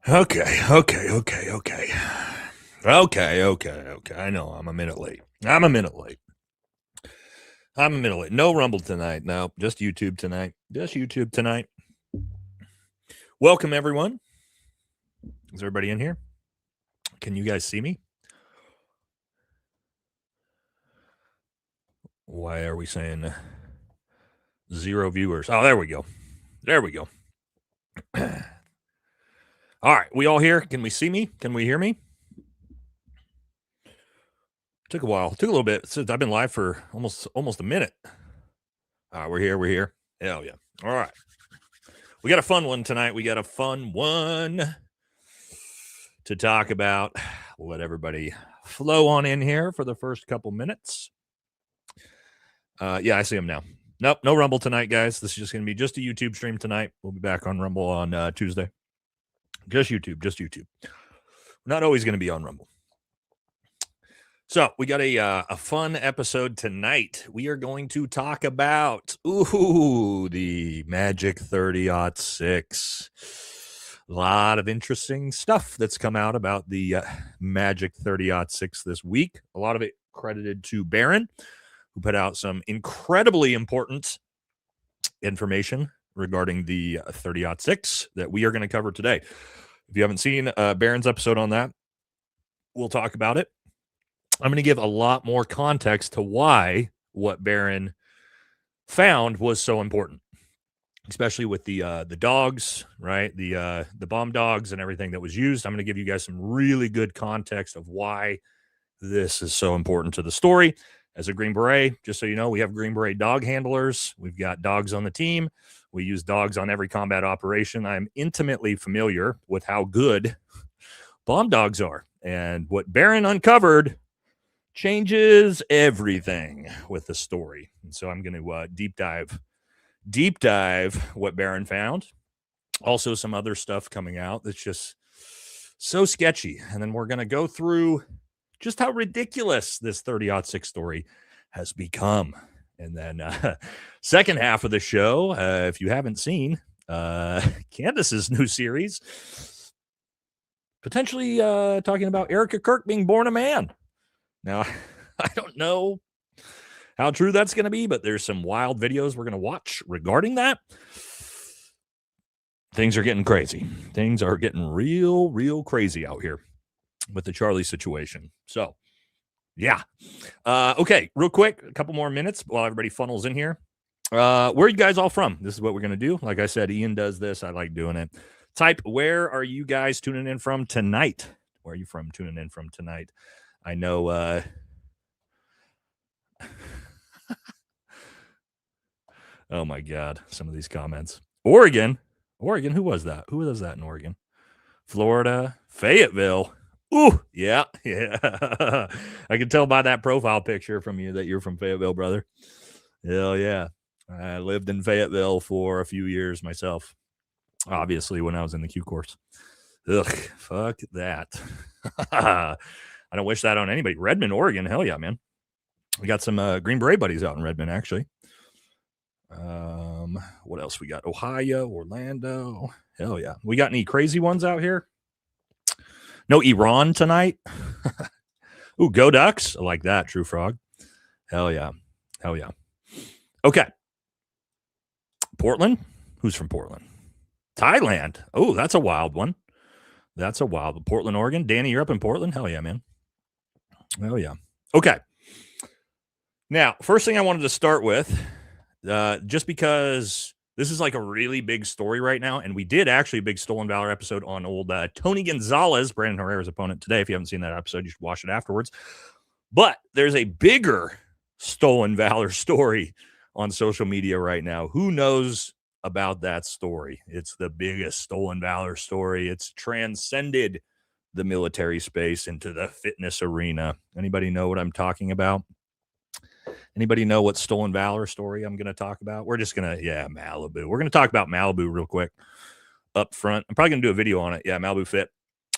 Okay. I know I'm a minute late. No Rumble tonight. No, just YouTube tonight. Welcome, everyone. Is everybody in here? Can you guys see me? Why are we saying 0 viewers? Oh, there we go. All right, we all here? Can we see me? Can we hear me? Took a while. Took a little bit since I've been live for almost a minute. We're here. Hell yeah. All right. We got a fun one tonight. We got a fun one to talk about. We'll let everybody flow on in here for the first couple minutes. Yeah, I see them now. Nope, no Rumble tonight, guys. This is just going to be just a YouTube stream tonight. We'll be back on Rumble on Tuesday. Just YouTube. Not always going to be on Rumble. So we got a fun episode tonight. We are going to talk about the Magic 30-06. A lot of interesting stuff that's come out about the Magic 30-06 this week. A lot of it credited to Baron, who put out some incredibly important information regarding the 30-06 that we are going to cover today. If you haven't seen Baron's episode on that, we'll talk about it. I'm going to give a lot more context to why what Baron found was so important, especially with the dogs, right? The bomb dogs and everything that was used. I'm going to give you guys some really good context of why this is so important to the story. As a Green Beret, just so you know, we have Green Beret dog handlers. We've got dogs on the team. We use dogs on every combat operation. I'm intimately familiar with how good bomb dogs are. And what Baron uncovered changes everything with the story. And so I'm going to deep dive what Baron found. Also some other stuff coming out that's just so sketchy. And then we're going to go through just how ridiculous this 30-06 story has become. And then second half of the show, if you haven't seen Candace's new series, potentially talking about Erika Kirk being born a man. Now, I don't know how true that's going to be, but there's some wild videos we're going to watch regarding that. Things are getting crazy. Things are getting real crazy out here with the Charlie situation. So, yeah. Okay, real quick, a couple more minutes while everybody funnels in here. Where are you guys all from? This is what we're going to do. Like I said, Ian does this. I like doing it. Type, where are you guys tuning in from tonight? Where are you tuning in from tonight? I know oh my God, some of these comments. Oregon, who was that? Who was that in Oregon? Florida, Fayetteville. Ooh, yeah. I can tell by that profile picture from you that you're from Fayetteville, brother. Hell yeah. I lived in Fayetteville for a few years myself, obviously, when I was in the Q course. Ugh, fuck that. I don't wish that on anybody. Redmond, Oregon, hell yeah, man. We got some Green Beret buddies out in Redmond, actually. What else we got? Ohio, Orlando. Hell yeah. We got any crazy ones out here? No Iran tonight. Ooh, go Ducks. I like that, True Frog. Hell yeah. Okay. Portland. Who's from Portland? Thailand. Oh, that's a wild one. Portland, Oregon. Danny, you're up in Portland? Hell yeah, man. Hell yeah. Okay. Now, first thing I wanted to start with, just because this is like a really big story right now, and we did actually a big Stolen Valor episode on old Tony Gonzalez, Brandon Herrera's opponent today. If you haven't seen that episode, you should watch it afterwards. But there's a bigger Stolen Valor story on social media right now. Who knows about that story? It's the biggest Stolen Valor story. It's transcended the military space into the fitness arena. Anybody know what I'm talking about? Anybody know what Stolen Valor story I'm going to talk about? We're just going to, Malibu. We're going to talk about Malibu real quick up front. I'm probably going to do a video on it. Yeah, Malibu Fit.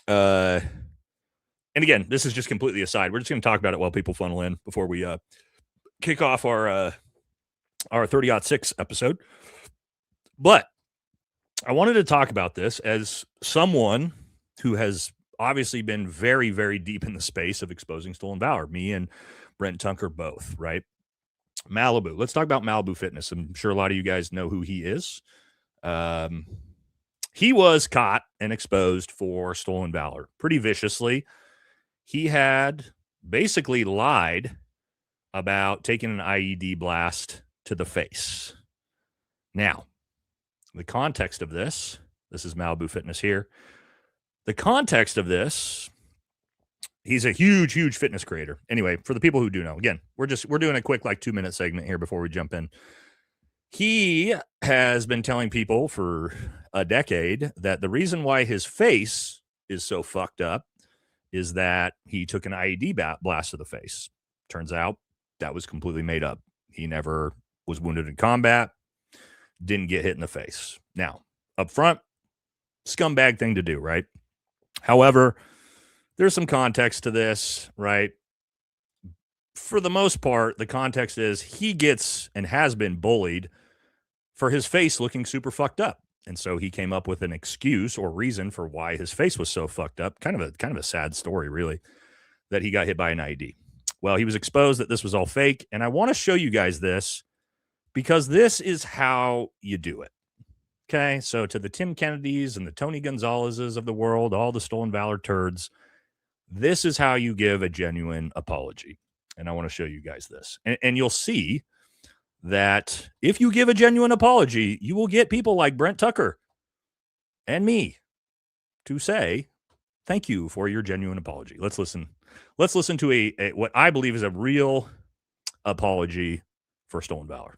And again, this is just completely aside. We're just going to talk about it while people funnel in before we kick off our 30-06 episode. But I wanted to talk about this as someone who has obviously been very, very deep in the space of exposing stolen valor. Me and Brent Tucker both, right? Malibu. Let's talk about Malibu Fitness. I'm sure a lot of you guys know who he is. He was caught and exposed for stolen valor pretty viciously. He had basically lied about taking an IED blast to the face. Now, the context of this is Malibu Fitness here. The context of this, he's a huge, huge fitness creator. Anyway, for the people who do know, again, we're doing a quick like 2-minute segment here before we jump in. He has been telling people for a decade that the reason why his face is so fucked up is that he took an IED blast to the face. Turns out that was completely made up. He never was wounded in combat, didn't get hit in the face. Now, up front, scumbag thing to do, right? However, there's some context to this, right? For the most part, the context is he gets and has been bullied for his face looking super fucked up. And so he came up with an excuse or reason for why his face was so fucked up. Kind of a sad story, really, that he got hit by an IED. Well, he was exposed that this was all fake. And I want to show you guys this because this is how you do it. Okay, so to the Tim Kennedys and the Tony Gonzalez's of the world, all the stolen valor turds, this is how you give a genuine apology. And I want to show you guys this. And you'll see that if you give a genuine apology, you will get people like Brent Tucker and me to say, thank you for your genuine apology. Let's listen. Let's listen to a what I believe is a real apology for stolen valor.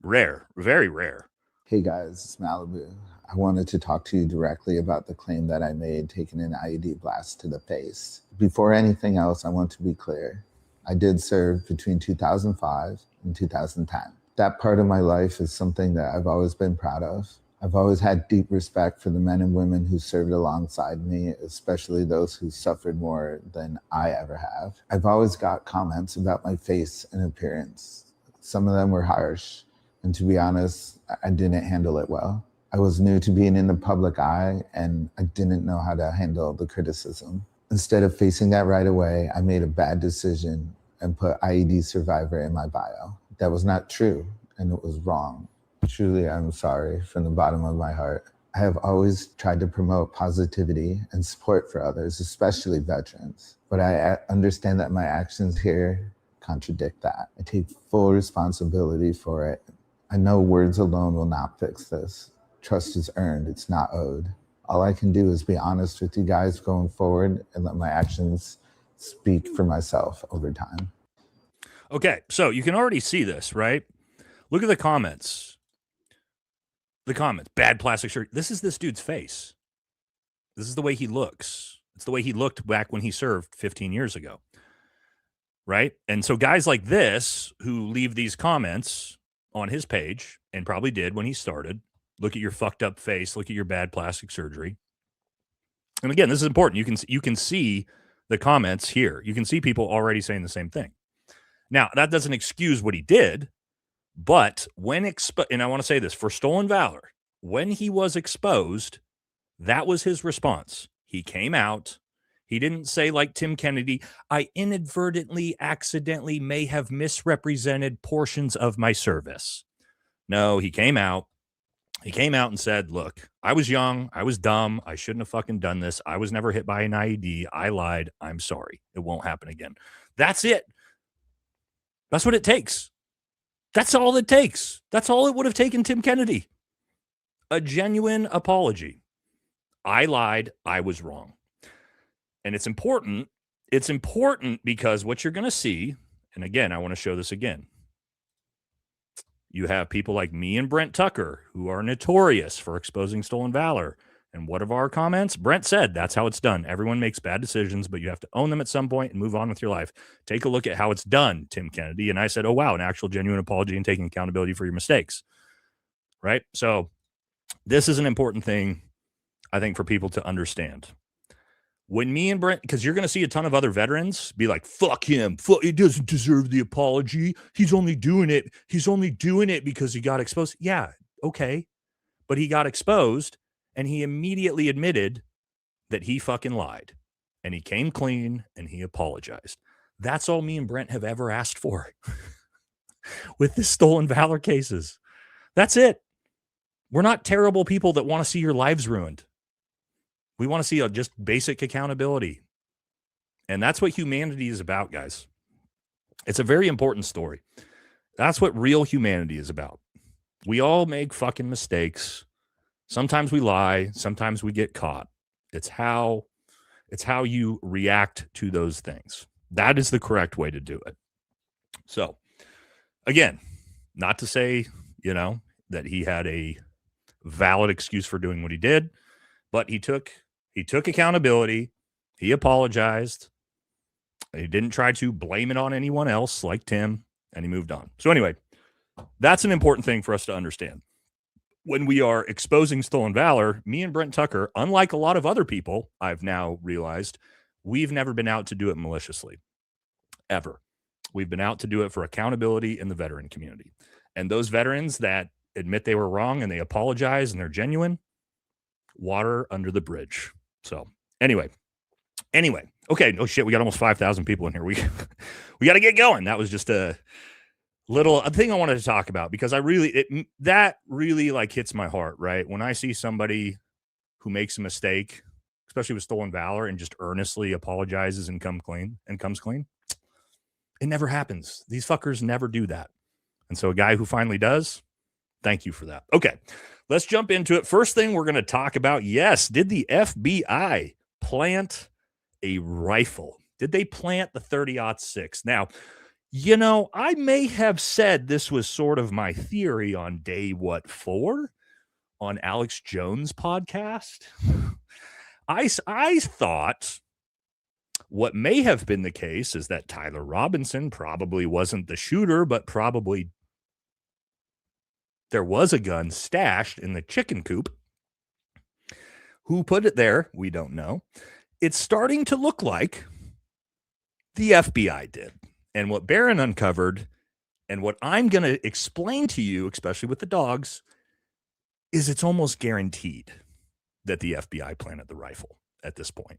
Rare, very rare. Hey guys, it's Malibu. I wanted to talk to you directly about the claim that I made taking an IED blast to the face. Before anything else, I want to be clear. I did serve between 2005 and 2010. That part of my life is something that I've always been proud of. I've always had deep respect for the men and women who served alongside me, especially those who suffered more than I ever have. I've always got comments about my face and appearance. Some of them were harsh, and to be honest, I didn't handle it well. I was new to being in the public eye, and I didn't know how to handle the criticism. Instead of facing that right away, I made a bad decision and put IED survivor in my bio. That was not true, and it was wrong. Truly, I'm sorry from the bottom of my heart. I have always tried to promote positivity and support for others, especially veterans. But I understand that my actions here contradict that. I take full responsibility for it. I know words alone will not fix this. Trust is earned, it's not owed. All I can do is be honest with you guys going forward and let my actions speak for myself over time. Okay, so you can already see this, right? Look at the comments. The comments, bad plastic shirt. This is this dude's face. This is the way he looks. It's the way he looked back when he served 15 years ago, right? And so guys like this who leave these comments on his page, and probably did when he started, look at your fucked up face, look at your bad plastic surgery. And again, this is important. You can see the comments here. You can see people already saying the same thing. Now, that doesn't excuse what he did, but when and I want to say this, for stolen valor, when he was exposed, that was his response. He came out. He didn't say like Tim Kennedy, I inadvertently, accidentally may have misrepresented portions of my service. No, he came out. He came out and said, look, I was young. I was dumb. I shouldn't have fucking done this. I was never hit by an IED. I lied. I'm sorry. It won't happen again. That's it. That's what it takes. That's all it takes. That's all it would have taken Tim Kennedy. A genuine apology. I lied. I was wrong. And it's important. It's important because what you're going to see, and again, I want to show this again. You have people like me and Brent Tucker who are notorious for exposing stolen valor. And what of our comments? Brent said that's how it's done. Everyone makes bad decisions, but you have to own them at some point and move on with your life. Take a look at how it's done, Tim Kennedy. And I said, oh, wow, an actual genuine apology and taking accountability for your mistakes. Right? So this is an important thing, I think, for people to understand. When me and Brent, because you're going to see a ton of other veterans be like, fuck him. He doesn't deserve the apology. He's only doing it. He's only doing it because he got exposed. Yeah, okay. But he got exposed and he immediately admitted that he fucking lied and he came clean and he apologized. That's all me and Brent have ever asked for with this stolen valor cases. That's it. We're not terrible people that want to see your lives ruined. We want to see just basic accountability. And that's what humanity is about, guys. It's a very important story. That's what real humanity is about. We all make fucking mistakes. Sometimes we lie. Sometimes we get caught. It's how you react to those things. That is the correct way to do it. So, again, not to say, that he had a valid excuse for doing what he did, but he took accountability. He apologized. He didn't try to blame it on anyone else like Tim, and he moved on. So anyway, that's an important thing for us to understand. When we are exposing stolen valor, me and Brent Tucker, unlike a lot of other people, I've now realized, we've never been out to do it maliciously, ever. We've been out to do it for accountability in the veteran community. And those veterans that admit they were wrong and they apologize and they're genuine, water under the bridge. So anyway, okay, no shit, we got almost 5,000 people in here. We got to get going. That was just a thing I wanted to talk about because that really like hits my heart, right? When I see somebody who makes a mistake, especially with stolen valor, and just earnestly apologizes and comes clean, it never happens. These fuckers never do that. And so a guy who finally does, thank you for that. Okay, let's jump into it. First thing we're going to talk about, yes, did the FBI plant a rifle? Did they plant the 30-06? Now, I may have said this was sort of my theory on day 4 on Alex Jones' podcast. I thought what may have been the case is that Tyler Robinson probably wasn't the shooter, but probably there was a gun stashed in the chicken coop. Who put it there? We don't know. It's starting to look like the FBI did. And what Barron uncovered, and what I'm going to explain to you, especially with the dogs, is it's almost guaranteed that the FBI planted the rifle at this point.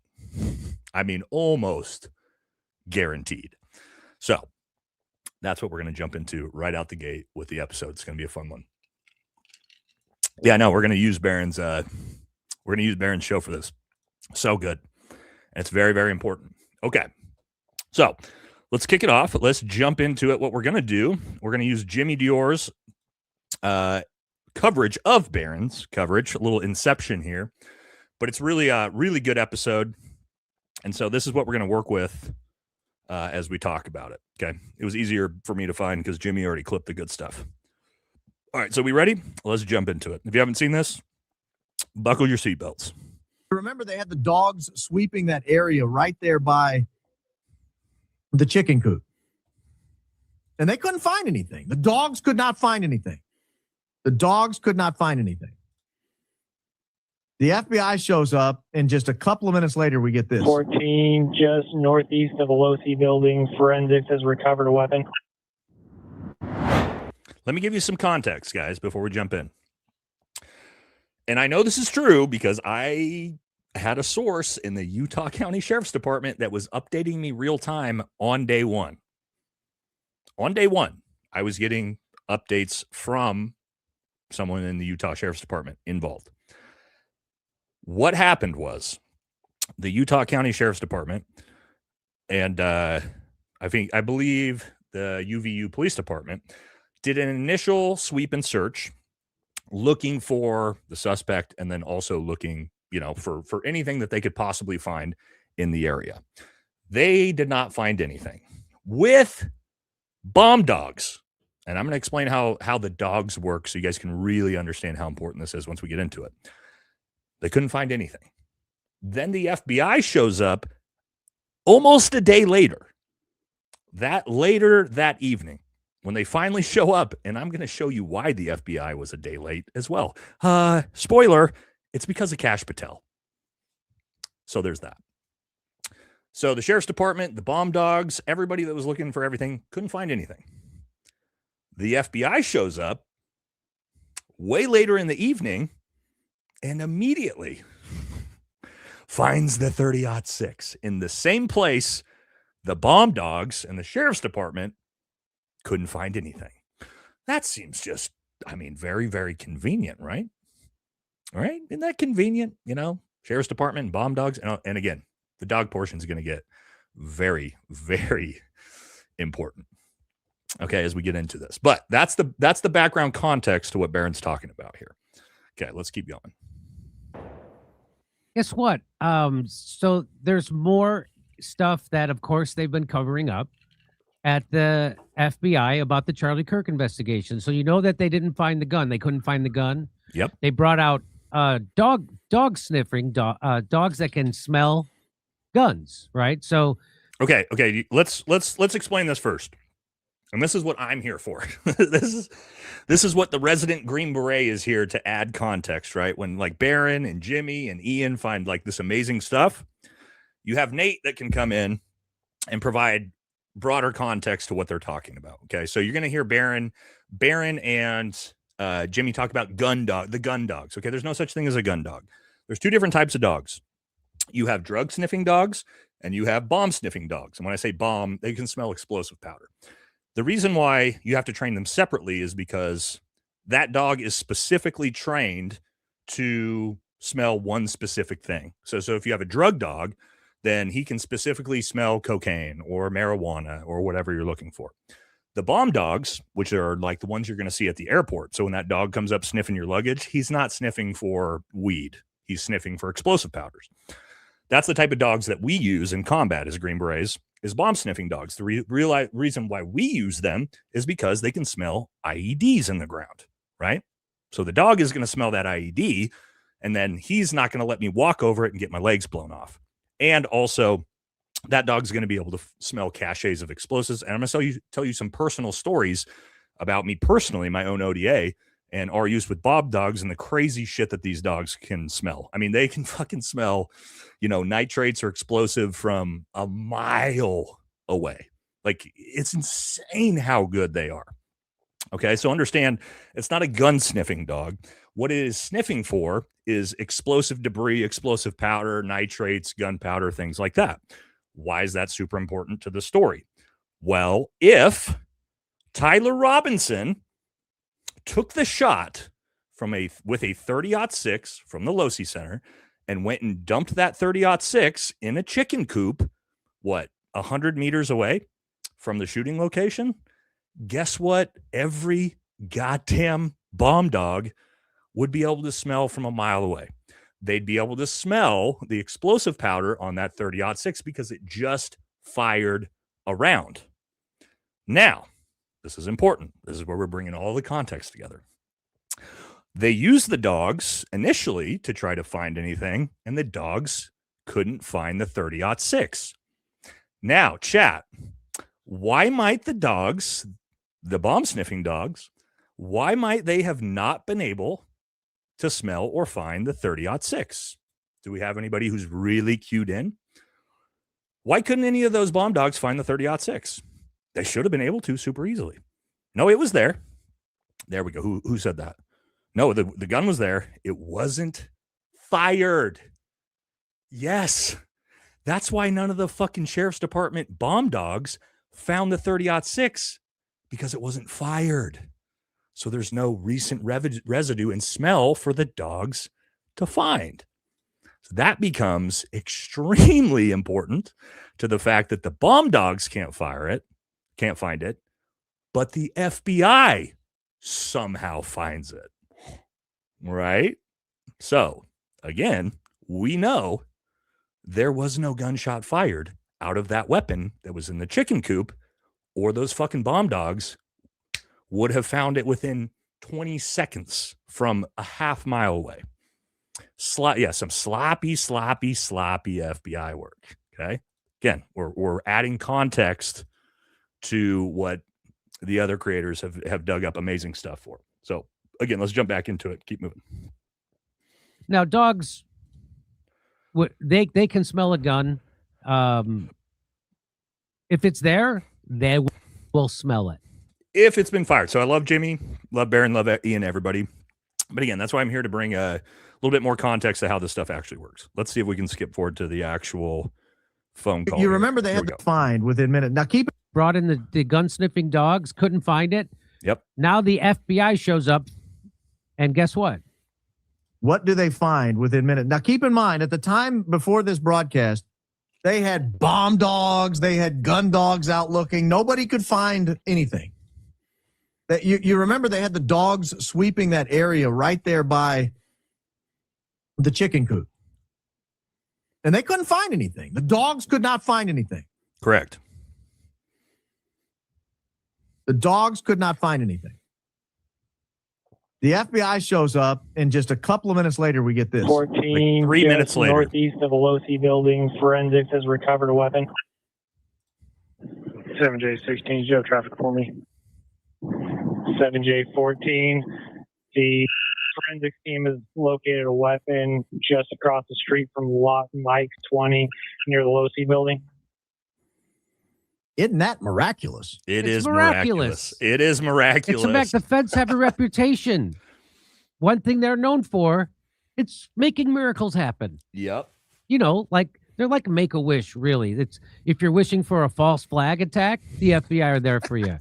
I mean, almost guaranteed. So that's what we're going to jump into right out the gate with the episode. It's going to be a fun one. Yeah, no, we're going to use Barron's show for this. So good. And it's very, very important. Okay. So let's kick it off. Let's jump into it. What we're going to do, we're going to use Jimmy Dior's coverage of Barron's coverage, a little inception here, but it's really a really good episode. And so this is what we're going to work with as we talk about it. Okay. It was easier for me to find because Jimmy already clipped the good stuff. All right. So we ready? Let's jump into it. If you haven't seen this, buckle your seatbelts. Remember, they had the dogs sweeping that area right there by the chicken coop. And they couldn't find anything. The dogs could not find anything. The FBI shows up, and just a couple of minutes later, we get this. 14, just northeast of the Losi building. Forensics has recovered a weapon. Let me give you some context, guys, before we jump in. And I know this is true because I had a source in the Utah County Sheriff's Department that was updating me real time on day 1. On day 1, I was getting updates from someone in the Utah Sheriff's Department involved. What happened was the Utah County Sheriff's Department and I believe the UVU Police Department did an initial sweep and search looking for the suspect and then also looking, for anything that they could possibly find in the area. They did not find anything with bomb dogs. And I'm going to explain how the dogs work so you guys can really understand how important this is once we get into it. They couldn't find anything. Then the FBI shows up almost a day later. Later that evening, when they finally show up, and I'm going to show you why the FBI was a day late as well. Spoiler, it's because of Kash Patel. So there's that. So the Sheriff's Department, the bomb dogs, everybody that was looking for everything, couldn't find anything. The FBI shows up way later in the evening, and immediately finds the 30-06 in the same place the bomb dogs and the sheriff's department couldn't find anything. That seems just, I mean, very, very convenient, right? Right? Isn't that convenient? You know, sheriff's department and bomb dogs. And again, the dog portion is going to get very, very important. Okay, as we get into this. But that's the background context to what Barron's talking about here. Okay, let's keep going. Guess what? So there's more stuff that, of course, they've been covering up at the FBI about the Charlie Kirk investigation. So you know that they didn't find the gun. They couldn't find the gun. Yep. They brought out dog sniffing dogs that can smell guns, right? So okay, let's explain this first. And this is what I'm here for. This is what the resident Green Beret is here to add context, right? When like Barron and Jimmy and Ian find like this amazing stuff, you have Nate that can come in and provide broader context to what they're talking about. Okay, so you're going to hear Barron and Jimmy talk about the gun dogs. Okay, there's no such thing as a gun dog. There's two different types of dogs. You have drug sniffing dogs and you have bomb sniffing dogs. And when I say bomb, they can smell explosive powder. The reason why you have to train them separately is because that dog is specifically trained to smell one specific thing. So if you have a drug dog, then he can specifically smell cocaine or marijuana or whatever you're looking for. The bomb dogs, which are like the ones you're going to see at the airport. So when that dog comes up sniffing your luggage, he's not sniffing for weed. He's sniffing for explosive powders. That's the type of dogs that we use in combat as Green Berets, is bomb sniffing dogs. The real reason why we use them is because they can smell IEDs in the ground, right? So the dog is going to smell that IED, and then he's not going to let me walk over it and get my legs blown off. And also, that dog's going to be able to smell caches of explosives. And I'm going to tell you some personal stories about me personally, my own ODA, and our use with bomb dogs and the crazy shit that these dogs can smell. I mean, they can fucking smell, nitrates or explosive from a mile away. Like, it's insane how good they are. Okay, so understand, it's not a gun sniffing dog. What it is sniffing for is explosive debris, explosive powder, nitrates, gunpowder, things like that. Why is that super important to the story? Well, if Tyler Robinson took the shot with a 30-06 from the Losi Center and went and dumped that 30-06 in a chicken coop, 100 meters away from the shooting location, guess what? Every goddamn bomb dog would be able to smell from a mile away. They'd be able to smell the explosive powder on that 30-06 because it just fired a round. Now, this is important. This is where we're bringing all the context together. They used the dogs initially to try to find anything, and the dogs couldn't find the 30-06. Now, chat, why might the dogs, the bomb sniffing dogs, why might they have not been able to smell or find the 30-06? Do we have anybody who's really cued in? Why couldn't any of those bomb dogs find the 30-06? They should have been able to super easily. No, it was there. There we go. Who said that? No, the gun was there. It wasn't fired. Yes. That's why none of the fucking sheriff's department bomb dogs found the 30-06, because it wasn't fired. So there's no recent residue and smell for the dogs to find. So that becomes extremely important to the fact that the bomb dogs can't find it, but the FBI somehow finds it. Right? So, again, we know there was no gunshot fired out of that weapon that was in the chicken coop, or those fucking bomb dogs would have found it within 20 seconds from a half mile away. Some sloppy FBI work. Okay. Again, we're adding context to what the other creators have dug up amazing stuff for. So again, let's jump back into it. Keep moving. now dogs, they can smell a gun. If it's there, they will smell it. If it's been fired. So I love Jimmy, love Barron, love Ian, everybody. But again, that's why I'm here to bring a little bit more context to how this stuff actually works. Let's see if we can skip forward to the actual phone call. You here. remember they Here had we to find within minutes. Now keep Brought in the gun sniffing dogs, couldn't find it. Yep. Now the FBI shows up, and guess what? What do they find within minutes? Now, keep in mind, at the time before this broadcast, they had bomb dogs, they had gun dogs out looking. Nobody could find anything. That you remember they had the dogs sweeping that area right there by the chicken coop. And they couldn't find anything. The dogs could not find anything. Correct. The dogs could not find anything. The FBI shows up, and just a couple of minutes later, we get this. 14, Like 3 just minutes later. northeast of the Losi building. Forensics has recovered a weapon. 7J16, Joe, traffic for me. 7J14, the forensics team has located a weapon just across the street from lot Mike 20 near the Losi building. Isn't that miraculous? It It's is miraculous. It is miraculous. It's the fact the feds have a reputation. One thing they're known for, it's making miracles happen. Yep. You know, like they're like Make-A-Wish, really. It's if you're wishing for a false flag attack, the FBI are there for you.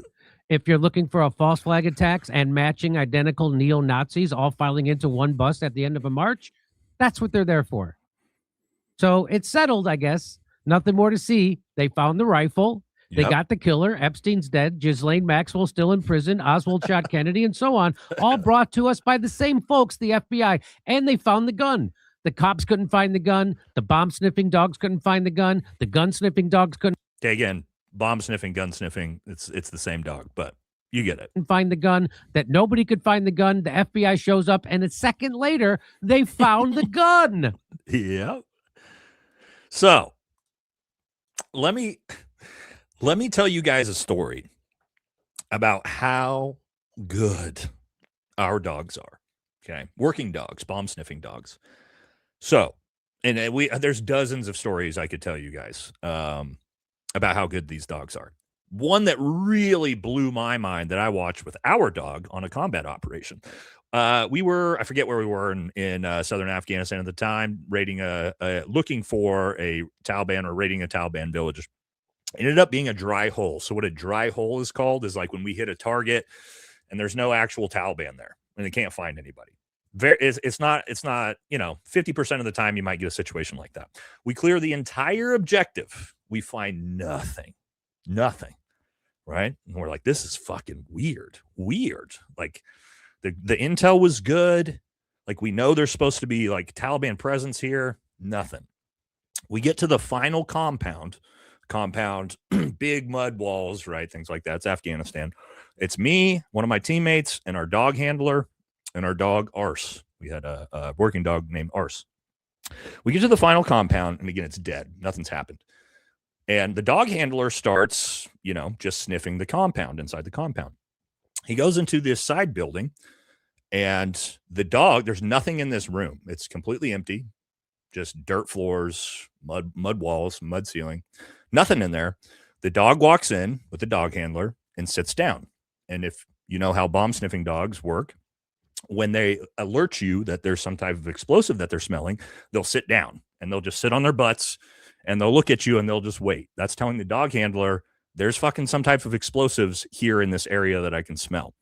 If you're looking for a false flag attacks and matching identical neo-Nazis all filing into one bus at the end of a march, that's what they're there for. So it's settled, I guess. Nothing more to see. They found the rifle. They Yep. got the killer. Epstein's dead. Ghislaine Maxwell still in prison. Oswald shot Kennedy, and so on. All brought to us by the same folks, the FBI. And they found the gun. The cops couldn't find the gun. The bomb-sniffing dogs couldn't find the gun. The gun-sniffing dogs couldn't Okay, again, bomb sniffing, gun sniffing. It's the same dog, but you get it. find the gun. That nobody could find the gun. The FBI shows up, and a second later, they found the gun. Yep. So let me tell you guys a story about how good our dogs are. Okay, working dogs, bomb sniffing dogs. So, and there's dozens of stories I could tell you guys about how good these dogs are. One that really blew my mind that I watched with our dog on a combat operation. We were, I forget where we were in southern Afghanistan at the time, looking for a Taliban or raiding a Taliban village. It ended up being a dry hole. So what a dry hole is called is like when we hit a target and there's no actual Taliban there and they can't find anybody. It's not, 50% of the time you might get a situation like that. We clear the entire objective. We find nothing, right? And we're like, this is fucking weird. Like the intel was good. Like we know there's supposed to be like Taliban presence here. Nothing. We get to the final compound, big mud walls, right? Things like that. It's Afghanistan. It's me, one of my teammates, and our dog handler and our dog Arse. We had a working dog named Arse. We get to the final compound, and again, it's dead. Nothing's happened. And the dog handler starts, just sniffing the compound, inside the compound. He goes into this side building, and the dog, there's nothing in this room. It's completely empty. Just dirt floors, mud walls, mud ceiling. Nothing in there. The dog walks in with the dog handler and sits down. And if you know how bomb sniffing dogs work, when they alert you that there's some type of explosive that they're smelling, they'll sit down and they'll just sit on their butts and they'll look at you and they'll just wait. That's telling the dog handler there's fucking some type of explosives here in this area that I can smell.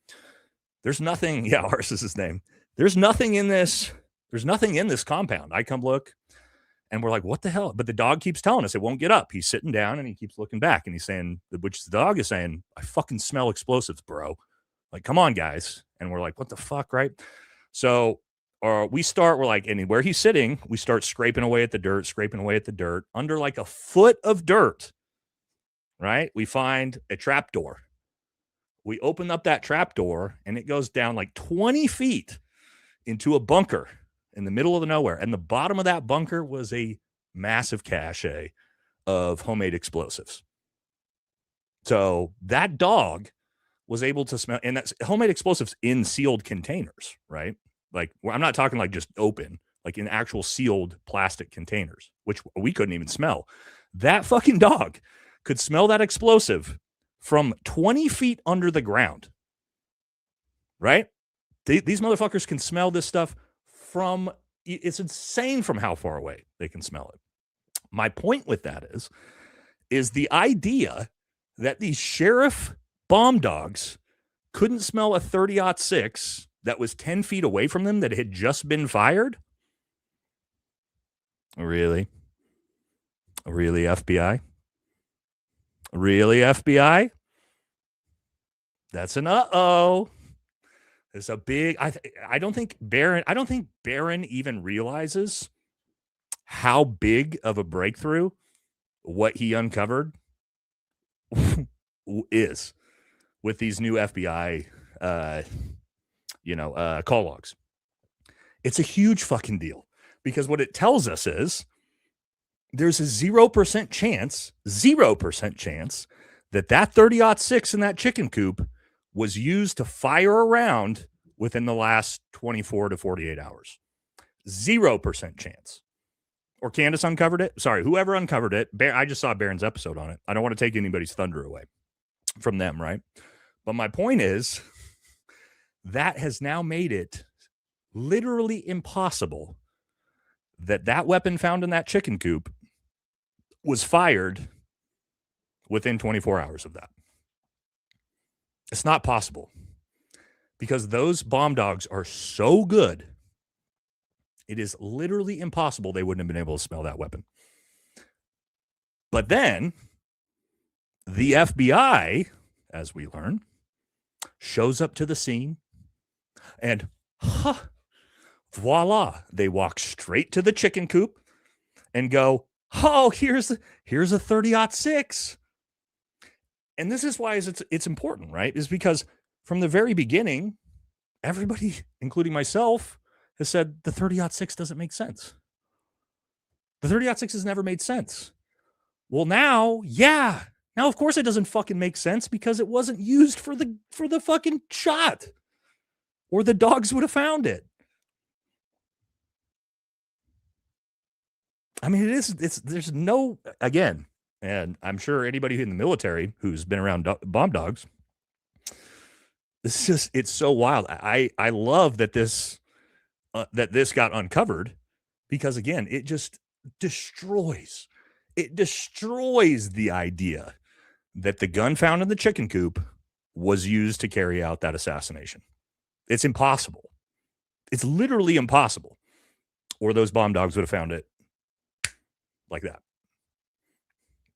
There's nothing. Yeah, Arse is his name. There's nothing in this. There's nothing in this compound. I come look. And we're like, what the hell? But the dog keeps telling us it won't get up. He's sitting down and he keeps looking back and he's saying, which the dog is saying, I fucking smell explosives, bro. Like, come on, guys. And we're like, what the fuck, right? So we're like, and where he's sitting, we start scraping away at the dirt, under like a foot of dirt, right? We find a trap door. We open up that trap door and it goes down like 20 feet into a bunker in the middle of the nowhere. And the bottom of that bunker was a massive cache of homemade explosives. So that dog was able to smell, and that's homemade explosives in sealed containers, right? Like, I'm not talking like just open, like in actual sealed plastic containers, which we couldn't even smell. That fucking dog could smell that explosive from 20 feet under the ground, right? These motherfuckers can smell this stuff from it's insane from how far away they can smell it. My point with that is the idea that these sheriff bomb dogs couldn't smell a 30-06 that was 10 feet away from them that had just been fired? Really? Really, FBI? Really, FBI? That's an uh-oh. It's a big, I don't think Barron even realizes how big of a breakthrough what he uncovered is with these new FBI, call logs. It's a huge fucking deal because what it tells us is there's a 0% chance that 30-06 in that chicken coop was used to fire around within the last 24 to 48 hours. 0% chance. Or Candace uncovered it. Sorry, whoever uncovered it. I just saw Barron's episode on it. I don't want to take anybody's thunder away from them, right? But my point is that has now made it literally impossible that weapon found in that chicken coop was fired within 24 hours of that. It's not possible because those bomb dogs are so good. It is literally impossible they wouldn't have been able to smell that weapon. But then the FBI, as we learn, shows up to the scene and voila, they walk straight to the chicken coop and go, oh, here's a 30-06. And this is why it's important, right? Is because from the very beginning, everybody, including myself, has said the 30-06 doesn't make sense. The 30-06 has never made sense. Well, now, of course it doesn't fucking make sense because it wasn't used for the fucking shot, or the dogs would have found it. I mean, there's no, again, and I'm sure anybody in the military who's been around bomb dogs, it's so wild. I love that this got uncovered because, again, it just destroys the idea that the gun found in the chicken coop was used to carry out that assassination. It's impossible. It's literally impossible. Or those bomb dogs would have found it like that.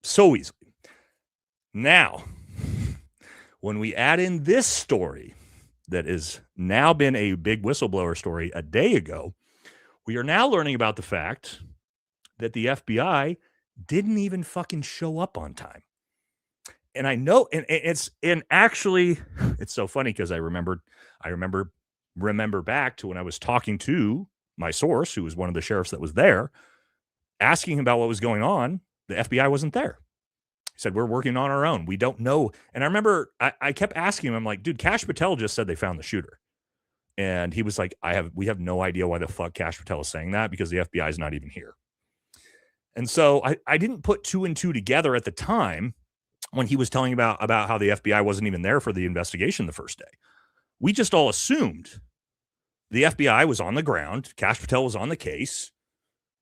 So easily. Now, when we add in this story that has now been a big whistleblower story a day ago, we are now learning about the fact that the FBI didn't even fucking show up on time. And I know, and actually, it's so funny because I remember back to when I was talking to my source, who was one of the sheriffs that was there, asking him about what was going on. The FBI wasn't there. He said, we're working on our own. We don't know. And I remember I kept asking him, I'm like, dude, Kash Patel just said they found the shooter. And he was like, we have no idea why the fuck Kash Patel is saying that because the FBI is not even here. And so I didn't put two and two together at the time when he was telling about how the FBI wasn't even there for the investigation the first day. We just all assumed the FBI was on the ground. Kash Patel was on the case.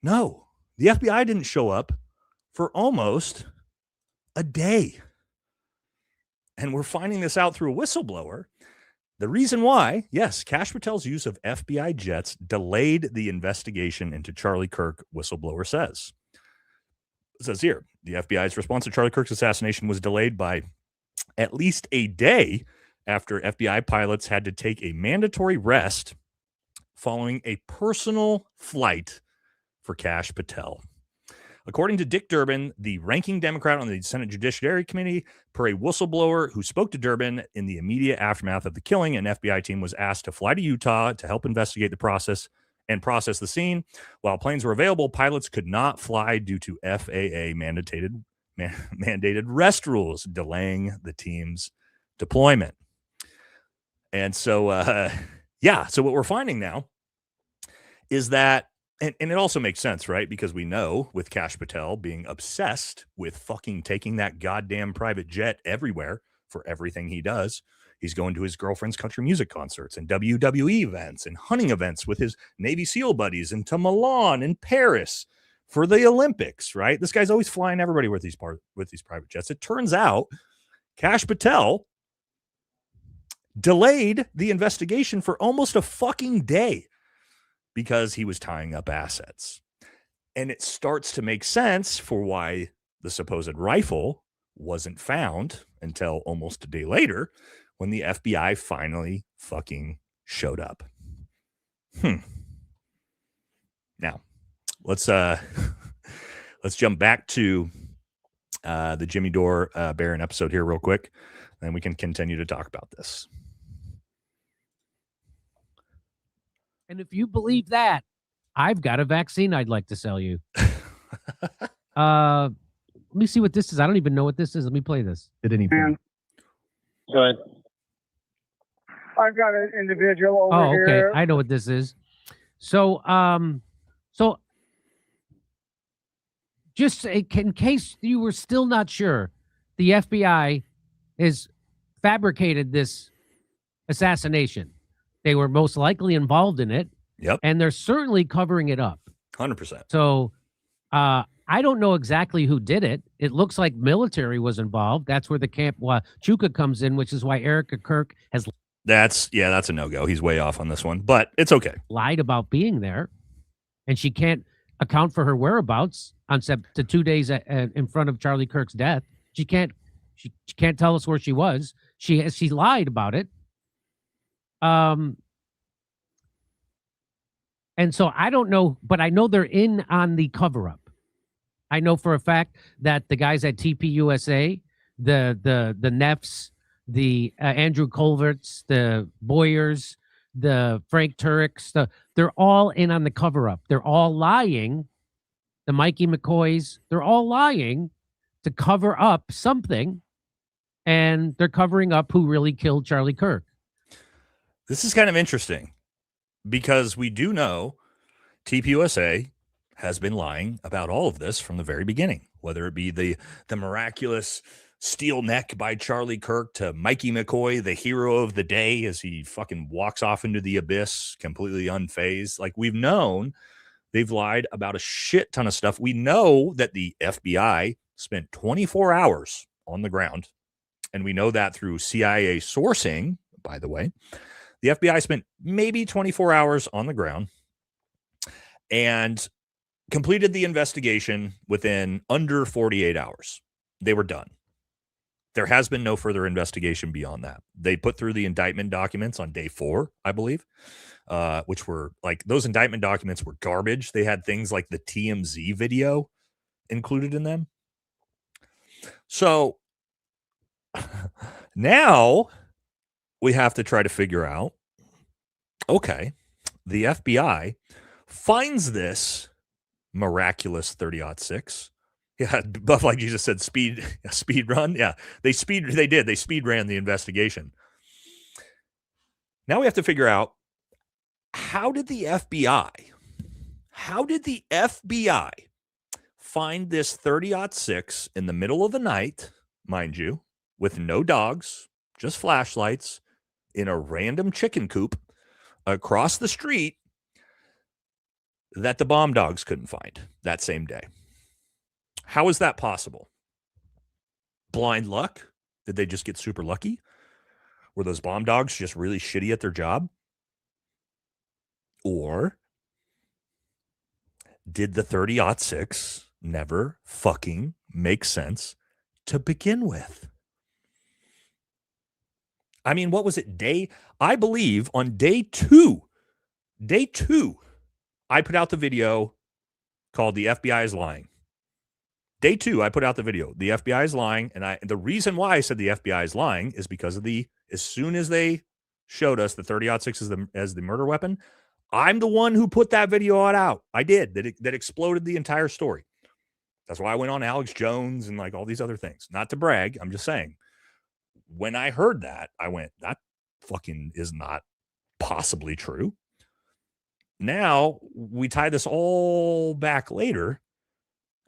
No, the FBI didn't show up for almost a day. And we're finding this out through a whistleblower. The reason why, yes, Kash Patel's use of FBI jets delayed the investigation into Charlie Kirk, whistleblower says. It says here, the FBI's response to Charlie Kirk's assassination was delayed by at least a day after FBI pilots had to take a mandatory rest following a personal flight for Kash Patel. According to Dick Durbin, the ranking Democrat on the Senate Judiciary Committee, per a whistleblower who spoke to Durbin in the immediate aftermath of the killing, an FBI team was asked to fly to Utah to help investigate the process and process the scene. While planes were available, pilots could not fly due to FAA mandated rest rules, delaying the team's deployment. And so, so what we're finding now is that, and it also makes sense, right? Because we know with Kash Patel being obsessed with fucking taking that goddamn private jet everywhere for everything he does, He's going to his girlfriend's country music concerts and WWE events and hunting events with his Navy SEAL buddies and to Milan and Paris for the Olympics, right? This guy's always flying everybody with these private jets. It turns out Kash Patel delayed the investigation for almost a fucking day because he was tying up assets. And it starts to make sense for why the supposed rifle wasn't found until almost a day later when the FBI finally fucking showed up. Now, let's jump back to the Jimmy Dore Barron episode here real quick, and we can continue to talk about this. And if you believe that, I've got a vaccine I'd like to sell you. Let me see what this is. I don't even know what this is. Let me play this. Did anything? Go ahead. I've got an individual over Oh, okay. here. I know what this is. So, just in case you were still not sure, the FBI has fabricated this assassination. They were most likely involved in it. Yep. And they're certainly covering it up. 100%. So, I don't know exactly who did it. It looks like military was involved. That's where the Camp Chuka comes in, which is why Erika Kirk has That's a no-go. He's way off on this one, but it's okay. lied about being there, and she can't account for her whereabouts on the 2 days in front of Charlie Kirk's death. She can't tell us where she was. She lied about it. And so I don't know, but I know they're in on the cover-up. I know for a fact that the guys at TPUSA, the Neffs, the Andrew Culverts, the Boyers, the Frank Tureks, they're all in on the cover-up. They're all lying. The Mikey McCoys, they're all lying to cover up something, and they're covering up who really killed Charlie Kirk. This is kind of interesting because we do know TPUSA has been lying about all of this from the very beginning, whether it be the miraculous steel neck by Charlie Kirk to Mikey McCoy, the hero of the day, as he fucking walks off into the abyss completely unfazed. Like, we've known they've lied about a shit ton of stuff. We know that the FBI spent 24 hours on the ground, and we know that through CIA sourcing, by the way. The FBI spent maybe 24 hours on the ground and completed the investigation within under 48 hours. They were done. There has been no further investigation beyond that. They put through the indictment documents on day 4, I believe, which were like, those indictment documents were garbage. They had things like the TMZ video included in them. So now we have to try to figure out, okay, the FBI finds this miraculous 30-06. Yeah, Buff Like Jesus said, speed run. Yeah, they speed ran the investigation. Now we have to figure out, how did the FBI find this 30-06 in the middle of the night, mind you, with no dogs, just flashlights, in a random chicken coop across the street that the bomb dogs couldn't find that same day? How is that possible? Blind luck? Did they just get super lucky? Were those bomb dogs just really shitty at their job? Or did the 30-06 never fucking make sense to begin with? I mean, what was it? I believe on day two, I put out the video called "The FBI is Lying." Day 2, I put out the video. The FBI is lying, and the reason why I said the FBI is lying is because of as soon as they showed us the 30-06 as the murder weapon, I'm the one who put that video out. I did. That exploded the entire story. That's why I went on Alex Jones and like all these other things. Not to brag, I'm just saying. When I heard that, I went, that fucking is not possibly true. Now we tie this all back later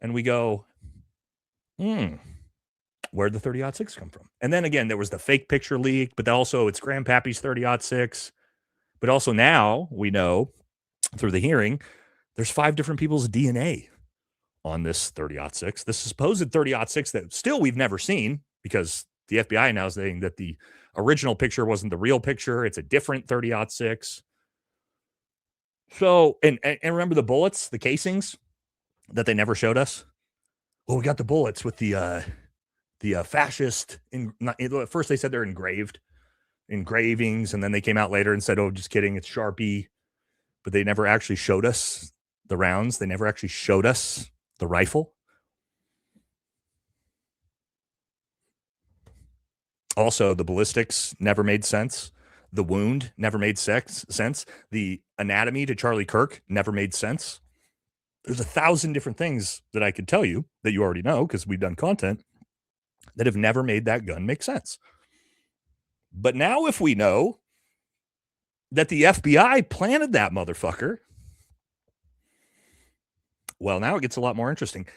and we go, where'd the 30-06 come from? And then again, there was the fake picture leak, but also it's Grandpappy's 30-06. But also now we know through the hearing, there's 5 different people's DNA on this 30-06. This supposed 30-06 that still we've never seen, because the FBI now is saying that the original picture wasn't the real picture. It's a different 30-06. So, and remember the bullets, the casings that they never showed us? Well, we got the bullets with the fascist. At first they said they're engravings, and then they came out later and said, oh, just kidding, it's Sharpie. But they never actually showed us the rounds. They never actually showed us the rifle. Also, the ballistics never made sense. The wound never made sense. The anatomy to Charlie Kirk never made sense. There's 1,000 different things that I could tell you that you already know because we've done content that have never made that gun make sense. But now if we know that the FBI planted that motherfucker, well, now it gets a lot more interesting.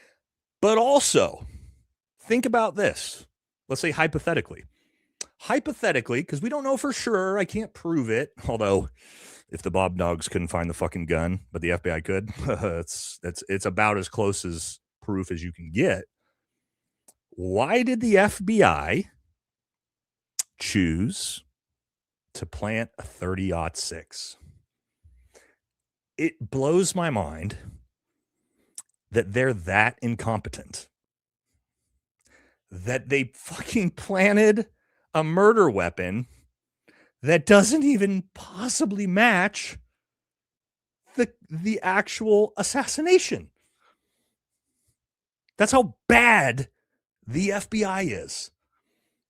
But also, think about this. Let's say hypothetically, because we don't know for sure. I can't prove it. Although, if the Bob Dogs couldn't find the fucking gun, but the FBI could, it's about as close as proof as you can get. Why did the FBI choose to plant a 30-06? It blows my mind that they're that incompetent, that they fucking planted a murder weapon that doesn't even possibly match the actual assassination. That's how bad the FBI is.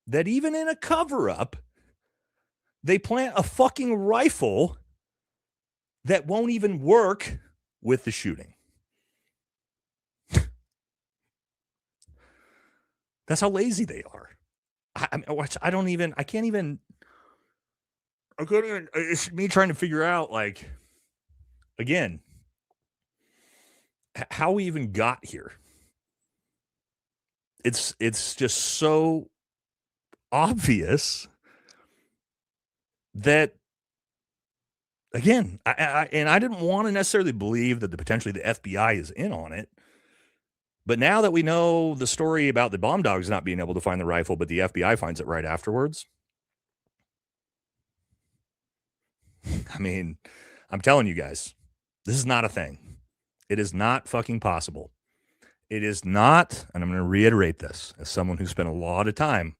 That even in a cover-up, they plant a fucking rifle that won't even work with the shooting. That's how lazy they are. It's me trying to figure out, like, again, how we even got here. It's just so obvious that, again, I didn't want to necessarily believe that potentially the FBI is in on it. But now that we know the story about the bomb dogs not being able to find the rifle, but the FBI finds it right afterwards. I mean, I'm telling you guys, this is not a thing. It is not fucking possible. It is not, and I'm going to reiterate this as someone who spent a lot of time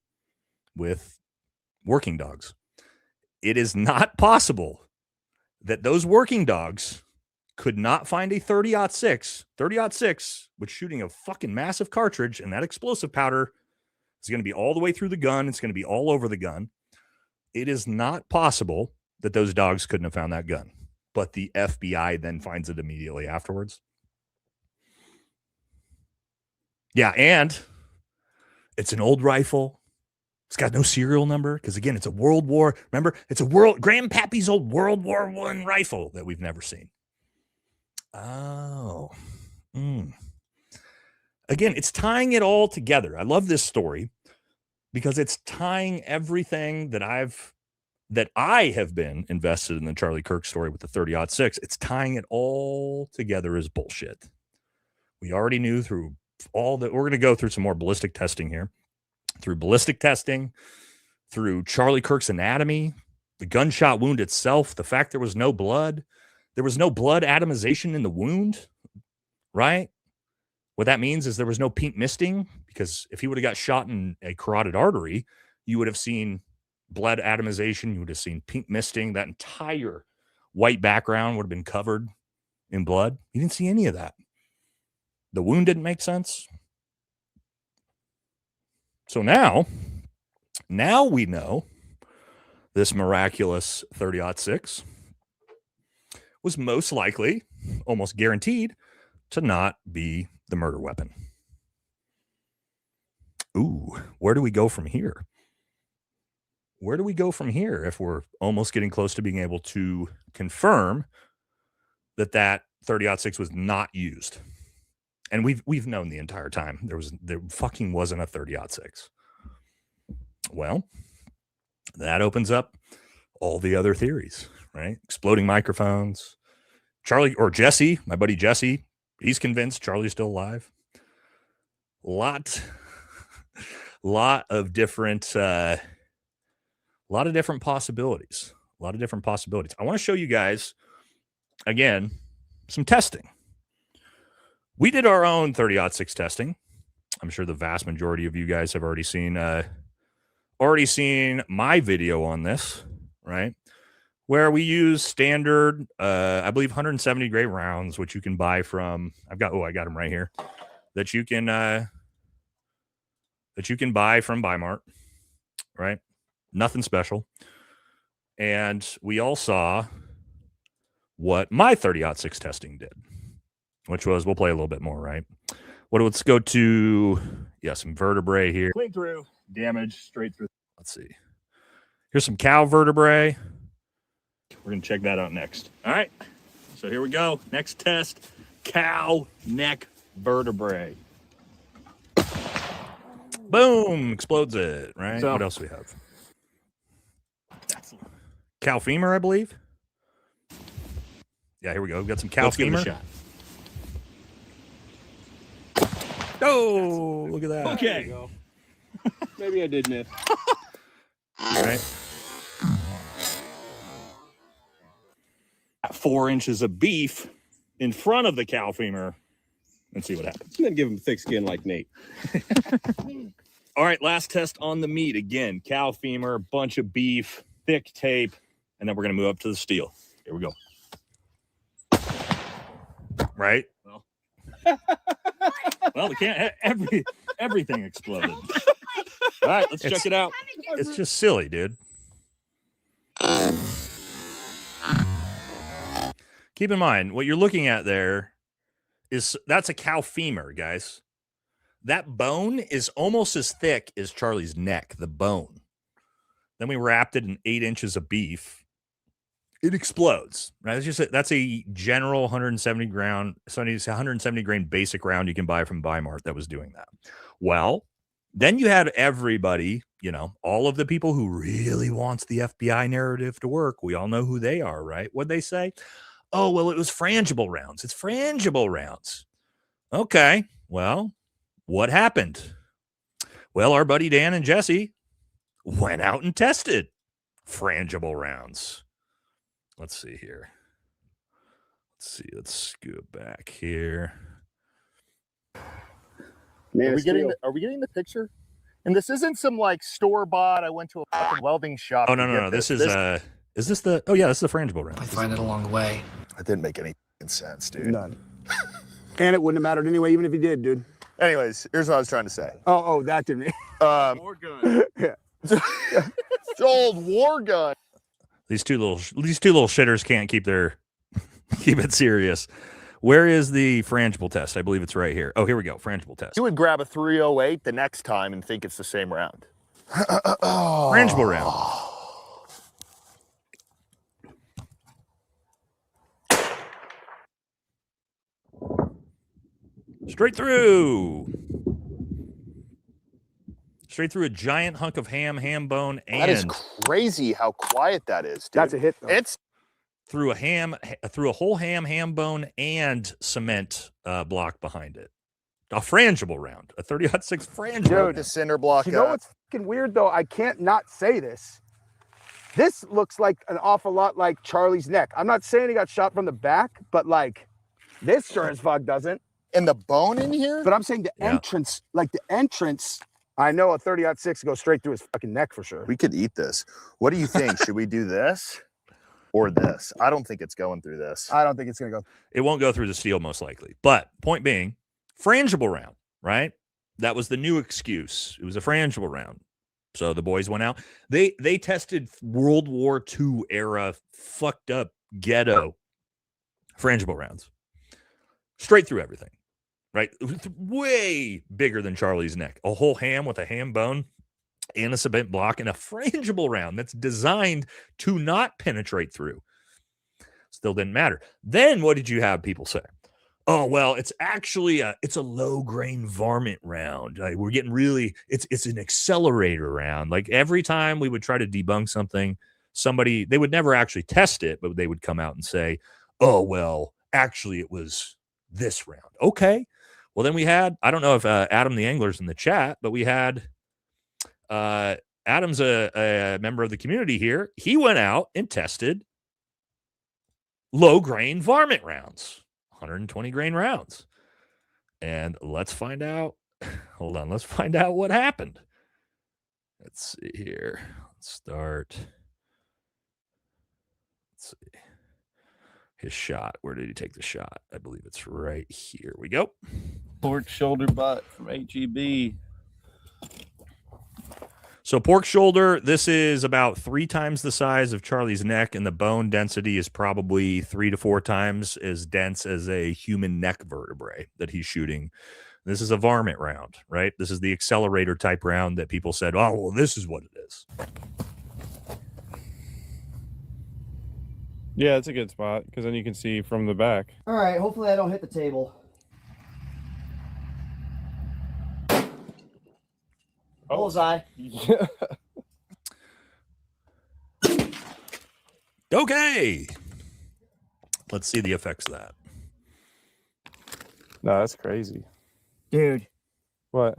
with working dogs. It is not possible that those working dogs could not find a 30-06, which shooting a fucking massive cartridge, and that explosive powder is going to be all the way through the gun. It's going to be all over the gun. It is not possible that those dogs couldn't have found that gun, but the FBI then finds it immediately afterwards. Yeah, and it's an old rifle. It's got no serial number because, again, it's a World War. Remember, it's a Grandpappy's old World War I rifle that we've never seen. Oh. Again, it's tying it all together. I love this story because it's tying everything that I have been invested in the Charlie Kirk story with the 30-06. It's tying it all together as bullshit. We already knew through all that. We're going to go through some more ballistic testing here. Through ballistic testing, through Charlie Kirk's anatomy, the gunshot wound itself, the fact there was no blood. There was no blood atomization in the wound, right? What that means is there was no pink misting, because if he would have got shot in a carotid artery, you would have seen blood atomization. You would have seen pink misting. That entire white background would have been covered in blood. You didn't see any of that. The wound didn't make sense. So now we know this miraculous 30-06 was most likely, almost guaranteed, to not be the murder weapon. Ooh, where do we go from here? Where do we go from here if we're almost getting close to being able to confirm that 30-06 was not used? And we've known the entire time there fucking wasn't a 30-06. Well, that opens up all the other theories, right? Exploding microphones. Charlie or Jesse, my buddy Jesse, he's convinced Charlie's still alive. Lot of different possibilities. A lot of different possibilities. I want to show you guys again some testing. We did our own 30-06 testing. I'm sure the vast majority of you guys have already seen my video on this, right? Where we use standard, I believe 170 grade rounds, which you can buy from. I got them right here. That you can buy from Bimart, right? Nothing special. And we all saw what my 30-06 testing did, which was, we'll play a little bit more, right? Let's go to, some vertebrae here. Clean through, damage straight through. Let's see. Here's some cow vertebrae. We're going to check that out next. All right. So here we go. Next test, cow neck vertebrae. Boom, explodes it, right? So, what else do we have? Cow femur, I believe. Yeah, here we go. We've got some cow femur. Give it a shot. Oh, look at that. Okay. Maybe I did miss. All right. 4 inches of beef in front of the cow femur. Let's see what happens. And then give him thick skin like Nate. All right, last test on the meat. Again, cow femur, bunch of beef, thick tape, and then we're going to move up to the steel. Here we go. Right? Well, we can't. Everything exploded. All right, let's check it out. It's just silly, dude. Keep in mind, what you're looking at there that's a cow femur, guys. That bone is almost as thick as Charlie's neck, the bone. Then we wrapped it in 8 inches of beef. It explodes, right? That's a general 170 grain basic round you can buy from Bimart that was doing that. Well, then you had everybody, all of the people who really wants the FBI narrative to work. We all know who they are, right? What'd they say? Oh, well, it was frangible rounds. It's frangible rounds. Okay, well, what happened? Well, our buddy Dan and Jesse went out and tested frangible rounds. Let's see here. Let's scoot back here. Man, are we getting the picture? And this isn't some store bought. I went to a fucking welding shop. Oh no. This is the frangible round. I find it along the way. That didn't make any sense, dude. None. And it wouldn't have mattered anyway, even if you did, dude. Anyways, here's what I was trying to say. Oh, that didn't. War gun. Yeah. It's old war gun. These two little shitters can't keep it serious. Where is the frangible test? I believe it's right here. Oh, here we go. Frangible test. You would grab a 308 the next time and think it's the same round. Frangible round. Straight through a giant hunk of ham bone, and that is crazy how quiet that is, dude. That's a hit, though. It's through a whole ham bone and cement block behind it. A frangible round, a 30-06 frangible. Dude, the cinder block. You know what's fucking weird though? I can't not say this. This looks like an awful lot like Charlie's neck. I'm not saying he got shot from the back, but this sure as fuck doesn't. And the bone in here? But I'm saying the entrance, I know a 30-06 goes straight through his fucking neck for sure. We could eat this. What do you think? Should we do this or this? I don't think it's going through this. I don't think it's going to go. It won't go through the steel most likely. But point being, frangible round, right? That was the new excuse. It was a frangible round. So the boys went out. They tested World War II era fucked up ghetto frangible rounds. Straight through everything. Right? Way bigger than Charlie's neck. A whole ham with a ham bone and a cement block and a frangible round that's designed to not penetrate through. Still didn't matter. Then what did you have people say? oh well, it's actually it's a low grain varmint round. Like, we're getting really, it's an accelerator round. Like every time we would try to debunk something, they would never actually test it, but they would come out and say, oh well, actually it was this round. Okay, well then we had, I don't know if Adam the Angler's in the chat, but we had Adam's a member of the community here. He went out and tested low grain varmint rounds, 120 grain rounds. And let's find out. Hold on. Let's find out what happened. Let's see here. Let's start. Let's see. His shot. Where did he take the shot? I believe it's right here. We go. Pork shoulder butt from HEB. So pork shoulder, this is about 3 times the size of Charlie's neck, and the bone density is probably 3 to 4 times as dense as a human neck vertebrae that he's shooting. This is a varmint round, right? This is the accelerator type round that people said, oh, well, this is what it is. Yeah, it's a good spot because then you can see from the back. All right, hopefully I don't hit the table. Bullseye. Yeah. Okay. Let's see the effects of that. No, that's crazy. Dude, What?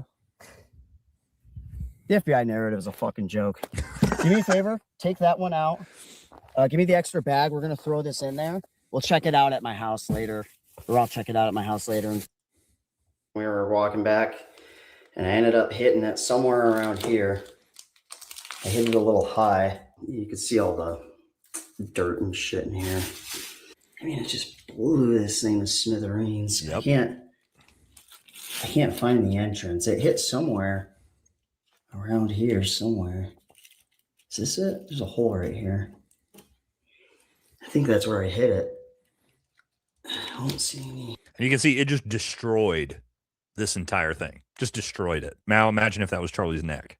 the FBI narrative is a fucking joke. Do me a favor, take that one out. Give me the extra bag. We're going to throw this in there. We'll check it out at my house later. Or I'll check it out at my house later. We were walking back, and I ended up hitting it somewhere around here. I hit it a little high. You can see all the dirt and shit in here. I mean, it just blew this thing to smithereens. Yep. I can't find the entrance. It hit somewhere around here somewhere. Is this it? There's a hole right here. I think that's where I hit it. I don't see any. And you can see it just destroyed this entire thing. Just destroyed it. Now imagine if that was Charlie's neck.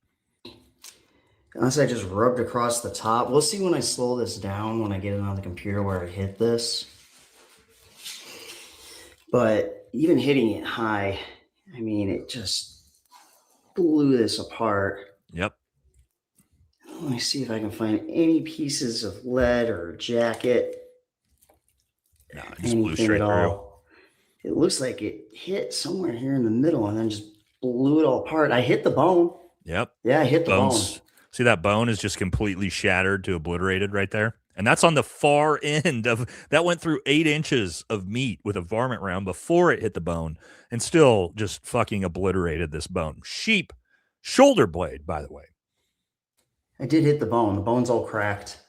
Unless I just rubbed across the top. We'll see when I slow this down, when I get it on the computer where I hit this. But even hitting it high, I mean, it just blew this apart. Yep. Let me see if I can find any pieces of lead or jacket. No, it just blew straight through. It looks like it hit somewhere here in the middle and then just blew it all apart. I hit the bone. Yep. Yeah, I hit the bone. See, that bone is just completely shattered to obliterated right there. And that's on the far end of that. Went through 8 inches of meat with a varmint round before it hit the bone, and still just fucking obliterated this bone. Sheep shoulder blade, by the way. I did hit the bone. The bone's all cracked.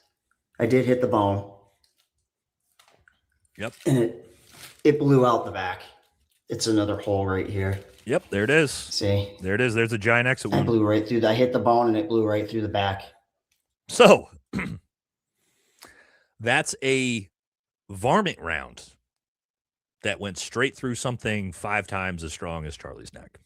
I did hit the bone. Yep. And it blew out the back. It's another hole right here. Yep, there it is. See? There it is. There's a giant exit wound. I blew right through. I hit the bone and it blew right through the back. So that's a varmint round that went straight through something 5 times as strong as Charlie's neck.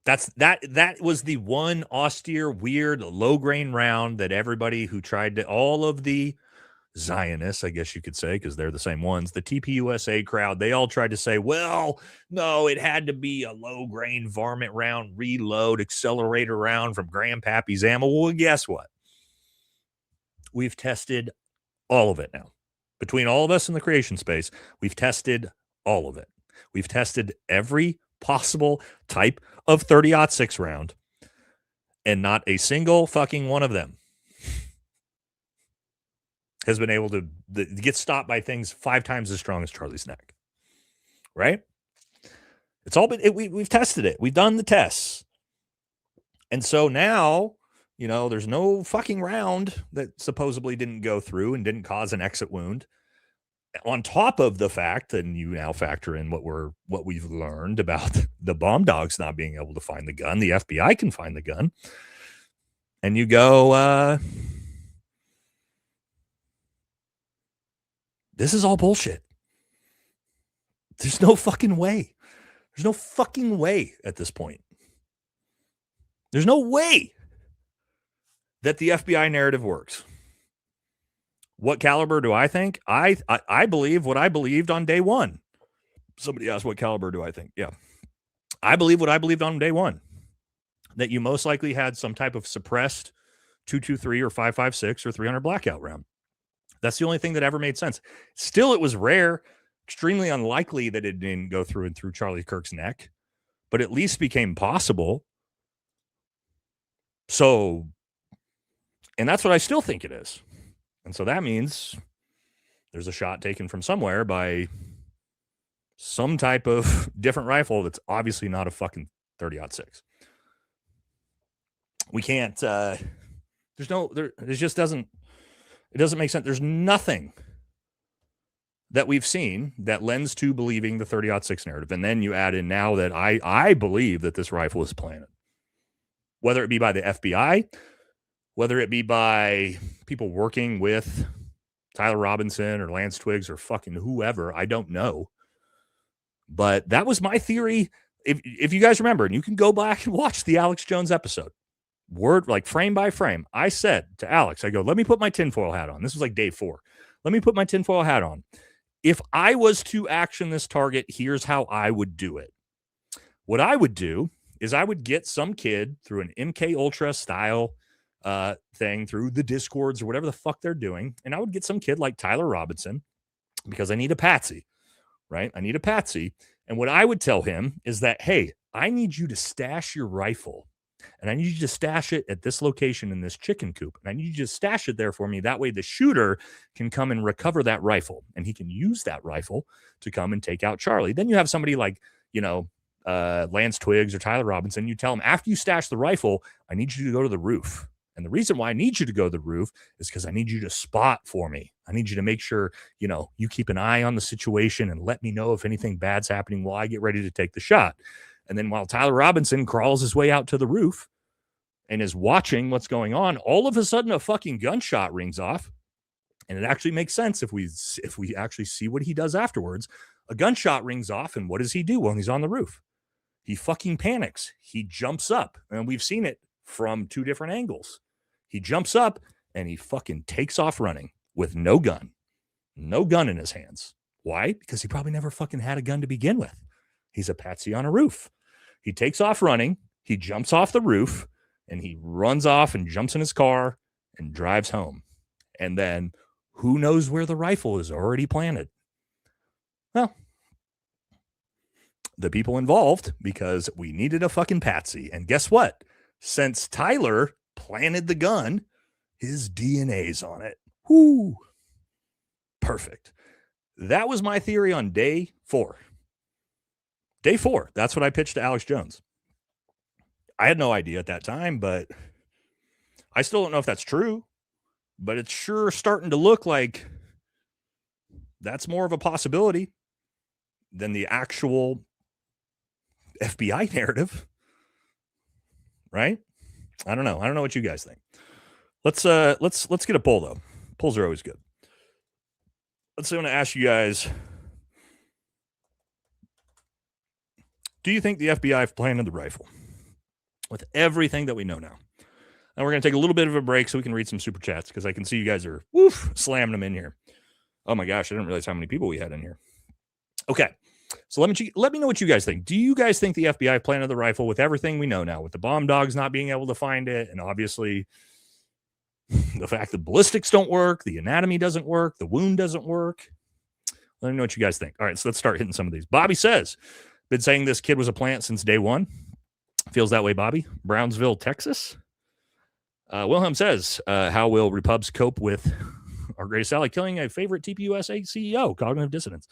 That was the one austere, weird, low grain round that everybody who tried to, all of the Zionists, I guess you could say, because they're the same ones, the TPUSA crowd, they all tried to say, well, no, it had to be a low grain varmint round, reload, accelerator round from Grandpappy's ammo. Well, guess what? We've tested all of it now. Between all of us in the creation space, we've tested all of it. We've tested every possible type of 30-06 round, and not a single fucking one of them has been able to get stopped by things 5 times as strong as Charlie's neck. Right? It's all been, we've tested it. We've done the tests. And so now, you know, there's no fucking round that supposedly didn't go through and didn't cause an exit wound. On top of the fact, and you now factor in what we've learned about the bomb dogs not being able to find the gun, the FBI can find the gun. And you go, this is all bullshit. There's no fucking way. There's no fucking way at this point. There's no way that the FBI narrative works. What caliber do I think? I believe what I believed on day one. Somebody asked, what caliber do I think? Yeah. I believe what I believed on day one, that you most likely had some type of suppressed 223 or 556 or 300 blackout round. That's the only thing that ever made sense. Still, it was rare, extremely unlikely that it didn't go through and through Charlie Kirk's neck, but at least became possible. So, and that's what I still think it is. And so that means there's a shot taken from somewhere by some type of different rifle that's obviously not a fucking 30-06. We can't, it just doesn't make sense. There's nothing that we've seen that lends to believing the 30-06 narrative. And then you add in now that I believe that this rifle is planted, whether it be by the FBI, whether it be by people working with Tyler Robinson or Lance Twiggs or fucking whoever, I don't know. But that was my theory. If you guys remember, and you can go back and watch the Alex Jones episode, word, like frame by frame, I said to Alex, I go, let me put my tinfoil hat on. This was like day 4. Let me put my tinfoil hat on. If I was to action this target, here's how I would do it. What I would do is I would get some kid through an MK Ultra style thing, through the Discords or whatever the fuck they're doing, and I would get some kid like Tyler Robinson, because I need a patsy, right? I need a patsy. And what I would tell him is that, hey, I need you to stash your rifle, and I need you to stash it at this location in this chicken coop, and I need you to stash it there for me. That way the shooter can come and recover that rifle, and he can use that rifle to come and take out Charlie. Then you have somebody like, Lance Twiggs or Tyler Robinson. You tell him, after you stash the rifle, I need you to go to the roof. And the reason why I need you to go to the roof is because I need you to spot for me. I need you to make sure, you keep an eye on the situation and let me know if anything bad's happening while I get ready to take the shot. And then while Tyler Robinson crawls his way out to the roof and is watching what's going on, all of a sudden a fucking gunshot rings off. And it actually makes sense if we actually see what he does afterwards. A gunshot rings off, and what does he do when he's on the roof? He fucking panics. He jumps up, and we've seen it from 2 different angles. He jumps up and he fucking takes off running with no gun in his hands. Why? Because he probably never fucking had a gun to begin with. He's a patsy on a roof. He takes off running. He jumps off the roof and he runs off and jumps in his car and drives home. And then who knows where the rifle is already planted? Well, the people involved, because we needed a fucking patsy. And guess what? Since Tyler planted the gun, his DNA's on it. Whoo. Perfect. That was my theory on day 4. Day 4. That's what I pitched to Alex Jones. I had no idea at that time, but I still don't know if that's true. But it's sure starting to look like that's more of a possibility than the actual FBI narrative. Right? I don't know. I don't know what you guys think. Let's get a poll though. Polls are always good. I'm going to ask you guys, do you think the FBI planted the rifle? With everything that we know now. And we're going to take a little bit of a break so we can read some super chats, because I can see you guys are slamming them in here. Oh my gosh, I didn't realize how many people we had in here. Okay. So let me know what you guys think. Do you guys think the FBI planted the rifle with everything we know now, with the bomb dogs not being able to find it, and obviously the fact that ballistics don't work, the anatomy doesn't work, the wound doesn't work? Let me know what you guys think. All right, so let's start hitting some of these. Bobby says, been saying this kid was a plant since day 1. Feels that way, Bobby. Brownsville, Texas. Wilhelm says, how will Repubs cope with our greatest ally killing a favorite TPUSA CEO? Cognitive dissonance.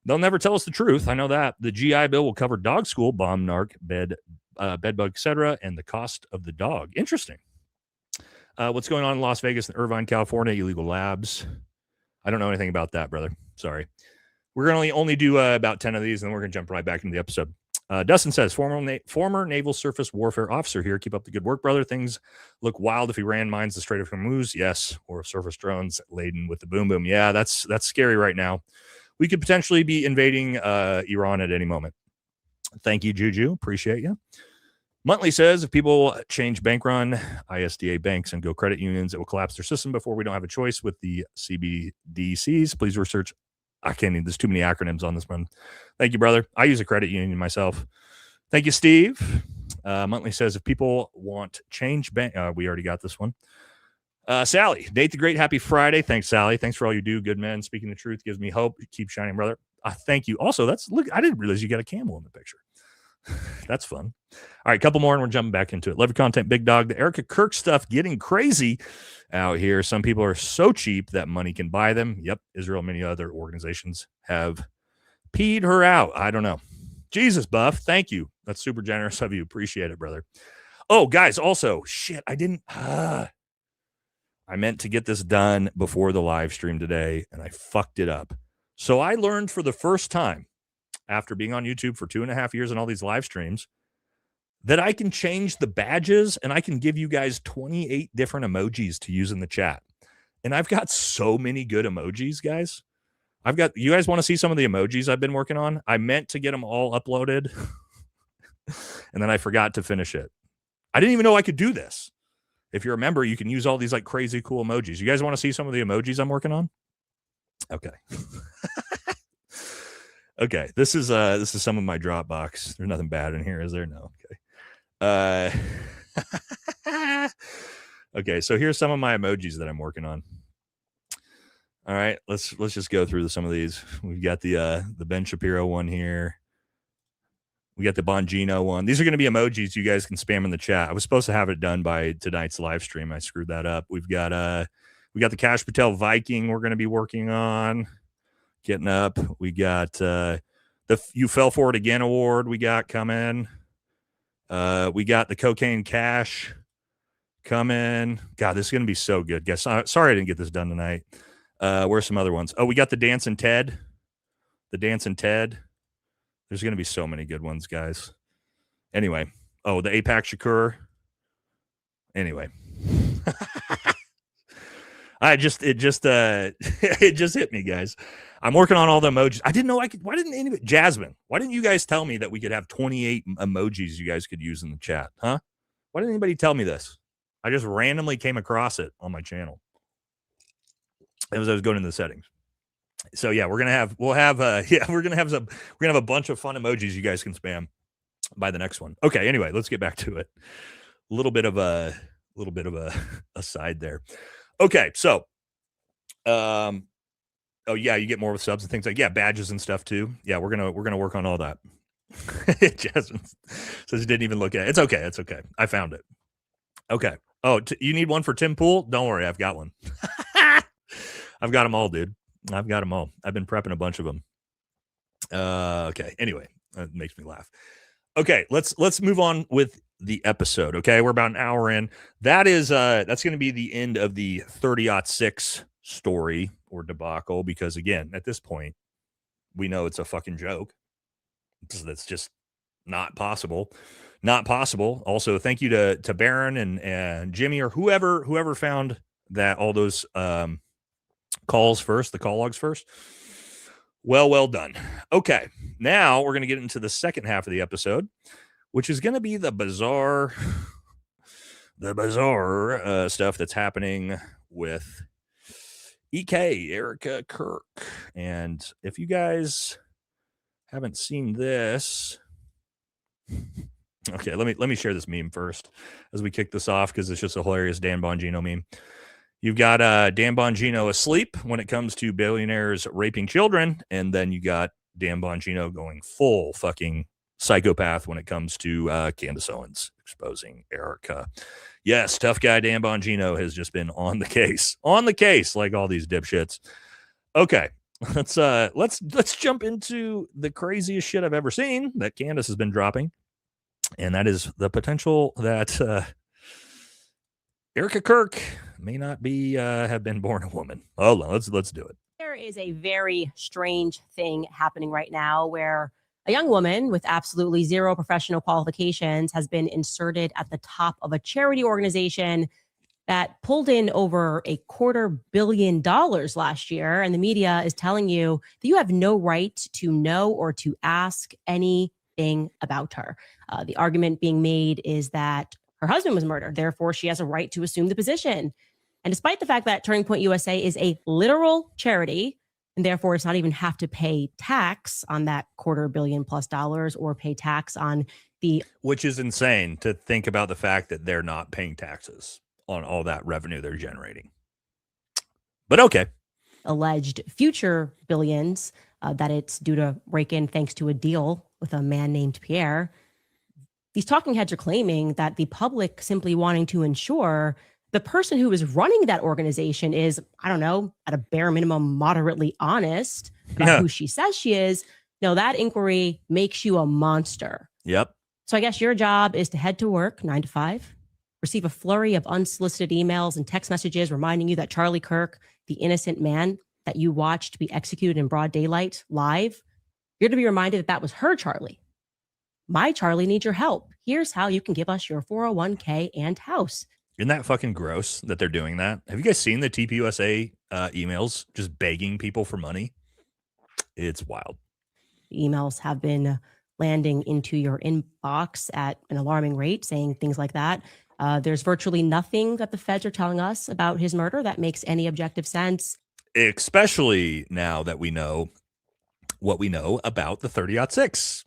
They'll never tell us the truth. I know that. The GI Bill will cover dog school, bomb, narc, bed bug, etc., and the cost of the dog. Interesting. What's going on in Las Vegas and Irvine, California? Illegal labs. I don't know anything about that, brother. Sorry. We're going to only do about 10 of these, and then we're going to jump right back into the episode. Dustin says, former Naval Surface Warfare officer here. Keep up the good work, brother. Things look wild if he ran mines the Strait of Hormuz. Yes. Or surface drones laden with the boom boom. Yeah, that's scary right now. We could potentially be invading Iran at any moment. Thank you, Juju. Appreciate you. Monthly says if people change bank run ISDA banks and go credit unions, it will collapse their system before we don't have a choice with the CBDCs. Please research. I can't even, there's too many acronyms on this one. Thank you, brother. I use a credit union myself. Thank you, Steve. Monthly says if people want change bank, we already got this one. Sally, Nate the Great, happy Friday. Thanks, Sally. Thanks for all you do. Good men. Speaking the truth gives me hope. Keep shining, brother. Thank you. Also, look, I didn't realize you got a camel in the picture. That's fun. All right, a couple more and we're jumping back into it. Love your content, big dog. The Erika Kirk stuff getting crazy out here. Some people are so cheap that money can buy them. Yep, Israel and many other organizations have peed her out. I don't know. Jesus, Buff, thank you. That's super generous of you. Appreciate it, brother. Oh, guys, also, shit, I meant to get this done before the live stream today, and I fucked it up. So I learned for the first time, after being on YouTube for 2.5 years and all these live streams, that I can change the badges and I can give you guys 28 different emojis to use in the chat. And I've got so many good emojis, guys. You guys want to see some of the emojis I've been working on? I meant to get them all uploaded and then I forgot to finish it. I didn't even know I could do this. If you're a member, you can use all these like crazy cool emojis. You guys want to see some of the emojis I'm working on? Okay. Okay, this is some of my Dropbox. There's nothing bad in here, is there? No. Okay. Okay, so here's some of my emojis that I'm working on. All right, let's just go through some of these. We've got the Ben Shapiro one here. We got the Bongino one. These are going to be emojis you guys can spam in the chat. I was supposed to have it done by tonight's live stream. I screwed that up. We got the Cash Patel Viking we're going to be working on. Getting up. We got the You Fell For It Again award we got coming. We got the Cocaine Cash coming. God, this is going to be so good. Guys, sorry I didn't get this done tonight. Where's some other ones? Oh, we got the Dancing Ted. The Dancing Ted. There's going to be so many good ones, guys. Anyway. Oh, the APAC Shakur. Anyway. It just hit me, guys. I'm working on all the emojis. I didn't know I could. Why didn't anybody? Jasmine, why didn't you guys tell me that we could have 28 emojis you guys could use in the chat? Huh? Why didn't anybody tell me this? I just randomly came across it on my channel as I was going into the settings. So yeah, we're gonna have a bunch of fun emojis you guys can spam by the next one. Okay, anyway, let's get back to it. A little bit of a aside there. Okay, so oh yeah, you get more with subs and things like badges and stuff too. Yeah, we're gonna work on all that. Jasmine says he didn't even look at it. It's okay. I found it. Okay. Oh, you need one for Tim Pool? Don't worry, I've got one. I've got them all, dude. I've got them all. I've been prepping a bunch of them. Okay. Anyway, that makes me laugh. Okay, let's move on with the episode. Okay, we're about an hour in. That's going to be the end of the 30-06 story or debacle, because again, at this point, we know it's a fucking joke. That's just not possible. Not possible. Also, thank you to Baron and Jimmy or whoever found that all those calls first, the call logs first. Well done. Okay, now we're going to get into the second half of the episode, which is going to be the bizarre stuff that's happening with EK, Erika, Kirk. And if you guys haven't seen this, okay, let me share this meme first as we kick this off, because it's just a hilarious Dan Bongino meme. You've got Dan Bongino asleep when it comes to billionaires raping children, and then you got Dan Bongino going full fucking psychopath when it comes to Candace Owens exposing Erika. Yes, tough guy Dan Bongino has just been on the case like all these dipshits. Okay, let's jump into the craziest shit I've ever seen that Candace has been dropping, and that is the potential that Erika Kirk may not be have been born a woman. Hold on, let's do it. There is a very strange thing happening right now where a young woman with absolutely zero professional qualifications has been inserted at the top of a charity organization that pulled in over $250 million last year. And the media is telling you that you have no right to know or to ask any thing about her. The argument being made is that her husband was murdered. Therefore, she has a right to assume the position. And despite the fact that Turning Point USA is a literal charity, and therefore it's not even have to pay tax on that $250 million plus or pay tax on the... Which is insane to think about the fact that they're not paying taxes on all that revenue they're generating. But okay. Alleged future billions that it's due to rake in thanks to a deal with a man named Pierre. These talking heads are claiming that the public simply wanting to ensure the person who is running that organization is, I don't know, at a bare minimum, moderately honest about who she says she is. No, that inquiry makes you a monster. Yep. So I guess your job is to head to work 9 to 5, receive a flurry of unsolicited emails and text messages reminding you that Charlie Kirk, the innocent man that you watched be executed in broad daylight live, you're to be reminded that that was her Charlie. My Charlie needs your help. Here's how you can give us your 401k and house. Isn't that fucking gross that they're doing that? Have you guys seen the TPUSA emails just begging people for money? It's wild. Emails have been landing into your inbox at an alarming rate, saying things like that. There's virtually nothing that the feds are telling us about his murder that makes any objective sense. Especially now that we know what we know about the 30-06.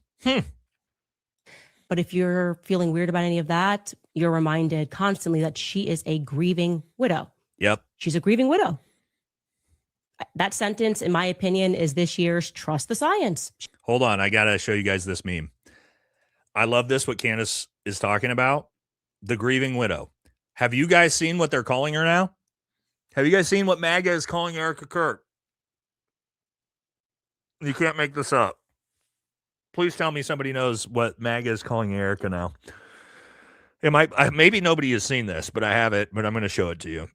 But if you're feeling weird about any of that, you're reminded constantly that she is a grieving widow. Yep. She's a grieving widow. That sentence, in my opinion, is this year's Trust the Science. Hold on. I got to show you guys this meme. I love this, what Candace is talking about. The grieving widow. Have you guys seen what they're calling her now? Have you guys seen what MAGA is calling Erika Kirk? You can't make this up. Please tell me somebody knows what MAGA is calling Erika now. It might, maybe nobody has seen this, but I have it, but I'm going to show it to you.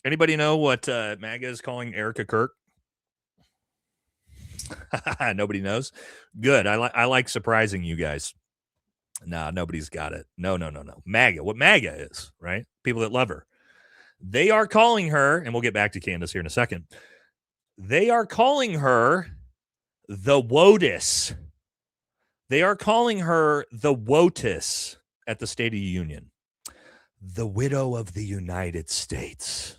Anybody know what MAGA is calling Erika Kirk? Nobody knows? Good. I like surprising you guys. Nah, nobody's got it. No. MAGA. What MAGA is, right? People that love her. They are calling her, and we'll get back to Candace here in a second. They are calling her the WOTUS. They are calling her the WOTUS at the State of the Union. The widow of the United States.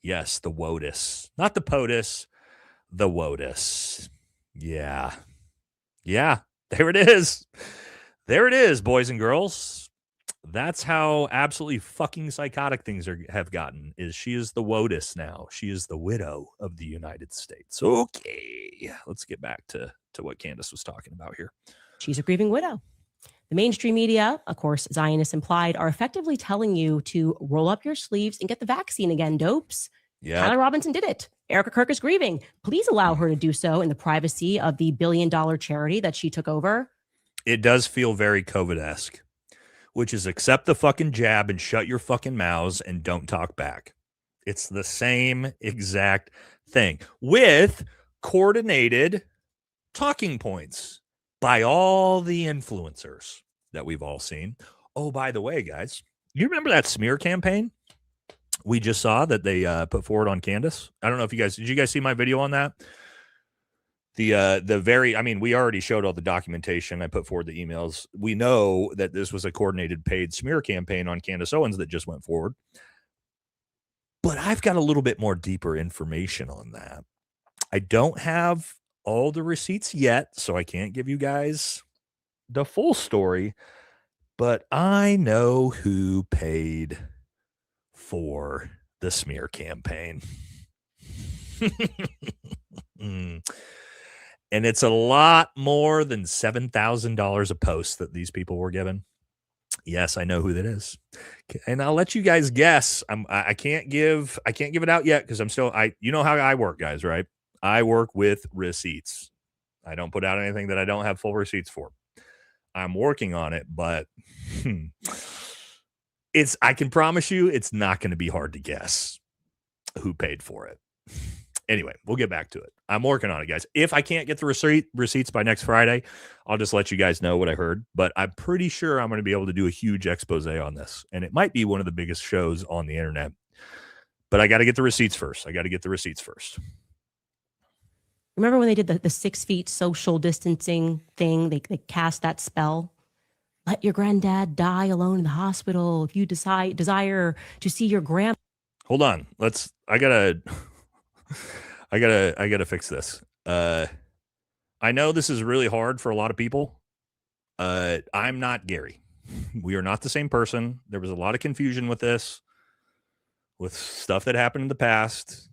Yes, the WOTUS. Not the POTUS, the WOTUS. Yeah. There it is. There it is, boys and girls. That's how absolutely fucking psychotic things have gotten, is she is the WOTUS now. She is the widow of the United States. Okay. Let's get back to what Candace was talking about here. She's a grieving widow. The mainstream media, of course, Zionists implied, are effectively telling you to roll up your sleeves and get the vaccine again, dopes. Yeah. Tyler Robinson did it. Erika Kirk is grieving. Please allow her to do so in the privacy of the billion-dollar charity that she took over. It does feel very COVID-esque, which is accept the fucking jab and shut your fucking mouths and don't talk back. It's the same exact thing with coordinated talking points by all the influencers that we've all seen. Oh, by the way, guys, you remember that smear campaign we just saw that they put forward on Candace? I don't know if did you guys see my video on that? We already showed all the documentation. I put forward the emails. We know that this was a coordinated paid smear campaign on Candace Owens that just went forward. But I've got a little bit more deeper information on that. I don't have all the receipts yet, so I can't give you guys the full story, but I know who paid for the smear campaign. And it's a lot more than $7,000 a post that these people were given. Yes, I know who that is. And I'll let you guys guess. I can't give it out yet because you know how I work, guys, right? I work with receipts. I don't put out anything that I don't have full receipts for. I'm working on it, but I can promise you it's not going to be hard to guess who paid for it. Anyway, we'll get back to it. I'm working on it, guys. If I can't get the receipts by next Friday, I'll just let you guys know what I heard. But I'm pretty sure I'm going to be able to do a huge expose on this. And it might be one of the biggest shows on the internet. But I got to get the receipts first. Remember when they did the 6 feet social distancing thing? They cast that spell. Let your granddad die alone in the hospital if you desire to see your grandma. Hold on. I gotta fix this. I know this is really hard for a lot of people. I'm not Gary. We are not the same person. There was a lot of confusion with this, with stuff that happened in the past.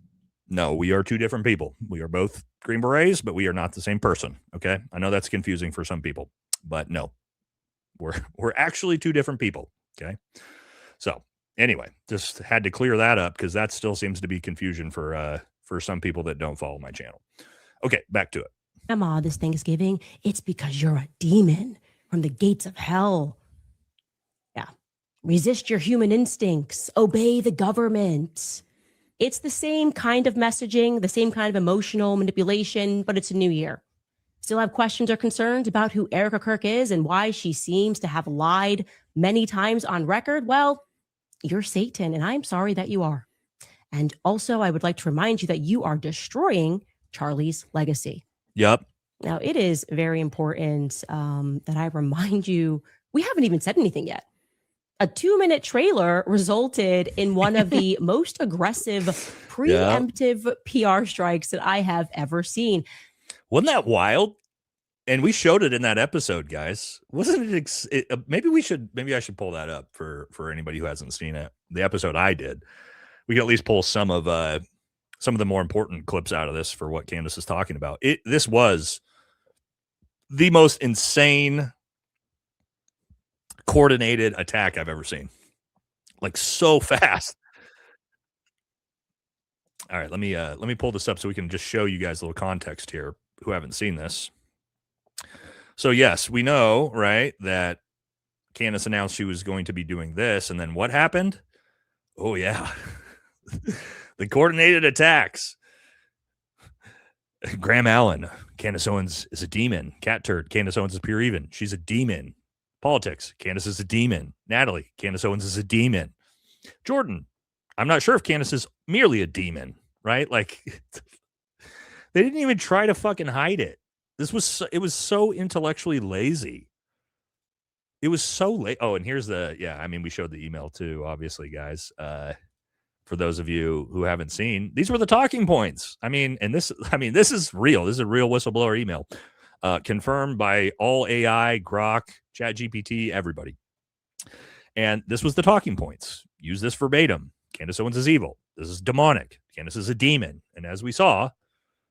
No, we are two different people. We are both Green Berets, but we are not the same person. Okay. I know that's confusing for some people, but no, we're actually two different people. Okay. So anyway, just had to clear that up because that still seems to be confusion for some people that don't follow my channel. Okay. Back to it. Grandma this Thanksgiving. It's because you're a demon from the gates of hell. Yeah. Resist your human instincts. Obey the government. It's the same kind of messaging, the same kind of emotional manipulation, but it's a new year. Still have questions or concerns about who Erika Kirk is and why she seems to have lied many times on record? Well, you're Satan, and I'm sorry that you are. And also, I would like to remind you that you are destroying Charlie's legacy. Yep. Now, it is very important that I remind you, we haven't even said anything yet. A 2-minute trailer resulted in one of the most aggressive preemptive PR strikes that I have ever seen. Wasn't that wild? And we showed it in that episode, guys. Wasn't it? Maybe I should pull that up for anybody who hasn't seen it. The episode I did. We can at least pull some of the more important clips out of this for what Candace is talking about. This was the most insane coordinated attack I've ever seen. Like so fast. All right, let me pull this up so we can just show you guys a little context here who haven't seen this. So yes, we know, right, that Candace announced she was going to be doing this, and then what happened? Oh yeah. The coordinated attacks. Graham Allen, Candace Owens is a demon. Cat Turd, Candace Owens is pure even. She's a demon. Politics, Candace is a demon. Natalie, Candace Owens is a demon. Jordan, I'm not sure if Candace is merely a demon, right? Like, they didn't even try to fucking hide it. It was so intellectually lazy. It was so late. Oh, and here's we showed the email too, obviously, guys. For those of you who haven't seen, these were the talking points. This is real. This is a real whistleblower email. Confirmed by all AI, Grok, ChatGPT, everybody. And this was the talking points. Use this verbatim. Candace Owens is evil. This is demonic. Candace is a demon. And as we saw,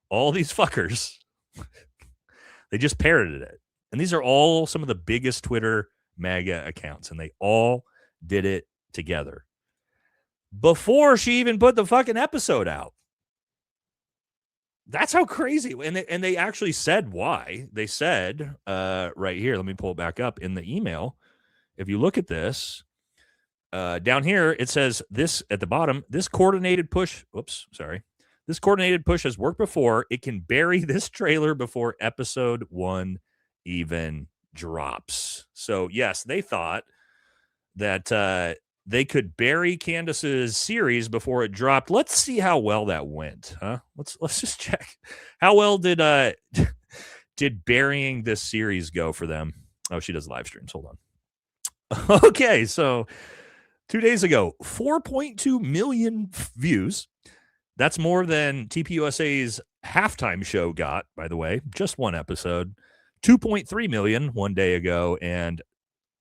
all these fuckers, they just parroted it. And these are all some of the biggest Twitter MAGA accounts. And they all did it together before she even put the fucking episode out. That's how crazy. And they actually said why. They said right here, let me pull it back up in the email. If you look at this, down here, it says this at the bottom, this coordinated push. This coordinated push has worked before. It can bury this trailer before episode 1 even drops. So yes, they thought that they could bury Candace's series before it dropped. Let's see how well that went, huh? Let's just check. How well did burying this series go for them? Oh, she does live streams. Hold on. Okay, so 2 days ago, 4.2 million views. That's more than TPUSA's halftime show got, by the way, just one episode. 2.3 million 1 day ago, and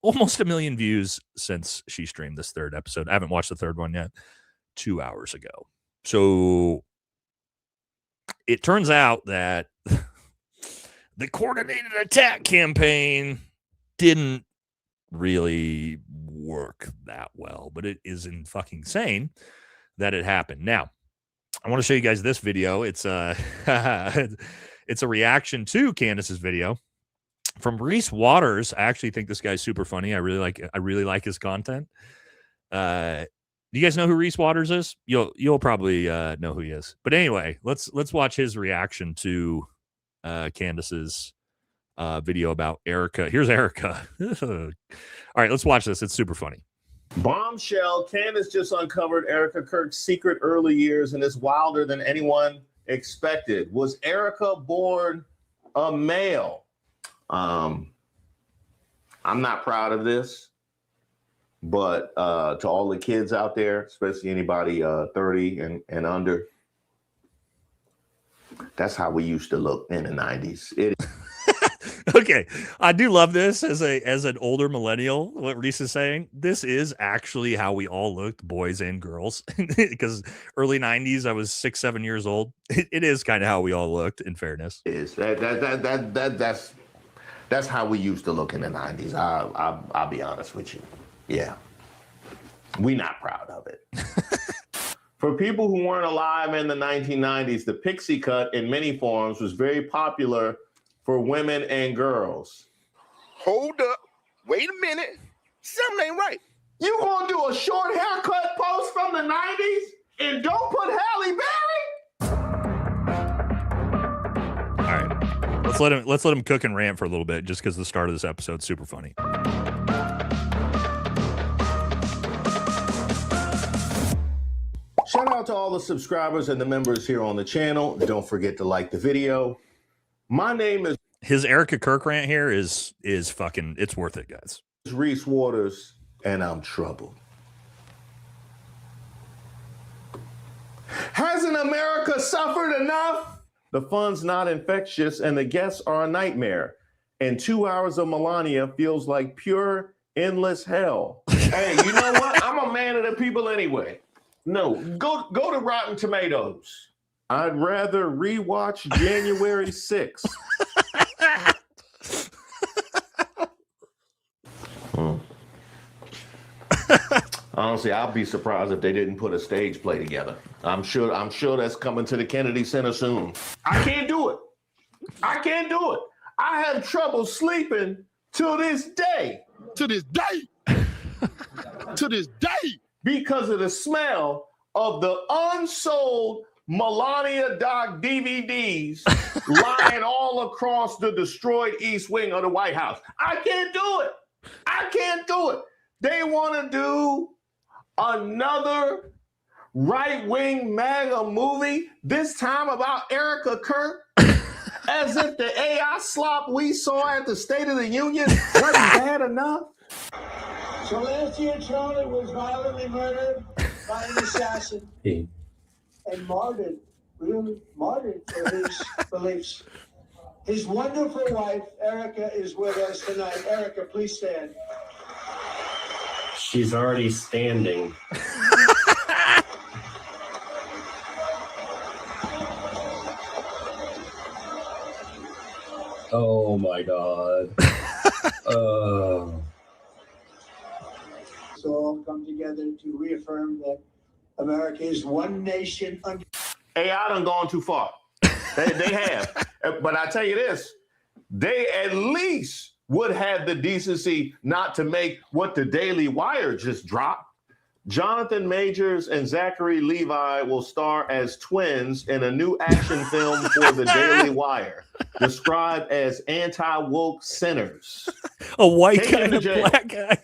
almost 1 million views since she streamed this third episode. I haven't watched the third one yet. 2 hours ago. So it turns out that the coordinated attack campaign didn't really work that well, but it is in fucking insane that it happened. Now, I want to show you guys this video. It's it's a reaction to Candace's video from Reese Waters. I actually think this guy's super funny. I really like his content. Do you guys know who Reese Waters is? You'll probably know who he is. But anyway, let's watch his reaction to Candace's video about Erika. Here's Erika. All right, let's watch this. It's super funny. Bombshell. Candace just uncovered Erika Kirk's secret early years, and it's wilder than anyone expected. Was Erika born a male? I'm not proud of this, but to all the kids out there, especially anybody 30 and under, that's how we used to look in the 90s. Okay, I do love this as an older millennial. What Reese is saying, this is actually how we all looked, boys and girls. Because early 90s, I was 6-7 years old. It is kind of how we all looked. In fairness, That's how we used to look in the 90s. I'll be honest with you. Yeah, we not proud of it. For people who weren't alive in the 1990s, the pixie cut in many forms was very popular for women and girls. Hold up. Wait a minute. Something ain't right. You gonna do a short haircut post from the 90s and don't put Halle Berry? all right. Let's let him cook and rant for a little bit, just because the start of this episode's super funny. Shout out to all the subscribers and the members here on the channel. Don't forget to like the video. My name is His Erika Kirk rant here is fucking, it's worth it, guys. Reese Waters, and I'm troubled. Hasn't America suffered enough? The fun's not infectious and the guests are a nightmare. And 2 hours of Melania feels like pure, endless hell. Hey, you know what? I'm a man of the people anyway. No, go to Rotten Tomatoes. I'd rather rewatch January 6th. Honestly, I'll be surprised if they didn't put a stage play together. I'm sure that's coming to the Kennedy Center soon. I can't do it. I have trouble sleeping to this day. To this day. To this day. Because of the smell of the unsold Melania Doc DVDs lying all across the destroyed East Wing of the White House. I can't do it. They want to do another right-wing MAGA movie, this time about Erika Kirk, as if the AI slop we saw at the State of the Union wasn't bad enough. So last year, Charlie was violently murdered by an assassin and martyred, really martyred for his beliefs. His wonderful wife, Erika, is with us tonight. Erika, please stand. She's already standing. Oh my God. So all come together to reaffirm that America is one nation under. AI done gone too far. They have. But I tell you this, they at least would have the decency not to make what the Daily Wire just dropped. Jonathan Majors and Zachary Levi will star as twins in a new action film for the Daily Wire, described as anti-woke sinners. A white guy and a black guy.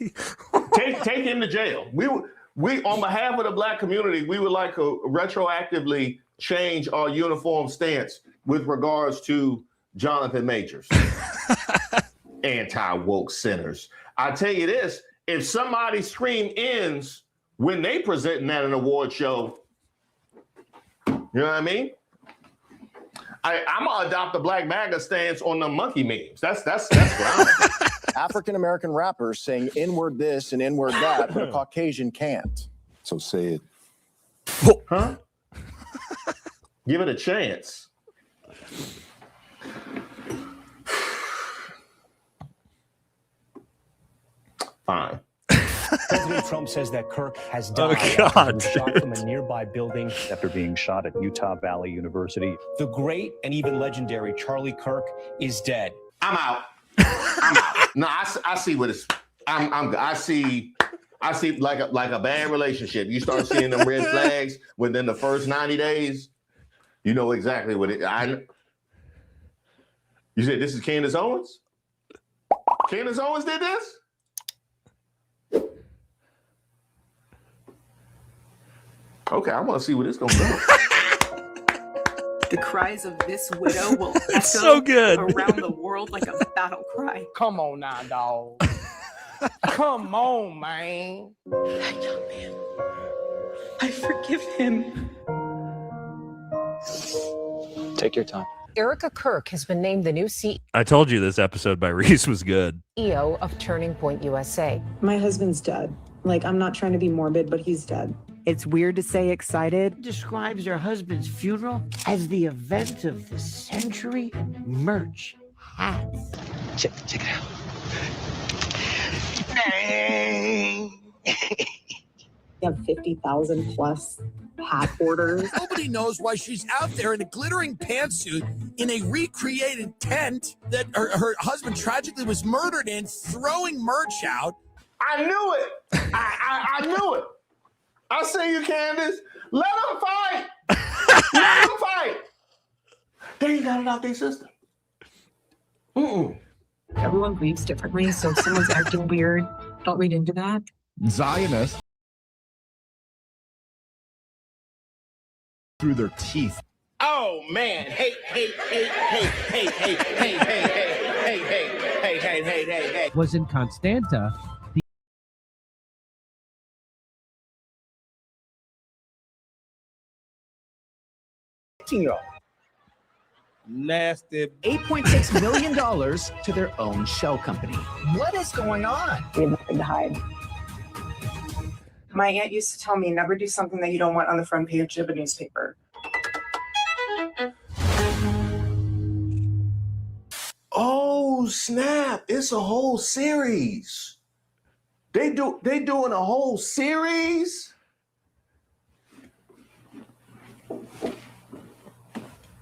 Take him to jail. We on behalf of the black community, we would like to retroactively change our uniform stance with regards to Jonathan Majors. Anti-woke sinners. I tell you this, if somebody scream ends when they presenting at an award show, you know what I mean? I'm gonna adopt the Black MAGA stance on the monkey memes. That's what I'm African-American rappers saying N-word this and N-word that, but a Caucasian can't. So say it. Huh? Give it a chance. Fine. President Trump says that Kirk has died God, after shot from a nearby building after being shot at Utah Valley University. The great and even legendary Charlie Kirk is dead. I'm out. No, I see what it's. I see like a bad relationship. You start seeing them red flags within the first 90 days. You know exactly what it. You said this is Candace Owens. Candace Owens did this. Okay, I want to see where this gonna go. The cries of this widow will echo It's so good. around the world like a battle cry. Come on now, dog. Come on, man. That young man, I forgive him. Take your time. Erika Kirk has been named the new CEO I told you this episode by Reese was good. of Turning Point USA. My husband's dead. Like, I'm not trying to be morbid, but he's dead. It's weird to say excited. Describes her husband's funeral as the event of the century. Merch, hats. Check it out. We have 50,000 plus hat orders. Nobody knows why she's out there in a glittering pantsuit in a recreated tent that her husband tragically was murdered in, throwing merch out. I knew it. I knew it. I see you, Candace. Let them fight. Let them fight. They ain't got it out their system. Everyone grieves differently, so if someone's acting weird, don't read into that. Zionists through their teeth. Oh man! Hey! Was in Constanta. Nasty. $8.6 million to their own shell company. What is going on? We have nothing to hide. My aunt used to tell me never do something that you don't want on the front page of a newspaper. Oh snap! It's a whole series. They doing a whole series.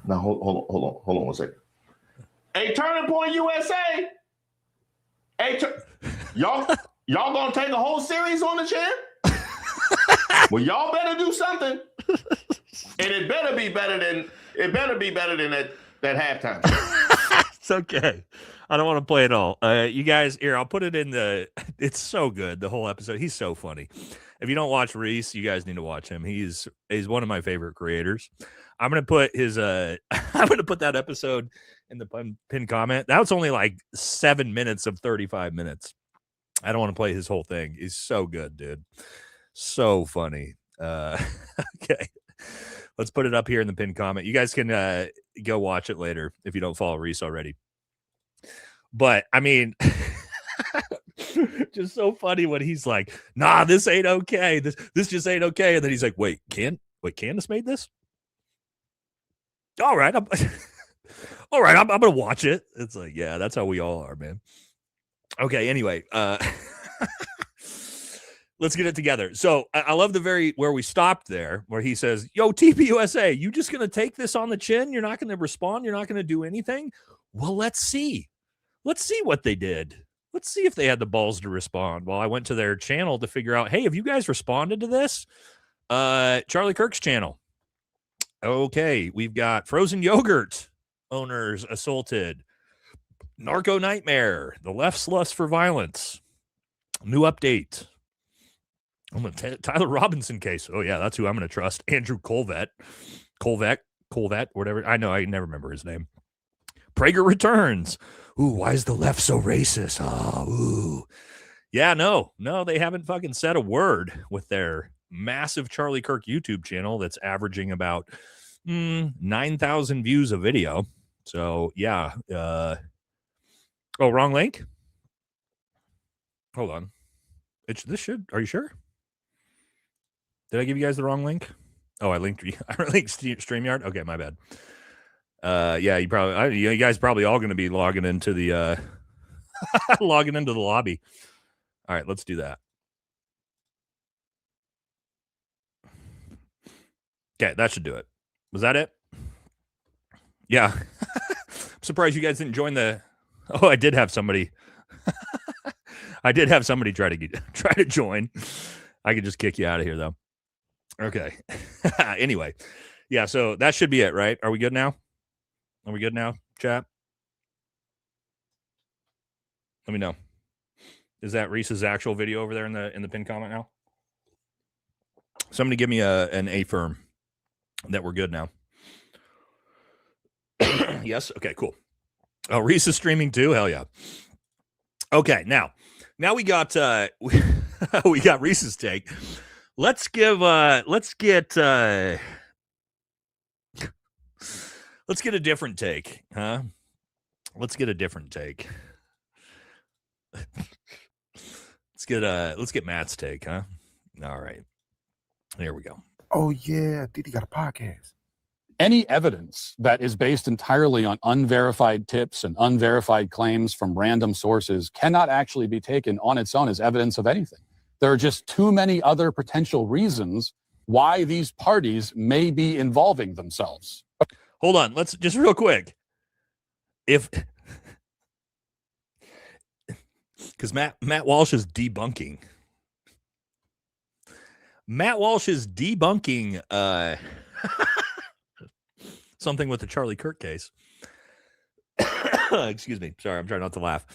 Now hold on 1 second. Hey, Turning Point USA. Hey, y'all gonna take a whole series on the chair? Well, y'all better do something, and it better be better than that halftime. It's okay. I don't want to play it all. You guys, here, I'll put it in the. It's so good. The whole episode. He's so funny. If you don't watch Reese, you guys need to watch him. He's one of my favorite creators. I'm gonna put his I'm gonna put that episode in the pinned comment. That was only like 7 minutes of 35 minutes. I don't want to play his whole thing. He's so good, dude. So funny. Okay. Let's put it up here in the pinned comment. You guys can go watch it later if you don't follow Reese already. But I mean, just so funny when he's like, nah, this ain't okay. This just ain't okay. And then he's like, wait, Candace made this? All right, I'm gonna watch it. It's like, yeah, that's how we all are, man. Okay, anyway, let's get it together. So I love where we stopped there, where he says, yo, TPUSA, you just gonna take this on the chin? You're not gonna respond? You're not gonna do anything? Well, let's see. Let's see what they did. Let's see if they had the balls to respond. Well, I went to their channel to figure out, hey, have you guys responded to this? Charlie Kirk's channel. Okay, we've got frozen yogurt owners assaulted, narco nightmare, the left's lust for violence, new update. I'm gonna Tyler Robinson case. Oh yeah, that's who I'm gonna trust. Andrew Colvett, whatever. I know, I never remember his name. Prager returns. Ooh, why is the left so racist? Oh, ooh. Yeah, no, they haven't fucking said a word with their massive Charlie Kirk YouTube channel that's averaging about 9,000 views a video. So yeah. Oh, wrong link. Hold on. Are you sure? Did I give you guys the wrong link? Oh, I linked StreamYard. Okay, my bad. Yeah, you guys probably all going to be logging into the logging into the lobby. All right, let's do that. Okay, that should do it. Was that it? Yeah. I'm surprised you guys didn't join the. Oh, I did have somebody. I did have somebody try to join. I could just kick you out of here though. Okay. Anyway, yeah. So that should be it, right? Are we good now? Are we good now, chat? Let me know. Is that Reese's actual video over there in the pinned comment now? Somebody give me an affirm that we're good now. Yes. Okay, cool. Oh, Reese is streaming too. Hell yeah. Okay, now we got we got Reese's take. Let's get a different take, huh? Let's get a different take. Let's get Matt's take, huh? All right. Here we go. Oh yeah, Didi got a podcast. Any evidence that is based entirely on unverified tips and unverified claims from random sources cannot actually be taken on its own as evidence of anything. There are just too many other potential reasons why these parties may be involving themselves. Hold on. Let's just real quick. Because Matt Walsh is debunking. Matt Walsh is debunking something with the Charlie Kirk case. Excuse me. Sorry, I'm trying not to laugh.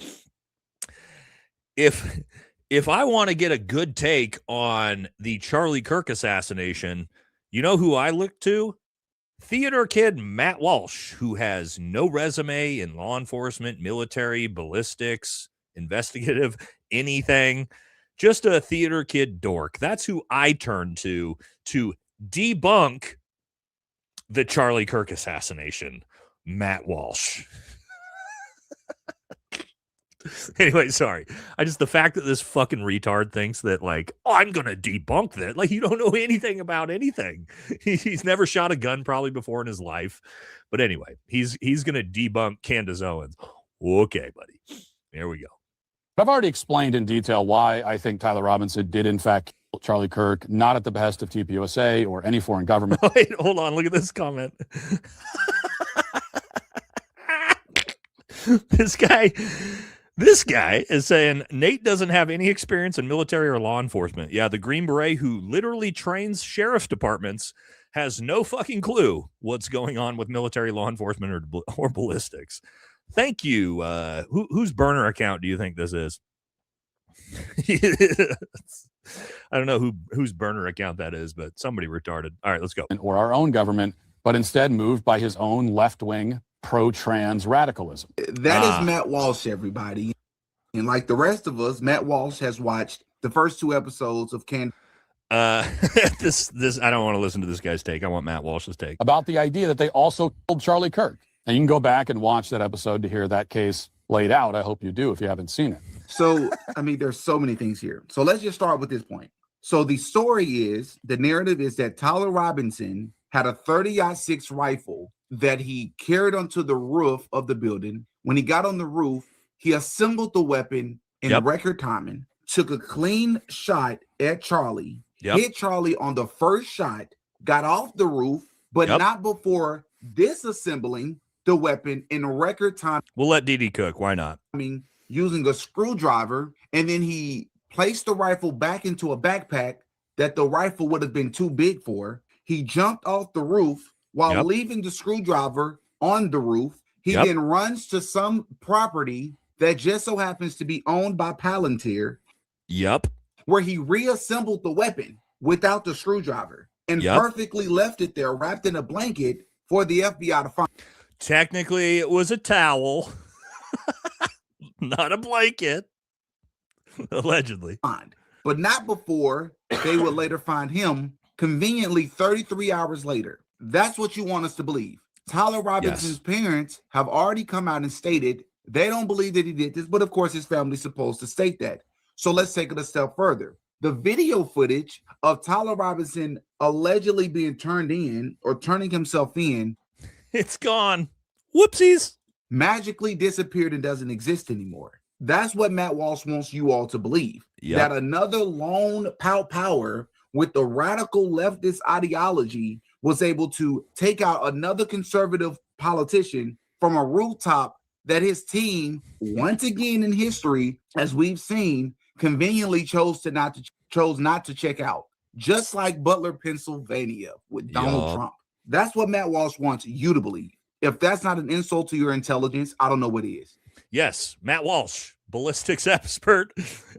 If I want to get a good take on the Charlie Kirk assassination, you know who I look to? Theater kid Matt Walsh, who has no resume in law enforcement, military, ballistics, investigative, anything. Just a theater kid dork. That's who I turn to debunk the Charlie Kirk assassination. Matt Walsh. Anyway, sorry. The fact that this fucking retard thinks that, like, oh, I'm going to debunk that. Like, you don't know anything about anything. He's never shot a gun probably before in his life. But anyway, he's going to debunk Candace Owens. Okay, buddy. There we go. I've already explained in detail why I think Tyler Robinson did, in fact, kill Charlie Kirk, not at the behest of TPUSA or any foreign government. Wait, hold on. Look at this comment. This guy is saying Nate doesn't have any experience in military or law enforcement. Yeah, the Green Beret who literally trains sheriff departments has no fucking clue what's going on with military, law enforcement, or ballistics. Thank you. Whose burner account do you think this is? I don't know whose burner account that is, but somebody retarded. All right, let's go. Or our own government, but instead moved by his own left-wing pro-trans radicalism. That is Matt Walsh, everybody. And like the rest of us, Matt Walsh has watched the first 2 episodes of this I don't want to listen to this guy's take. I want Matt Walsh's take. About the idea that they also killed Charlie Kirk. And you can go back and watch that episode to hear that case laid out. I hope you do if you haven't seen it. So, I mean, there's so many things here. So let's just start with this point. So the narrative is that Tyler Robinson had a 30-06 rifle that he carried onto the roof of the building. When he got on the roof, he assembled the weapon in record timing, took a clean shot at Charlie, hit Charlie on the first shot, got off the roof, but not before disassembling the weapon in record time. We'll let Didi cook. Why not? Using a screwdriver, and then he placed the rifle back into a backpack that the rifle would have been too big for. He jumped off the roof while leaving the screwdriver on the roof. He then runs to some property that just so happens to be owned by Palantir. Where he reassembled the weapon without the screwdriver and perfectly left it there wrapped in a blanket for the FBI to find. Technically, it was a towel, not a blanket, allegedly. But not before they would later find him conveniently 33 hours later. That's what you want us to believe. Tyler Robinson's parents have already come out and stated they don't believe that he did this, but of course his family's supposed to state that. So let's take it a step further. The video footage of Tyler Robinson allegedly being turned in or turning himself in, it's gone. Whoopsies. Magically disappeared and doesn't exist anymore. That's what Matt Walsh wants you all to believe. That another lone power with the radical leftist ideology was able to take out another conservative politician from a rooftop that his team, once again in history, as we've seen, conveniently chose not to check out. Just like Butler, Pennsylvania with Donald Trump. That's what Matt Walsh wants you to believe. If that's not an insult to your intelligence, I don't know what is. Yes, Matt Walsh, ballistics expert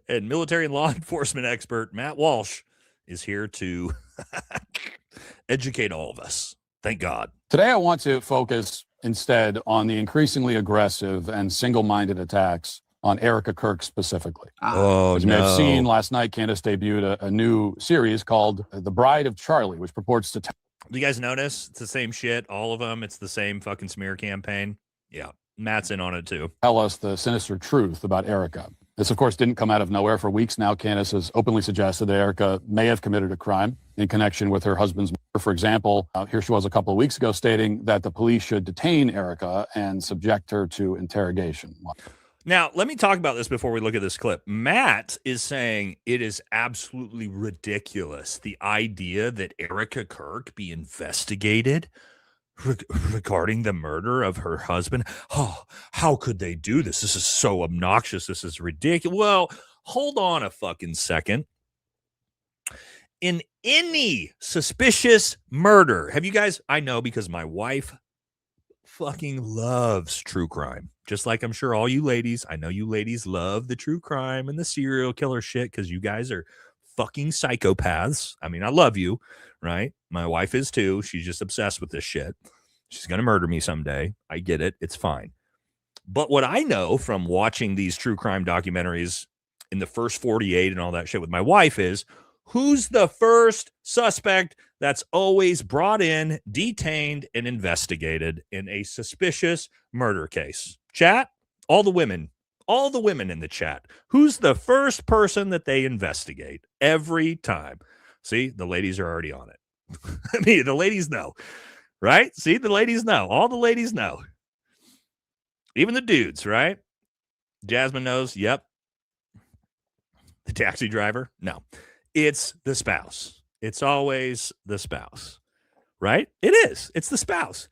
and military and law enforcement expert. Matt Walsh is here to educate all of us. Thank God. Today, I want to focus instead on the increasingly aggressive and single-minded attacks on Erika Kirk specifically. Oh, As you may have seen last night, Candace debuted a new series called The Bride of Charlie, which purports to tell. Do you guys notice? It's the same shit, all of them. It's the same fucking smear campaign. Yeah, Matt's in on it too. Tell us the sinister truth about Erika. This, of course, didn't come out of nowhere. For weeks now, Candace has openly suggested that Erika may have committed a crime in connection with her husband's murder. For example, here she was a couple of weeks ago stating that the police should detain Erika and subject her to interrogation. Now, let me talk about this before we look at this clip. Matt is saying it is absolutely ridiculous, the idea that Erika Kirk be investigated regarding the murder of her husband. Oh, how could they do this? This is so obnoxious. This is ridiculous. Well, hold on a fucking second. In any suspicious murder, have you guys, I know because my wife fucking loves true crime. Just like I'm sure all you ladies, I know you ladies love the true crime and the serial killer shit because you guys are fucking psychopaths. I mean, I love you, right? My wife is too. She's just obsessed with this shit. She's going to murder me someday. I get it. It's fine. But what I know from watching these true crime documentaries in the first 48 and all that shit with my wife is, who's the first suspect that's always brought in, detained, and investigated in a suspicious murder case? Chat, all the women in the chat. Who's the first person that they investigate every time? See, the ladies are already on it. I mean, the ladies know, right? See, the ladies know. All the ladies know. Even the dudes, right? Jasmine knows. Yep. The taxi driver? No. It's the spouse. It's always the spouse, right? It is. It's the spouse.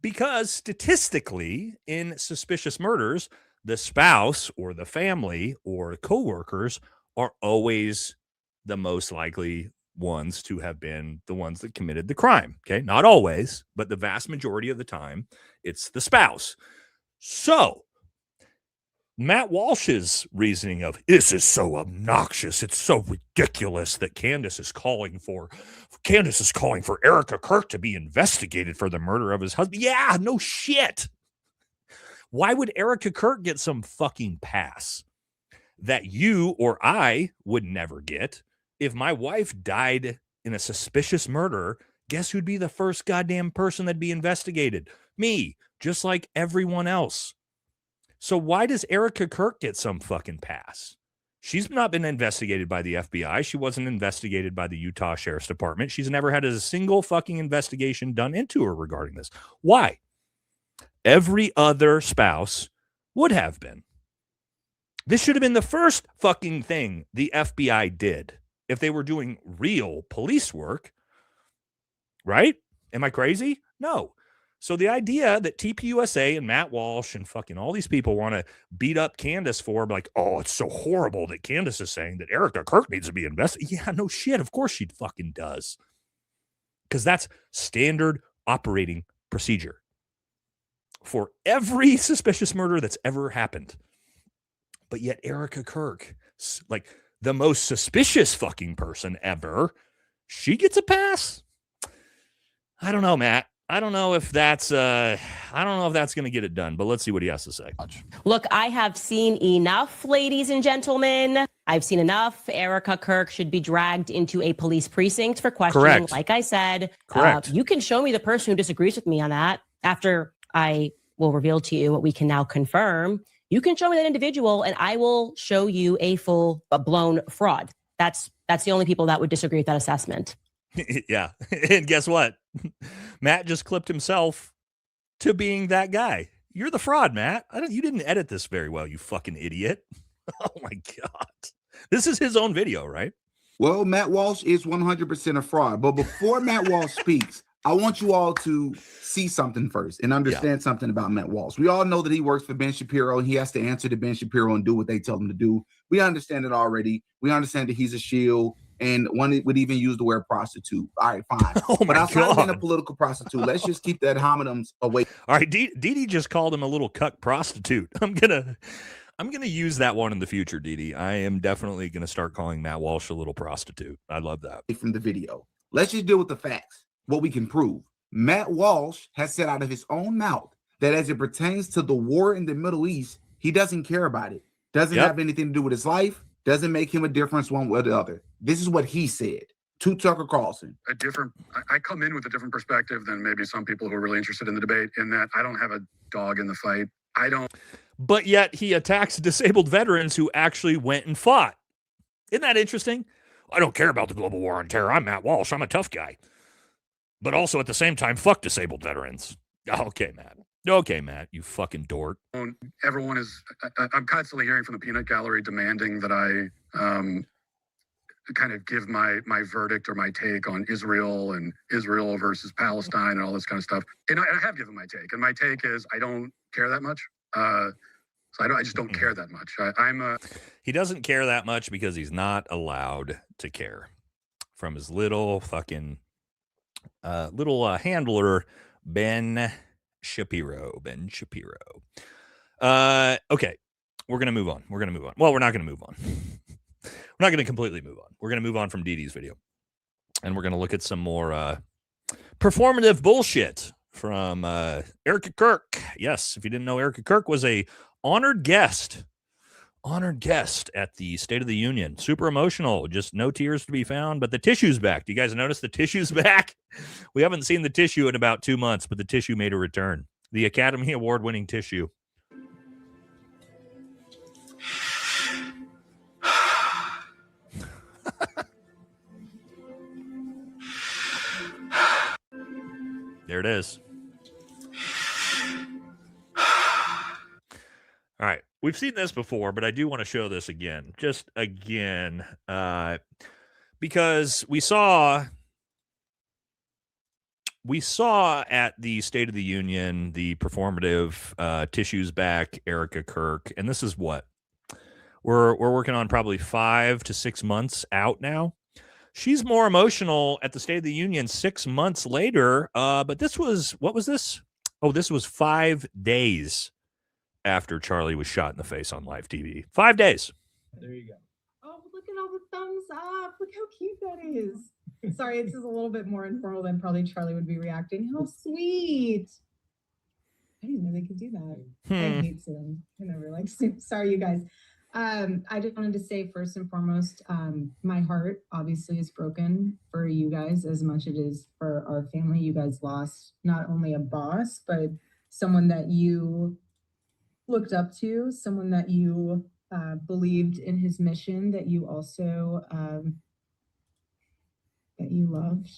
Because statistically, in suspicious murders, the spouse or the family or coworkers are always the most likely ones to have been the ones that committed the crime. Okay. Not always, but the vast majority of the time, it's the spouse. So Matt Walsh's reasoning of this is so obnoxious, it's so ridiculous that Candace is calling for Erika Kirk to be investigated for the murder of his husband. Yeah, no shit. Why would Erika Kirk get some fucking pass that you or I would never get? If my wife died in a suspicious murder, guess who'd be the first goddamn person that'd be investigated? Me, just like everyone else. So why does Erika Kirk get some fucking pass? She's not been investigated by the FBI. She wasn't investigated by the Utah Sheriff's Department. She's never had a single fucking investigation done into her regarding this. Why? Every other spouse would have been. This should have been the first fucking thing the FBI did if they were doing real police work, right? Am I crazy? No. So the idea that TPUSA and Matt Walsh and fucking all these people want to beat up Candace for, like, oh, it's so horrible that Candace is saying that Erika Kirk needs to be investigated. Yeah, no shit. Of course she fucking does. Because that's standard operating procedure for every suspicious murder that's ever happened. But yet Erika Kirk, like the most suspicious fucking person ever, she gets a pass. I don't know, Matt. I don't know if that's going to get it done, but let's see what he has to say. Look, I have seen enough, ladies and gentlemen. I've seen enough. Erika Kirk should be dragged into a police precinct for questioning. Correct. Like I said, Correct. You can show me the person who disagrees with me on that after I will reveal to you what we can now confirm. You can show me that individual and I will show you a blown fraud. That's the only people that would disagree with that assessment. Yeah. And guess what? Matt just clipped himself to being that guy. You're the fraud, Matt. You didn't edit this very well, you fucking idiot. Oh my God. This is his own video, right? Well, Matt Walsh is 100% a fraud. But before Matt Walsh speaks, I want you all to see something first and understand something about Matt Walsh. We all know that he works for Ben Shapiro and he has to answer to Ben Shapiro and do what they tell him to do. We understand it already. We understand that he's a shield. And one would even use the word prostitute. All right, fine. But outside of being a political prostitute, let's just keep that homonyms away. All right, Didi just called him a little cuck prostitute. I'm gonna use that one in the future, Didi. I am definitely gonna start calling Matt Walsh a little prostitute. I love that. From the video, let's just deal with the facts, what we can prove. Matt Walsh has said out of his own mouth that as it pertains to the war in the Middle East, he doesn't care about it. Doesn't have anything to do with his life. Doesn't make him a difference one way or the other. This is what he said to Tucker Carlson. I come in with a different perspective than maybe some people who are really interested in the debate, in that I don't have a dog in the fight. But yet he attacks disabled veterans who actually went and fought. Isn't that interesting? I don't care about the global war on terror. I'm Matt Walsh. I'm a tough guy. But also at the same time, fuck disabled veterans. Okay, Matt. Okay, Matt, you fucking dork. Everyone is, I'm constantly hearing from the peanut gallery demanding that I kind of give my verdict or my take on Israel and Israel versus Palestine and all this kind of stuff. And I have given my take. And my take is I don't care that much. So I just don't care that much. He doesn't care that much because he's not allowed to care. From his little fucking handler, Ben Shapiro. Okay, we're gonna move on. Well, we're not gonna move on. We're not gonna completely move on. We're gonna move on from Dee Dee's video, and we're gonna look at some more performative bullshit from Erika Kirk. Yes, if you didn't know, Erika Kirk was a honored guest at the State of the Union. Super emotional, just no tears to be found, but the tissue's back. Do you guys notice the tissue's back? We haven't seen the tissue in about 2 months, but the tissue made a return. The Academy Award-winning tissue. There it is. All right. We've seen this before, but I do want to show this again. Just again. Because we saw at the State of the Union the performative tissues back Erika Kirk. And this is what? We're working on probably 5 to 6 months out now. She's more emotional at the State of the Union 6 months later. But this was, what was this? Oh, this was 5 days after Charlie was shot in the face on live TV. 5 days. There you go. Oh, look at all the thumbs up. Look how cute that is. Sorry, this is a little bit more informal than probably Charlie would be reacting. How sweet. I didn't know they could do that. I hate Zoom. I never like Zoom. Sorry, you guys. I just wanted to say first and foremost, my heart obviously is broken for you guys as much as it is for our family. You guys lost not only a boss, but someone that you looked up to, someone that you believed in his mission, that you also that you loved.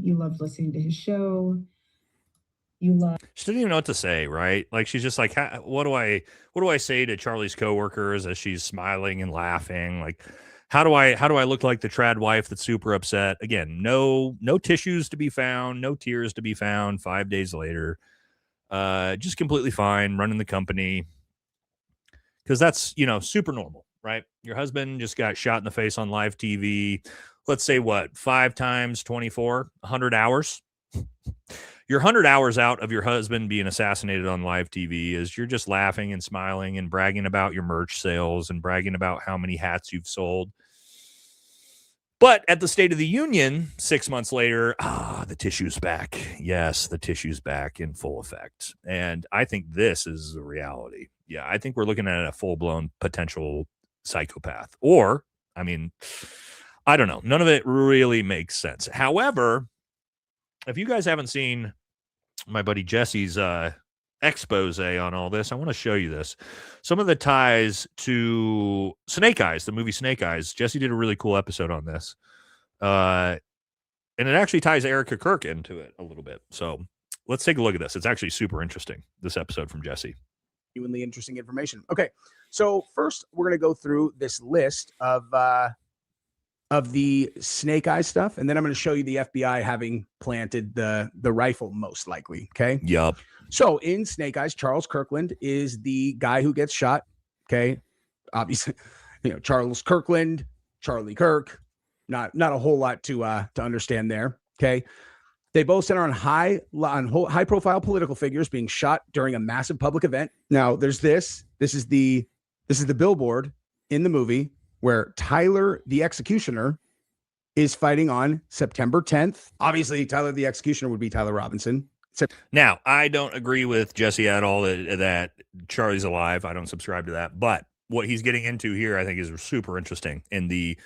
You loved listening to his show. You love. She didn't even know what to say, right? Like she's just like, what do I say to Charlie's coworkers as she's smiling and laughing? Like, how do I look like the trad wife that's super upset? Again, no tissues to be found, no tears to be found. 5 days later, just completely fine, running the company. Because that's, super normal, right? Your husband just got shot in the face on live TV. Let's say what, 5 times 24, 100 hours. You're 100 hours out of your husband being assassinated on live TV is you're just laughing and smiling and bragging about your merch sales and bragging about how many hats you've sold. But at the State of the Union, 6 months later, the tissue's back. Yes, the tissue's back in full effect. And I think this is the reality. Yeah, I think we're looking at a full-blown potential psychopath. Or, I mean, I don't know. None of it really makes sense. However, if you guys haven't seen my buddy Jesse's expose on all this, I want to show you this. Some of the ties to Snake Eyes, the movie Snake Eyes. Jesse did a really cool episode on this. And it actually ties Erika Kirk into it a little bit. So let's take a look at this. It's actually super interesting, this episode from Jesse. Genuinely interesting information. Okay, so first we're going to go through this list of the Snake Eyes stuff, and then I'm going to show you the FBI having planted the rifle, most likely. Okay. Yup. So in Snake Eyes, Charles Kirkland is the guy who gets shot. Okay. Obviously, Charles Kirkland, Charlie Kirk. Not a whole lot to understand there. Okay. They both center on high profile political figures being shot during a massive public event. Now there's this. This is the billboard in the movie where Tyler, the executioner, is fighting on September 10th. Obviously, Tyler the Executioner would be Tyler Robinson. Now, I don't agree with Jesse at all that Charlie's alive. I don't subscribe to that. But what he's getting into here, I think, is super interesting. In the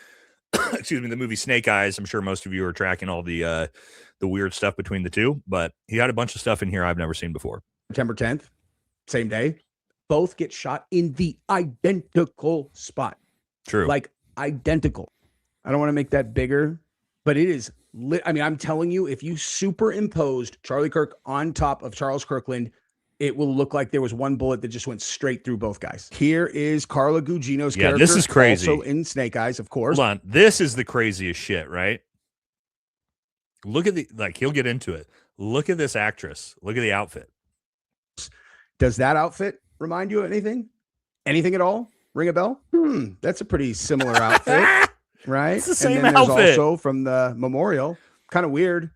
excuse me, the movie Snake Eyes, I'm sure most of you are tracking all the weird stuff between the two. But he had a bunch of stuff in here I've never seen before. September 10th, same day. Both get shot in the identical spot. True. Like identical. I don't want to make that bigger, but it is lit. I mean, I'm telling you, if you superimposed Charlie Kirk on top of Charles Kirkland, it will look like there was one bullet that just went straight through both guys. Here is Carla Gugino's character. This is crazy. Also in Snake Eyes, of course. Hold on. This is the craziest shit, right? Look at he'll get into it. Look at this actress. Look at the outfit. Does that outfit remind you of anything? Anything at all? Ring a bell? That's a pretty similar outfit. Right. It's the same and then outfit. There's also from the memorial, kind of weird,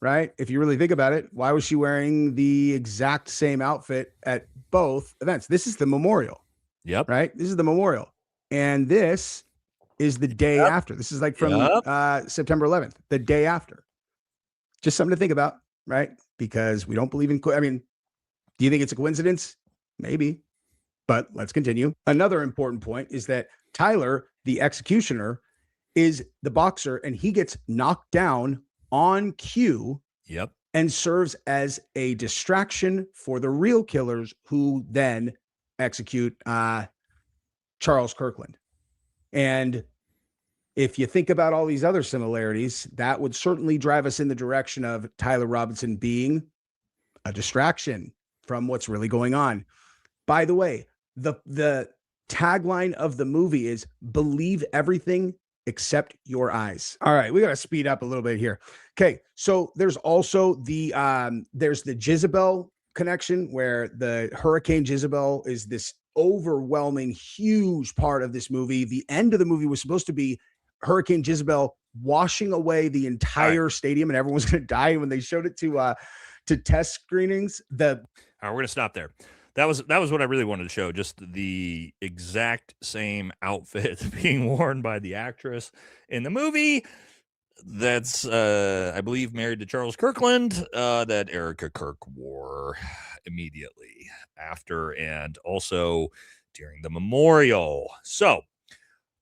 right? If you really think about it, why was she wearing the exact same outfit at both events? This is the memorial. Yep. Right. This is the memorial. And this is the day after. This is like from September 11th, the day after. Just something to think about, right? Because we don't believe in, I mean, do you think it's a coincidence? Maybe. But let's continue. Another important point is that Tyler, the Executioner, is the boxer, and he gets knocked down on cue. Yep. And serves as a distraction for the real killers who then execute Charles Kirkland. And if you think about all these other similarities, that would certainly drive us in the direction of Tyler Robinson being a distraction from what's really going on. By the way, the tagline of the movie is "Believe everything except your eyes." All right, we got to speed up a little bit here. Okay, so there's also the Jezebel connection, where the Hurricane Jezebel is this overwhelming, huge part of this movie. The end of the movie was supposed to be Hurricane Jezebel washing away the entire stadium, and everyone's going to die. And when they showed it to test screenings, all right, we're going to stop there. That was what I really wanted to show. Just the exact same outfit being worn by the actress in the movie. That's, I believe, married to Charles Kirkland, that Erika Kirk wore immediately after and also during the memorial. So,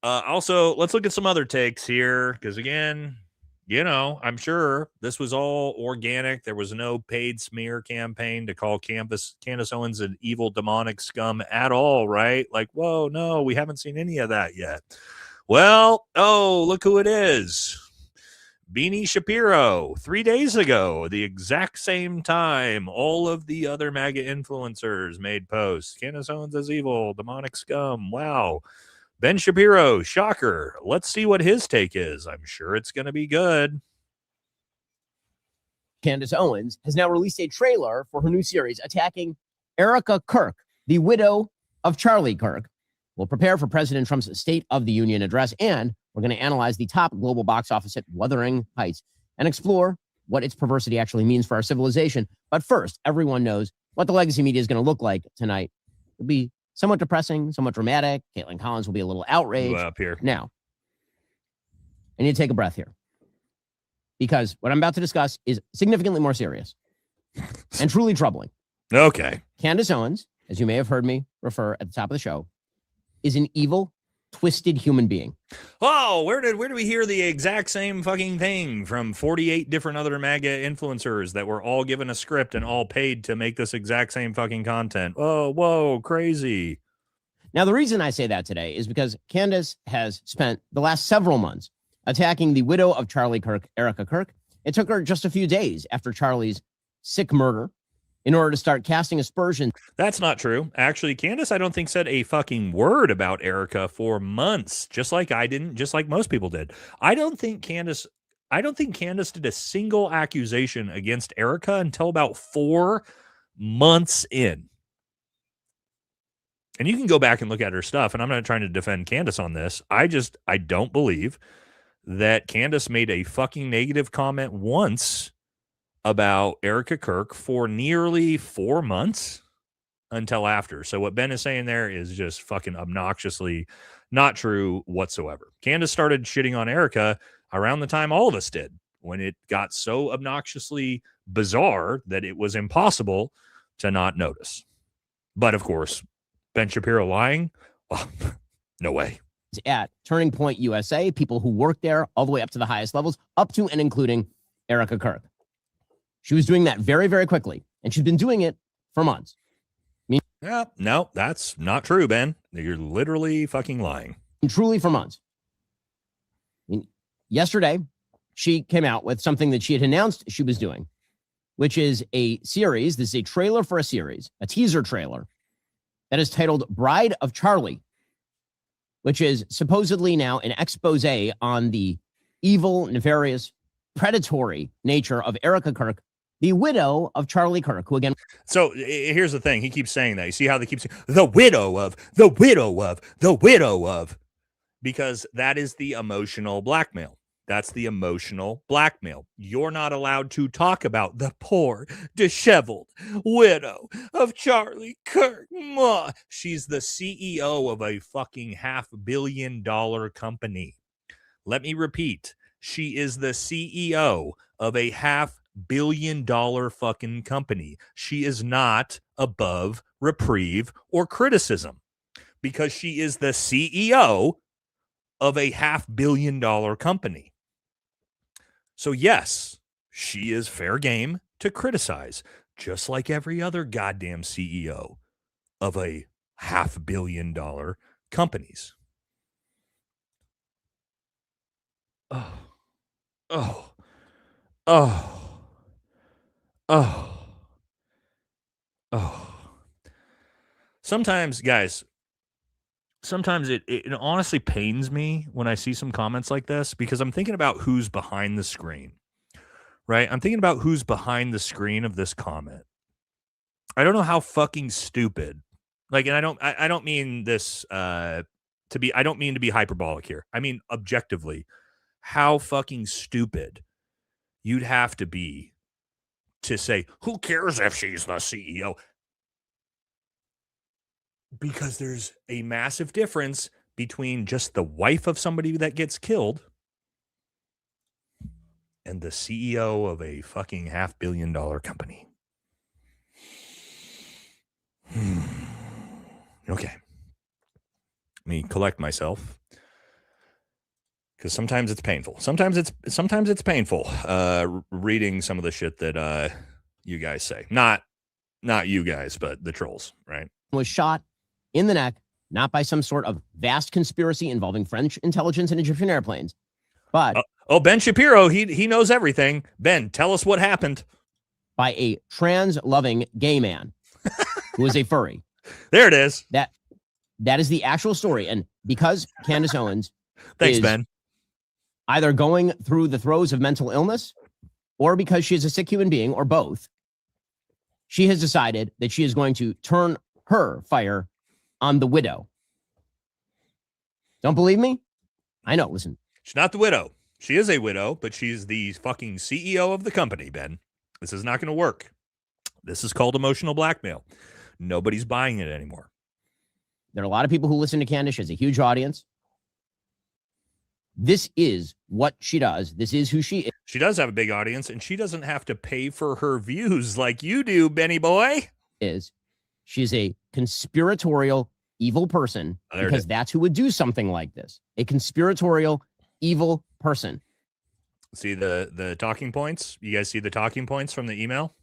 also, let's look at some other takes here, because again, you know, I'm sure this was all organic. There was no paid smear campaign to call Candace Owens an evil demonic scum at all, right? Like, whoa, no, we haven't seen any of that yet. Well, oh, look who it is. Beanie Shapiro, 3 days ago, the exact same time, all of the other MAGA influencers made posts. Candace Owens is evil, demonic scum. Wow. Ben Shapiro, shocker. Let's see what his take is. I'm sure it's going to be good. Candace Owens has now released a trailer for her new series attacking Erika Kirk, the widow of Charlie Kirk. We'll prepare for President Trump's State of the Union address, and we're going to analyze the top global box office hit Wuthering Heights and explore what its perversity actually means for our civilization. But first, everyone knows what the legacy media is going to look like tonight. It'll be somewhat depressing, somewhat dramatic. Caitlin Collins will be a little outraged. Up here. Now, I need to take a breath here, because what I'm about to discuss is significantly more serious and truly troubling. Okay. Candace Owens, as you may have heard me refer at the top of the show, is an evil, twisted human being. Oh, where did we hear the exact same fucking thing from 48 different other MAGA influencers that were all given a script and all paid to make this exact same fucking content? Oh, whoa, crazy. Now, the reason I say that today is because Candace has spent the last several months attacking the widow of Charlie Kirk, Erika Kirk. It took her just a few days after Charlie's sick murder in order to start casting aspersions. That's not true. Actually, Candace, I don't think, said a fucking word about Erika for months, just like I didn't, just like most people did. I don't think Candace did a single accusation against Erika until about 4 months in. And you can go back and look at her stuff, and I'm not trying to defend Candace on this. I don't believe that Candace made a fucking negative comment once about Erika Kirk for nearly 4 months until after. So what Ben is saying there is just fucking obnoxiously Not true whatsoever. Candace started shitting on Erika around the time all of us did, when it got so obnoxiously bizarre that it was impossible to not notice. But of course, Ben Shapiro lying? Well, no way. At Turning Point USA, people who work there all the way up to the highest levels, up to and including Erika Kirk. She was doing that very, very quickly, and she's been doing it for months. Yeah, no, that's not true, Ben. You're literally fucking lying. Truly for months. Yesterday, she came out with something that she had announced she was doing, which is a series. This is a trailer for a series, a teaser trailer that is titled Bride of Charlie, which is supposedly now an expose on the evil, nefarious, predatory nature of Erika Kirk, the widow of Charlie Kirk, who again. So here's the thing. He keeps saying that. You see how they keep saying the widow of, the widow of, the widow of, because that is the emotional blackmail. That's the emotional blackmail. You're not allowed to talk about the poor, disheveled widow of Charlie Kirk. She's the CEO of a fucking $500 million company. Let me repeat. She is the CEO of a $500 million fucking company. She is not above reprieve or criticism because she is the CEO of a $500 million company. So yes, she is fair game to criticize, just like every other goddamn CEO of a $500 million companies. Sometimes, guys, it honestly pains me when I see some comments like this because I'm thinking about who's behind the screen, right? I'm thinking about who's behind the screen of this comment. I don't know how fucking stupid, like, and I don't mean this I don't mean to be hyperbolic here. I mean, objectively, how fucking stupid you'd have to be to say, who cares if she's the CEO? Because there's a massive difference between just the wife of somebody that gets killed and the CEO of a fucking $500 million company. Okay. Let me collect myself. Because sometimes it's painful. Sometimes it's painful reading some of the shit that you guys say. Not you guys, but the trolls, right? Was shot in the neck, not by some sort of vast conspiracy involving French intelligence and Egyptian airplanes, but Ben Shapiro, he knows everything. Ben, tell us what happened. By a trans-loving gay man who is a furry. There it is. That is the actual story, and because Candace Owens, thanks, Ben, either going through the throes of mental illness, or because she is a sick human being, or both, she has decided that she is going to turn her fire on the widow. Don't believe me? I know, listen. She's not the widow. She is a widow, but she's the fucking CEO of the company, Ben. This is not going to work. This is called emotional blackmail. Nobody's buying it anymore. There are a lot of people who listen to Candace. She has a huge audience. This is what she does. This is who she is. She does have a big audience, and she doesn't have to pay for her views like you do, Benny boy. She's a conspiratorial, evil person, because that's who would do something like this. A conspiratorial, evil person. See the talking points? You guys see the talking points from the email?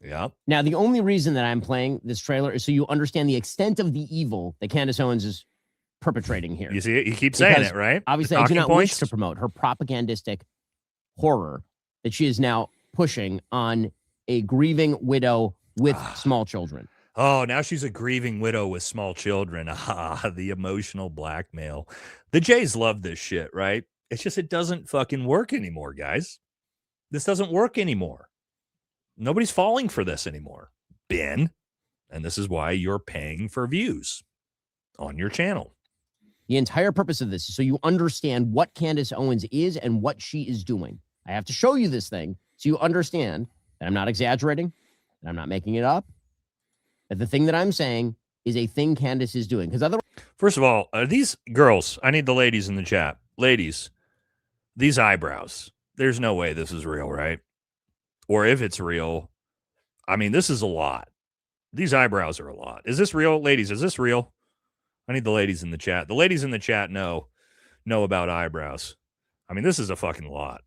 Yeah. Now, the only reason that I'm playing this trailer is so you understand the extent of the evil that Candace Owens is perpetrating here. You see it? You keep saying it, right? Obviously, I do not wish to promote her propagandistic horror that she is now pushing on a grieving widow with small children. Oh, now she's a grieving widow with small children. The emotional blackmail. The Jays love this shit, right? It's just it doesn't fucking work anymore, guys. This doesn't work anymore. Nobody's falling for this anymore, Ben. And this is why you're paying for views on your channel. The entire purpose of this is so you understand what Candace Owens is and what she is doing. I have to show you this thing so you understand that I'm not exaggerating, that I'm not making it up, that the thing that I'm saying is a thing Candace is doing. Because otherwise, first of all, these girls, I need the ladies in the chat. Ladies, these eyebrows, there's no way this is real, right? Or if it's real, I mean, this is a lot. These eyebrows are a lot. Is this real? Ladies, is this real? I need the ladies in the chat. The ladies in the chat know about eyebrows. I mean, this is a fucking lot.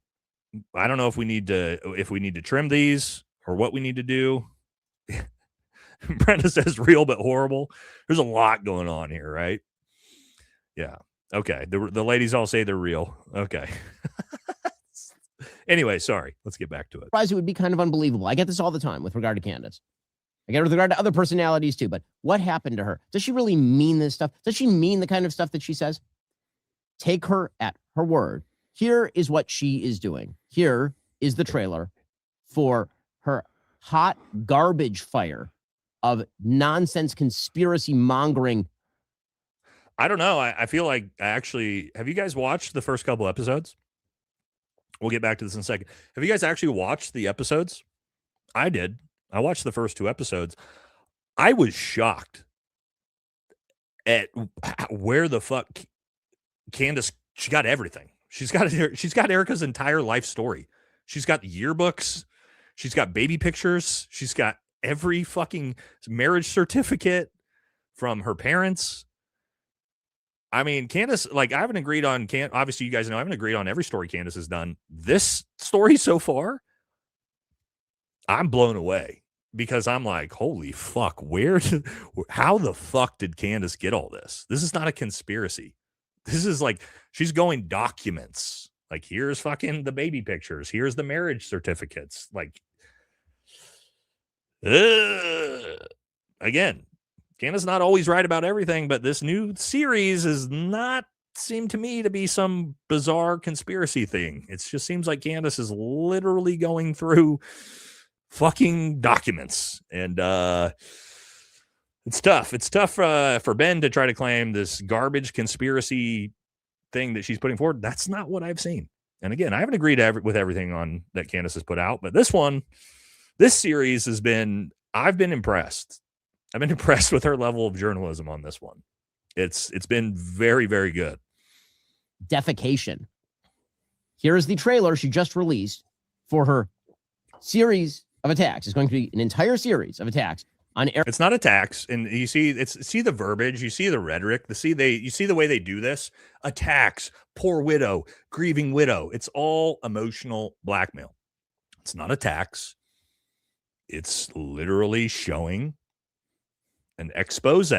I don't know if we need to trim these or what we need to do. Brenda says real but horrible. There's a lot going on here, right? Yeah. Okay. The ladies all say they're real. Okay. Anyway, sorry. Let's get back to it. it would be kind of unbelievable. I get this all the time with regard to Candace. I get it with regard to other personalities too. But what happened to her? Does she really mean this stuff? Does she mean the kind of stuff that she says? Take her at her word. Here is what she is doing. Here is the trailer for her hot garbage fire of nonsense conspiracy mongering. I don't know. I feel like have you guys watched the first couple episodes? We'll get back to this in a second. Have you guys actually watched the episodes? I did. I watched the first 2 episodes. I was shocked at where the fuck Candace, she got everything. She's got Erika's entire life story. She's got yearbooks. She's got baby pictures. She's got every fucking marriage certificate from her parents. I mean, Candace, like, I haven't agreed on, obviously you guys know I haven't agreed on every story Candace has done. This story so far, I'm blown away because I'm like, holy fuck, how the fuck did Candace get all this? This is not a conspiracy. This is like, she's going documents. Like, here's fucking the baby pictures. Here's the marriage certificates. Like, again, Candace not always right about everything, but this new series does not seem to me to be some bizarre conspiracy thing. It just seems like Candace is literally going through fucking documents. And it's tough. It's tough for Ben to try to claim this garbage conspiracy thing that she's putting forward. That's not what I've seen. And again, I haven't agreed with everything on that Candace has put out, but this series has been, I've been impressed. I've been impressed with her level of journalism on this one. It's been very, very good. Defecation. Here is the trailer she just released for her series of attacks. It's going to be an entire series of attacks on Erika. It's not attacks, and you see the verbiage, you see the rhetoric, you see the way they do this. Attacks, poor widow, grieving widow. It's all emotional blackmail. It's not attacks. It's literally showing an expose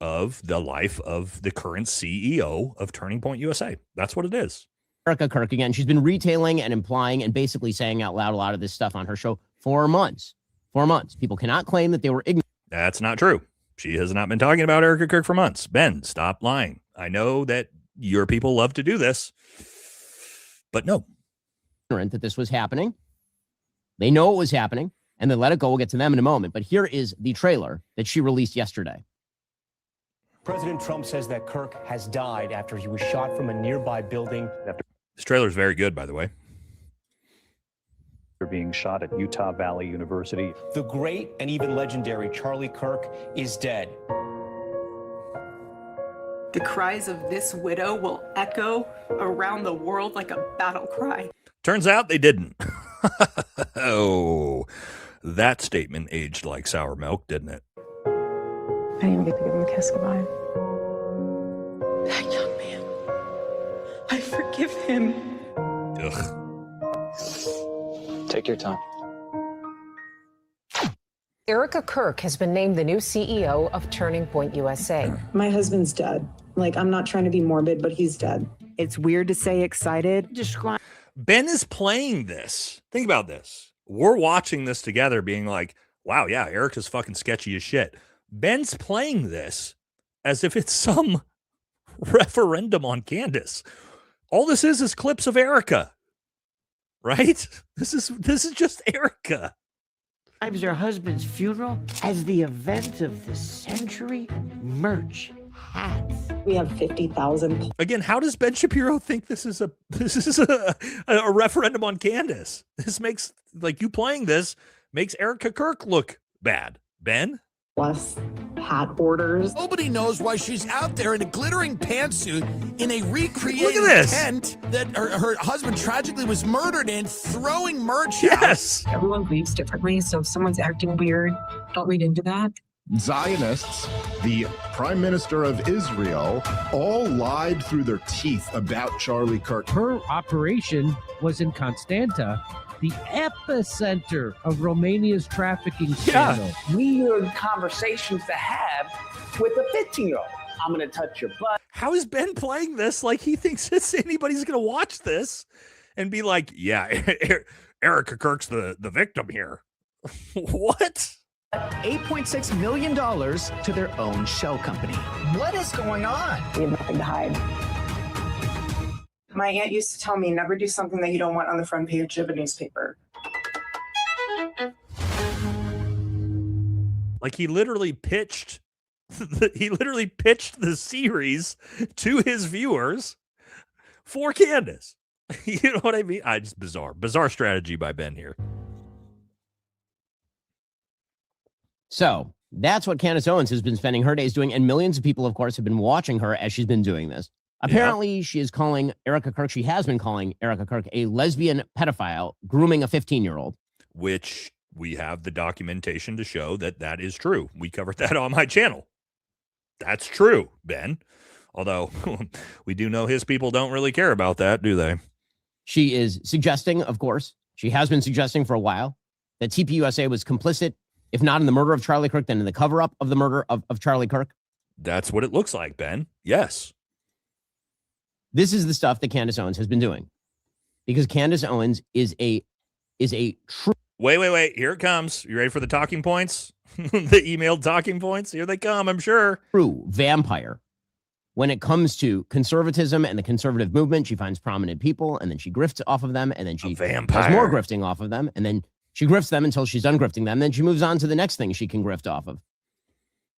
of the life of the current CEO of Turning Point USA. That's what it is. Erika Kirk, again, she's been retailing and implying and basically saying out loud a lot of this stuff on her show for months. 4 months. People cannot claim that they were ignorant. That's not true. She has not been talking about Erika Kirk for months. Ben, stop lying. I know that your people love to do this, but no. That this was happening. They know it was happening, and they let it go. We'll get to them in a moment. But here is the trailer that she released yesterday. President Trump says that Kirk has died after he was shot from a nearby building. This trailer is very good, by the way. They're being shot at Utah Valley University. The great and even legendary Charlie Kirk is dead. The cries of this widow will echo around the world like a battle cry. Turns out they didn't. Oh, that statement aged like sour milk, didn't it? I didn't even get to give him a kiss goodbye. That young man, I forgive him. Ugh. Take your time. Erika Kirk has been named the new CEO of Turning Point USA. My husband's dead. Like, I'm not trying to be morbid, but he's dead. It's weird to say excited. Ben is playing this. Think about this. We're watching this together being like, wow, yeah, Erika's fucking sketchy as shit. Ben's playing this as if it's some referendum on Candace. All this is clips of Erika, right? This is just Erika. Describes her husband's funeral as the event of the century. Merch, hats. We have 50,000. Again, how does Ben Shapiro think this is a referendum on Candace? This makes, like, you playing this makes Erika Kirk look bad. Ben? plus hat orders. Nobody knows why she's out there in a glittering pantsuit in a recreated Look at this. tent that her husband tragically was murdered in, throwing merch Yes. Everyone grieves differently, so if someone's acting weird, don't read into that. Zionists, the prime minister of Israel, all lied through their teeth about Charlie Kirk. Her operation was in Constanta, the epicenter of Romania's trafficking scandal. We are conversations to have with a 15-year-old. I'm going to touch your butt. How is Ben playing this like he thinks anybody's going to watch this and be like, yeah, Erika Kirk's the victim here? What? $8.6 million to their own shell company. What is going on? We have nothing to hide. My aunt used to tell me, never do something that you don't want on the front page of a newspaper. Like he literally pitched the series to his viewers for Candace. You know what I mean? Just bizarre strategy by Ben here. So that's what Candace Owens has been spending her days doing. And millions of people, of course, have been watching her as she's been doing this. Apparently, she is calling Erika Kirk. She has been calling Erika Kirk a lesbian pedophile, grooming a 15-year-old. Which we have the documentation to show that is true. We covered that on my channel. That's true, Ben. Although we do know his people don't really care about that, do they? She is suggesting, of course, she has been suggesting for a while that TPUSA was complicit, if not in the murder of Charlie Kirk, then in the cover-up of the murder of Charlie Kirk. That's what it looks like, Ben. Yes. This is the stuff that Candace Owens has been doing, because Candace Owens is a true. Wait. Here it comes. You ready for the talking points? The emailed talking points? Here they come, I'm sure. True vampire. When it comes to conservatism and the conservative movement, she finds prominent people and then she grifts off of them and then she does more grifting off of them and then she grifts them until she's done grifting them. Then she moves on to the next thing she can grift off of.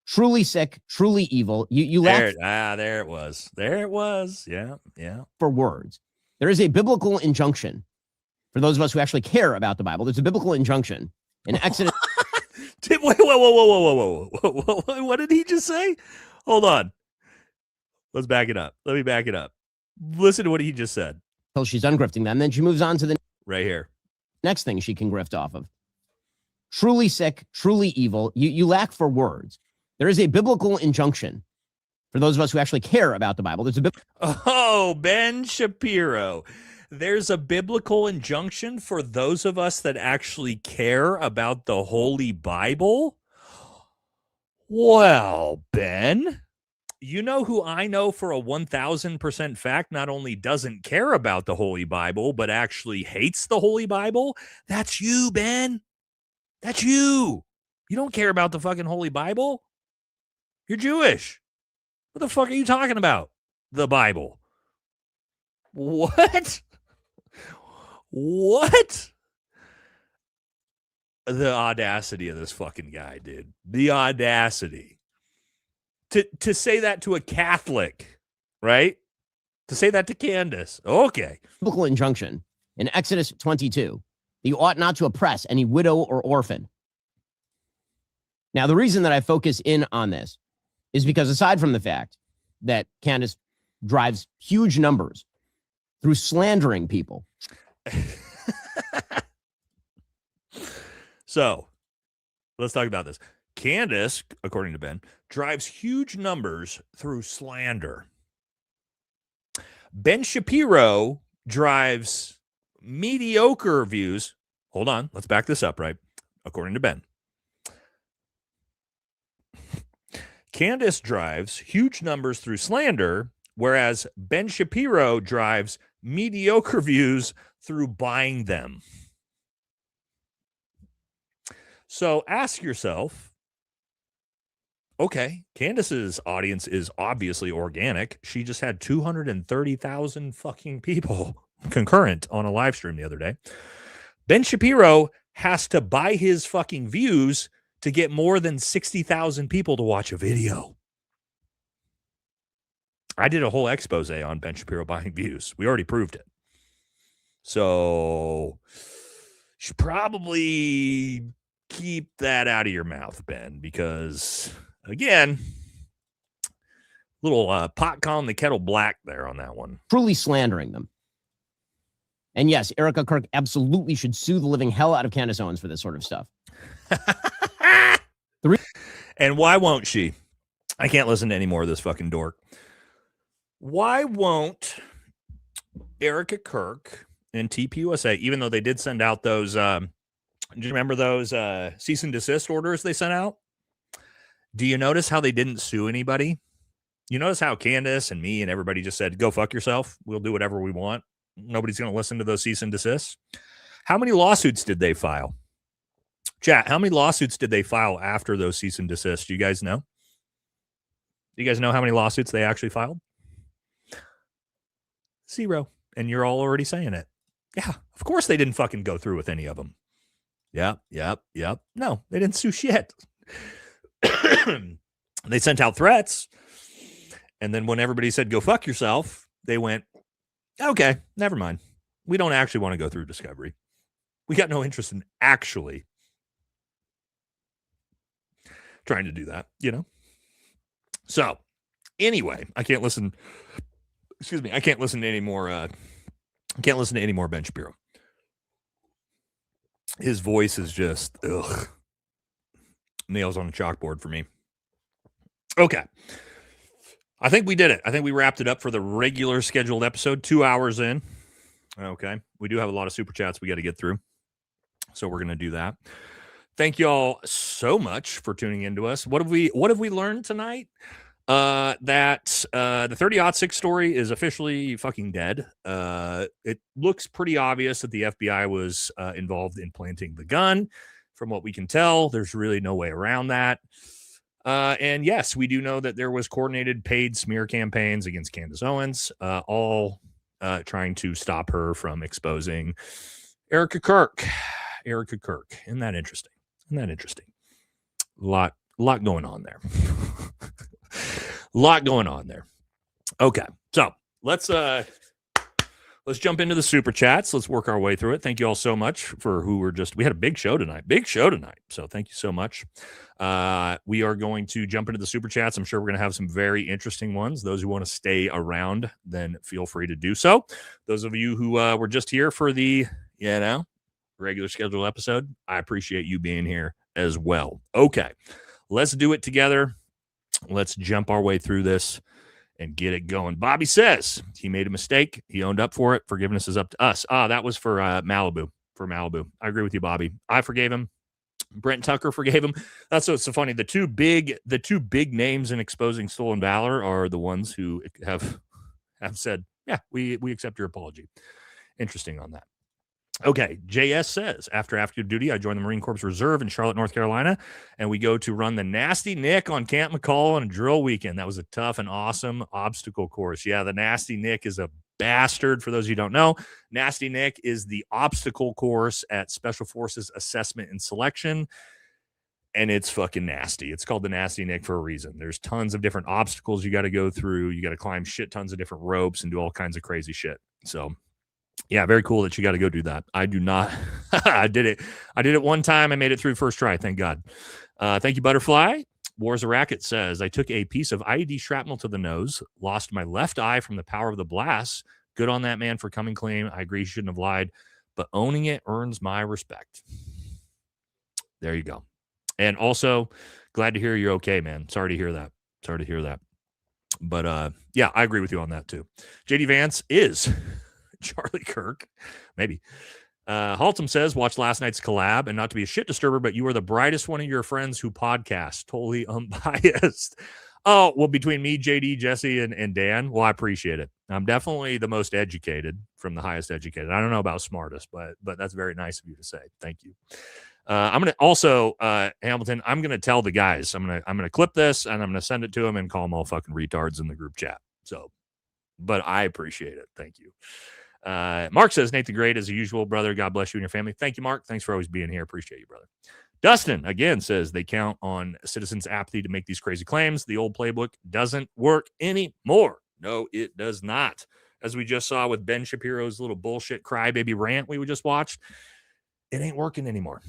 Truly sick, truly evil. You laugh. There it was. There it was. Yeah. For words. There is a biblical injunction for those of us who actually care about the Bible. There's a biblical injunction in Exodus. Whoa. What did he just say? Hold on. Let's back it up. Let me back it up. Listen to what he just said. Until she's done grifting them. Then she moves on to the right here. Next thing she can grift off of. Truly sick, truly evil. You lack for words. There is a biblical injunction for those of us who actually care about the Bible. There's a Ben Shapiro. There's a biblical injunction for those of us that actually care about the Holy Bible. Well, Ben, you know who I know for a 1,000% fact not only doesn't care about the Holy Bible, but actually hates the Holy Bible? That's you, Ben. That's you. You don't care about the fucking Holy Bible. You're Jewish. What the fuck are you talking about? The Bible. What? What? The audacity of this fucking guy, dude. The audacity. To say that to a Catholic, right? To say that to Candace. Okay. Biblical injunction in Exodus 22. You ought not to oppress any widow or orphan. Now, the reason that I focus in on this is because aside from the fact that Candace drives huge numbers through slandering people. So let's talk about this. Candace, according to Ben, drives huge numbers through slander. Ben Shapiro drives mediocre views. Hold on. Let's back this up, right? According to Ben. Candace drives huge numbers through slander, whereas Ben Shapiro drives mediocre views through buying them. So ask yourself, okay, Candace's audience is obviously organic. She just had 230,000 fucking people concurrent on a live stream the other day. Ben Shapiro has to buy his fucking views to get more than 60,000 people to watch a video. I did a whole expose on Ben Shapiro buying views. We already proved it. So should probably keep that out of your mouth, Ben, because again, little pot calling the kettle black there on that one. Truly slandering them. And yes, Erika Kirk absolutely should sue the living hell out of Candace Owens for this sort of stuff. And why won't she? I can't listen to any more of this fucking dork. Why won't Erika Kirk and TPUSA, even though they did send out those, do you remember those cease and desist orders they sent out? Do you notice how they didn't sue anybody? You notice how Candace and me and everybody just said, go fuck yourself. We'll do whatever we want. Nobody's going to listen to those cease and desists. How many lawsuits did they file? Chat, how many lawsuits did they file after those cease and desists? Do you guys know? Do you guys know how many lawsuits they actually filed? 0. And you're all already saying it. Yeah, of course they didn't fucking go through with any of them. Yep. No, they didn't sue shit. They sent out threats. And then when everybody said, go fuck yourself, they went, okay, never mind. We don't actually want to go through discovery. We got no interest in actually trying to do that, So anyway, I can't listen to any more Ben Shapiro. His voice is just nails on a chalkboard for me. Okay. I think we did it. I think we wrapped it up for the regular scheduled episode, 2 hours in. Okay. We do have a lot of super chats we got to get through. So we're going to do that. Thank you all so much for tuning into us. What have we learned tonight? That the 30-06 story is officially fucking dead. It looks pretty obvious that the FBI was involved in planting the gun. From what we can tell, there's really no way around that. And yes, we do know that there was coordinated paid smear campaigns against Candace Owens, all trying to stop her from exposing Erika Kirk. Isn't that interesting? A lot going on there. Okay, so let's jump into the super chats. Let's work our way through it. Thank you all so much for we had a big show tonight. So thank you so much. We are going to jump into the super chats. I'm sure we're going to have some very interesting ones. Those who want to stay around, then feel free to do so. Those of you who were just here for the, regular scheduled episode, I appreciate you being here as well. Okay, let's do it together. Let's jump our way through this and get it going. Bobby says he made a mistake. He owned up for it. Forgiveness is up to us. That was for Malibu. I agree with you, Bobby. I forgave him. Brent Tucker forgave him. That's what's so funny. The two big names in exposing stolen valor are the ones who have said, yeah, we accept your apology. Interesting on that. Okay, JS says, after active duty, I joined the Marine Corps Reserve in Charlotte, North Carolina, and we go to run the Nasty Nick on Camp McCall on a drill weekend. That was a tough and awesome obstacle course. Yeah, the Nasty Nick is a bastard. For those of you who don't know, Nasty Nick is the obstacle course at Special Forces Assessment and Selection, and it's fucking nasty. It's called the Nasty Nick for a reason. There's tons of different obstacles you got to go through. You got to climb shit tons of different ropes and do all kinds of crazy shit. So yeah, very cool that you got to go do that. I do not. I did it one time. I made it through first try. Thank God. Thank you, Butterfly. Wars a Racket says, I took a piece of IED shrapnel to the nose, lost my left eye from the power of the blast. Good on that man for coming clean. I agree he shouldn't have lied, but owning it earns my respect. There you go. And also, glad to hear you're okay, man. Sorry to hear that. But yeah, I agree with you on that too. JD Vance is Charlie Kirk, maybe. Haltom says, watch last night's collab, and not to be a shit disturber, but you are the brightest one of your friends who podcast. Totally unbiased. Oh, well, between me, JD, Jesse, and Dan, well, I appreciate it. I'm definitely the most educated from the highest educated. I don't know about smartest, but that's very nice of you to say. Thank you. I'm going to also, Hamilton, I'm going to tell the guys, I'm going to clip this and I'm going to send it to them and call them all fucking retards in the group chat. So, but I appreciate it. Thank you. Mark says, Nate the Great, as usual, brother. God bless you and your family. Thank you, Mark. Thanks for always being here. Appreciate you, brother. Dustin, again, says they count on citizens' apathy to make these crazy claims. The old playbook doesn't work anymore. No, it does not. As we just saw with Ben Shapiro's little bullshit crybaby rant we just watched, it ain't working anymore.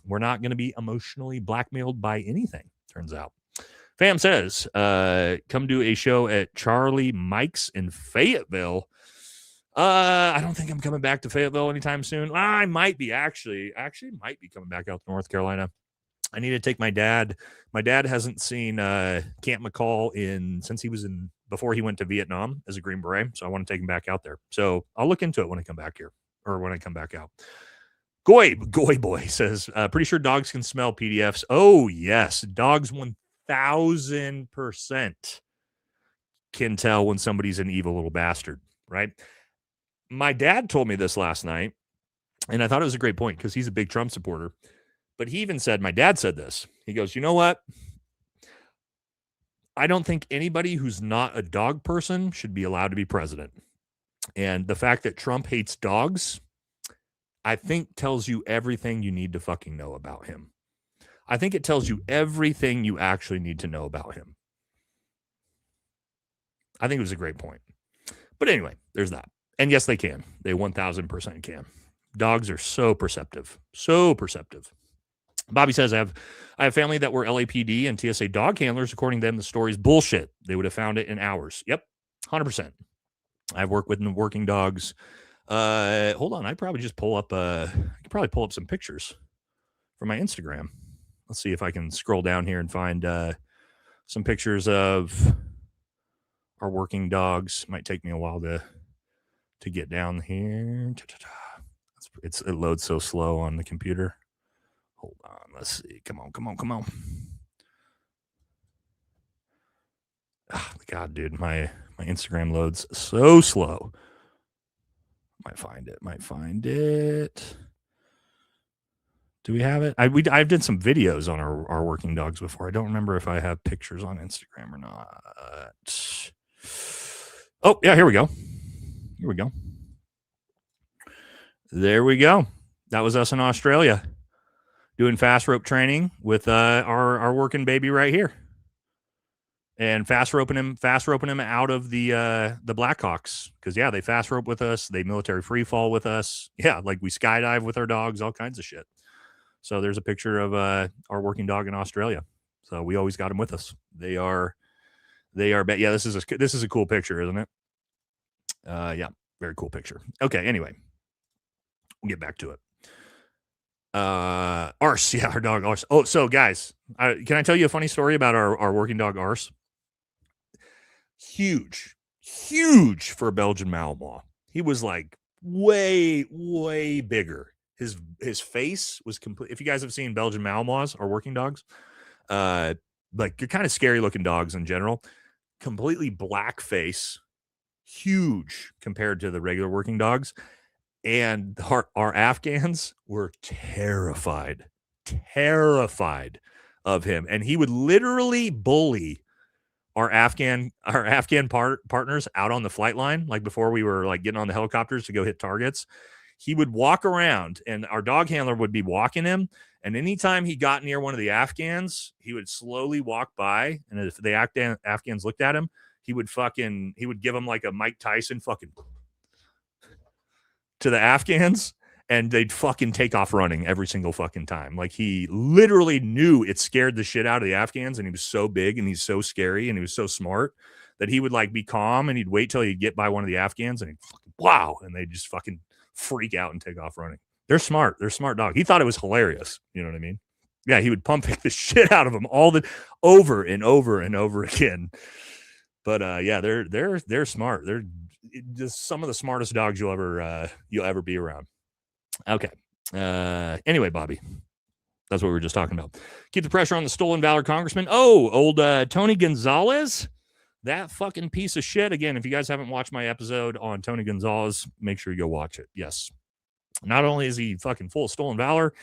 We're not going to be emotionally blackmailed by anything, turns out. Fam says, come do a show at Charlie Mike's in Fayetteville. I don't think I'm coming back to Fayetteville anytime soon. I might be actually might be coming back out to North Carolina. I need to take my dad. My dad hasn't seen Camp McCall since before he went to Vietnam as a Green Beret. So I want to take him back out there. So I'll look into it when I come back here or when I come back out. Goy Boy says, pretty sure dogs can smell PDFs. Oh, yes. Dogs 1,000% can tell when somebody's an evil little bastard, right? My dad told me this last night, and I thought it was a great point because he's a big Trump supporter. But he even said, my dad said this. He goes, you know what? I don't think anybody who's not a dog person should be allowed to be president. And the fact that Trump hates dogs, I think tells you everything you need to fucking know about him. I think it tells you everything you actually need to know about him. I think it was a great point. But anyway, there's that. And yes, they can. They 1,000% can. Dogs are so perceptive. So perceptive. Bobby says, I have family that were LAPD and TSA dog handlers. According to them, the story is bullshit. They would have found it in hours. Yep, 100%. I've worked with working dogs. Hold on. I'd probably just pull up some pictures from my Instagram. Let's see if I can scroll down here and find some pictures of our working dogs. Might take me a while to get down here. It loads so slow on the computer. Hold on. Let's see. Come on. Oh, God, dude, my Instagram loads so slow. Might find it. Do we have it? I've done some videos on our working dogs before. I don't remember if I have pictures on Instagram or not. Oh, yeah, here we go. There we go. That was us in Australia doing fast rope training with our working baby right here. And fast roping him out of the Blackhawks. Because, yeah, they fast rope with us. They military free fall with us. Yeah, like we skydive with our dogs, all kinds of shit. So there's a picture of our working dog in Australia. So we always got them with us. They are. Yeah, this is a cool picture, isn't it? Yeah, very cool picture. Okay, anyway, we'll get back to it. Arse, yeah, our dog Arse. Oh, so guys, can I tell you a funny story about our working dog Arse? Huge for a Belgian Malinois. He was like way bigger. His face was complete. If you guys have seen Belgian Malinois, our working dogs, like they're kind of scary looking dogs in general. Completely black face, huge compared to the regular working dogs. And our Afghans were terrified of him. And he would literally bully our Afghan partners out on the flight line. Like before we were like getting on the helicopters to go hit targets, he would walk around and our dog handler would be walking him. And anytime he got near one of the Afghans, he would slowly walk by. And if the Afghans looked at him, he would give him like a Mike Tyson fucking to the Afghans, and they'd fucking take off running every single fucking time. Like he literally knew it scared the shit out of the Afghans, and he was so big and he's so scary and he was so smart that he would like be calm and he'd wait till he'd get by one of the Afghans and he'd fucking wow, and they'd just fucking freak out and take off running. They're smart dog. He thought it was hilarious. You know what I mean? Yeah, he would pump the shit out of them over and over and over again. But yeah, they're smart. They're just some of the smartest dogs you'll ever be around. Okay. Anyway, Bobby, that's what we were just talking about. Keep the pressure on the stolen valor congressman. Oh, old Tony Gonzalez, that fucking piece of shit. Again, if you guys haven't watched my episode on Tony Gonzalez, make sure you go watch it. Yes. Not only is he fucking full of stolen valor,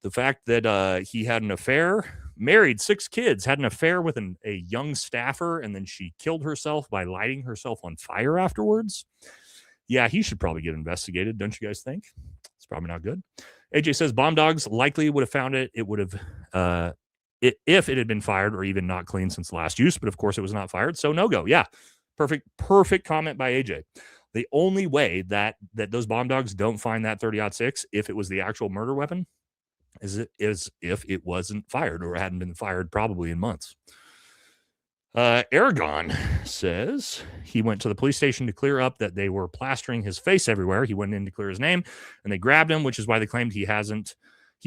the fact that he had an affair, married 6 kids, had an affair with a young staffer, and then she killed herself by lighting herself on fire afterwards. Yeah, he should probably get investigated, don't you guys think? It's probably not good. AJ says bomb dogs likely would have found it. It would have, if it had been fired or even not clean since last use, but of course it was not fired, so no go. Yeah, perfect comment by AJ. The only way that those bomb dogs don't find that 30-06, if it was the actual murder weapon, as if it wasn't fired or hadn't been fired probably in months. Aragon says he went to the police station to clear up that they were plastering his face everywhere. He went in to clear his name, and they grabbed him, which is why they claimed he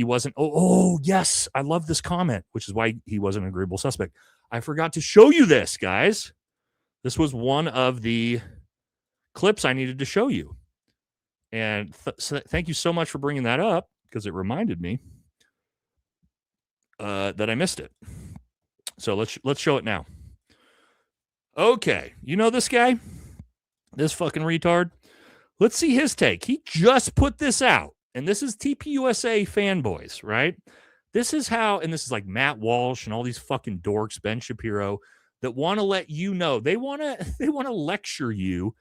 wasn't. Oh, yes. I love this comment, which is why he wasn't an agreeable suspect. I forgot to show you this, guys. This was one of the clips I needed to show you. And so thank you so much for bringing that up, because it reminded me that I missed it. So let's show it now. Okay, you know this guy? This fucking retard? Let's see his take. He just put this out, and this is TPUSA fanboys, right? This is how, and this is like Matt Walsh and all these fucking dorks, Ben Shapiro, that want to let you know. They want to lecture you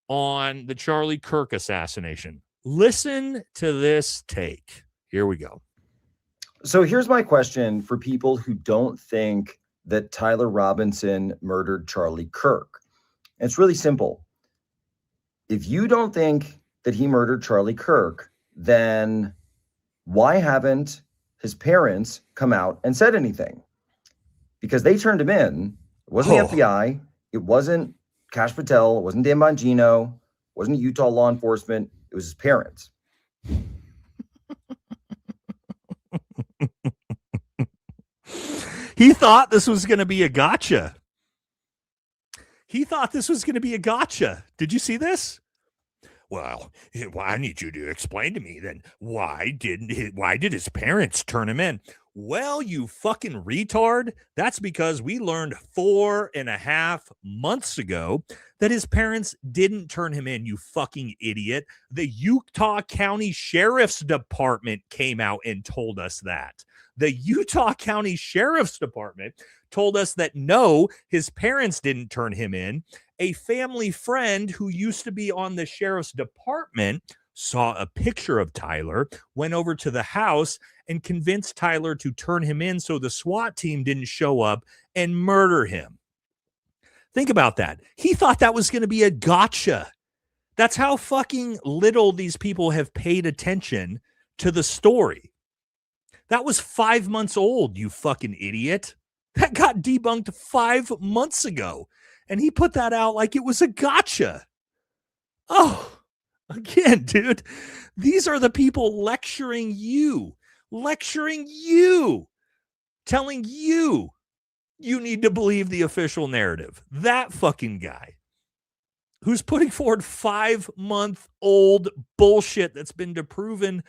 on the Charlie Kirk assassination. Listen to this take. Here we go. So here's my question for people who don't think that Tyler Robinson murdered Charlie Kirk. It's really simple. If you don't think that he murdered Charlie Kirk, then why haven't his parents come out and said anything? Because they turned him in. It wasn't the FBI. It wasn't Kash Patel. It wasn't Dan Bongino. It wasn't Utah law enforcement. It was his parents. He thought this was going to be a gotcha. He thought this was going to be a gotcha. Did you see this? Well, I need you to explain to me then, why did his parents turn him in? Well, you fucking retard. That's because we learned 4.5 months ago that his parents didn't turn him in, you fucking idiot. The Utah County Sheriff's Department came out and told us that. The Utah County Sheriff's Department told us that no, his parents didn't turn him in. A family friend who used to be on the sheriff's department saw a picture of Tyler, went over to the house and convinced Tyler to turn him in so the SWAT team didn't show up and murder him. Think about that. He thought that was going to be a gotcha. That's how fucking little these people have paid attention to the story. That was 5 months old, you fucking idiot. That got debunked 5 months ago. And he put that out like it was a gotcha. Oh, again, dude, these are the people lecturing you, telling you need to believe the official narrative. That fucking guy who's putting forward 5-month-old bullshit that's been disproven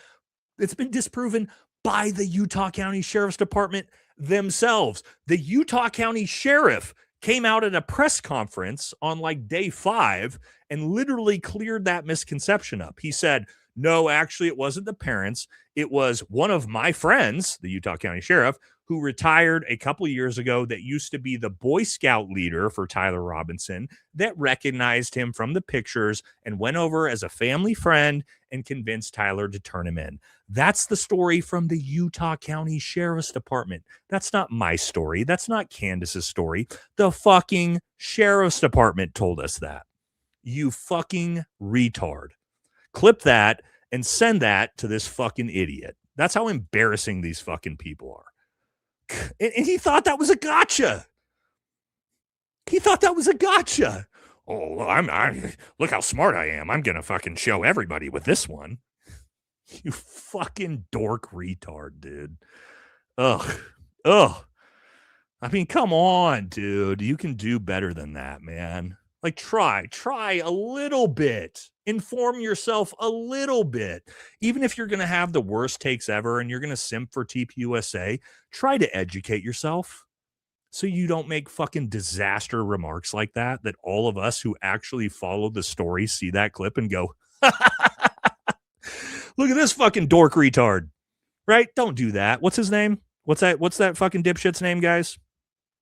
by the Utah County Sheriff's Department themselves. The Utah County Sheriff came out at a press conference on like day 5 and literally cleared that misconception up. He said, no, actually, it wasn't the parents. It was one of my friends, the Utah County Sheriff, who retired a couple of years ago that used to be the Boy Scout leader for Tyler Robinson, that recognized him from the pictures and went over as a family friend and convinced Tyler to turn him in. That's the story from the Utah County Sheriff's Department. That's not my story. That's not Candace's story. The fucking Sheriff's Department told us that. You fucking retard. Clip that and send that to this fucking idiot. That's how embarrassing these fucking people are. And he thought that was a gotcha. Oh, look how smart I am. I'm going to fucking show everybody with this one. You fucking dork retard, dude. Ugh. I mean, come on, dude. You can do better than that, man. Like, try a little bit. Inform yourself a little bit. Even if you're going to have the worst takes ever and you're going to simp for TPUSA, try to educate yourself so you don't make fucking disaster remarks like that all of us who actually follow the story see that clip and go, look at this fucking dork retard, right? Don't do that. What's his name? What's that fucking dipshit's name, guys?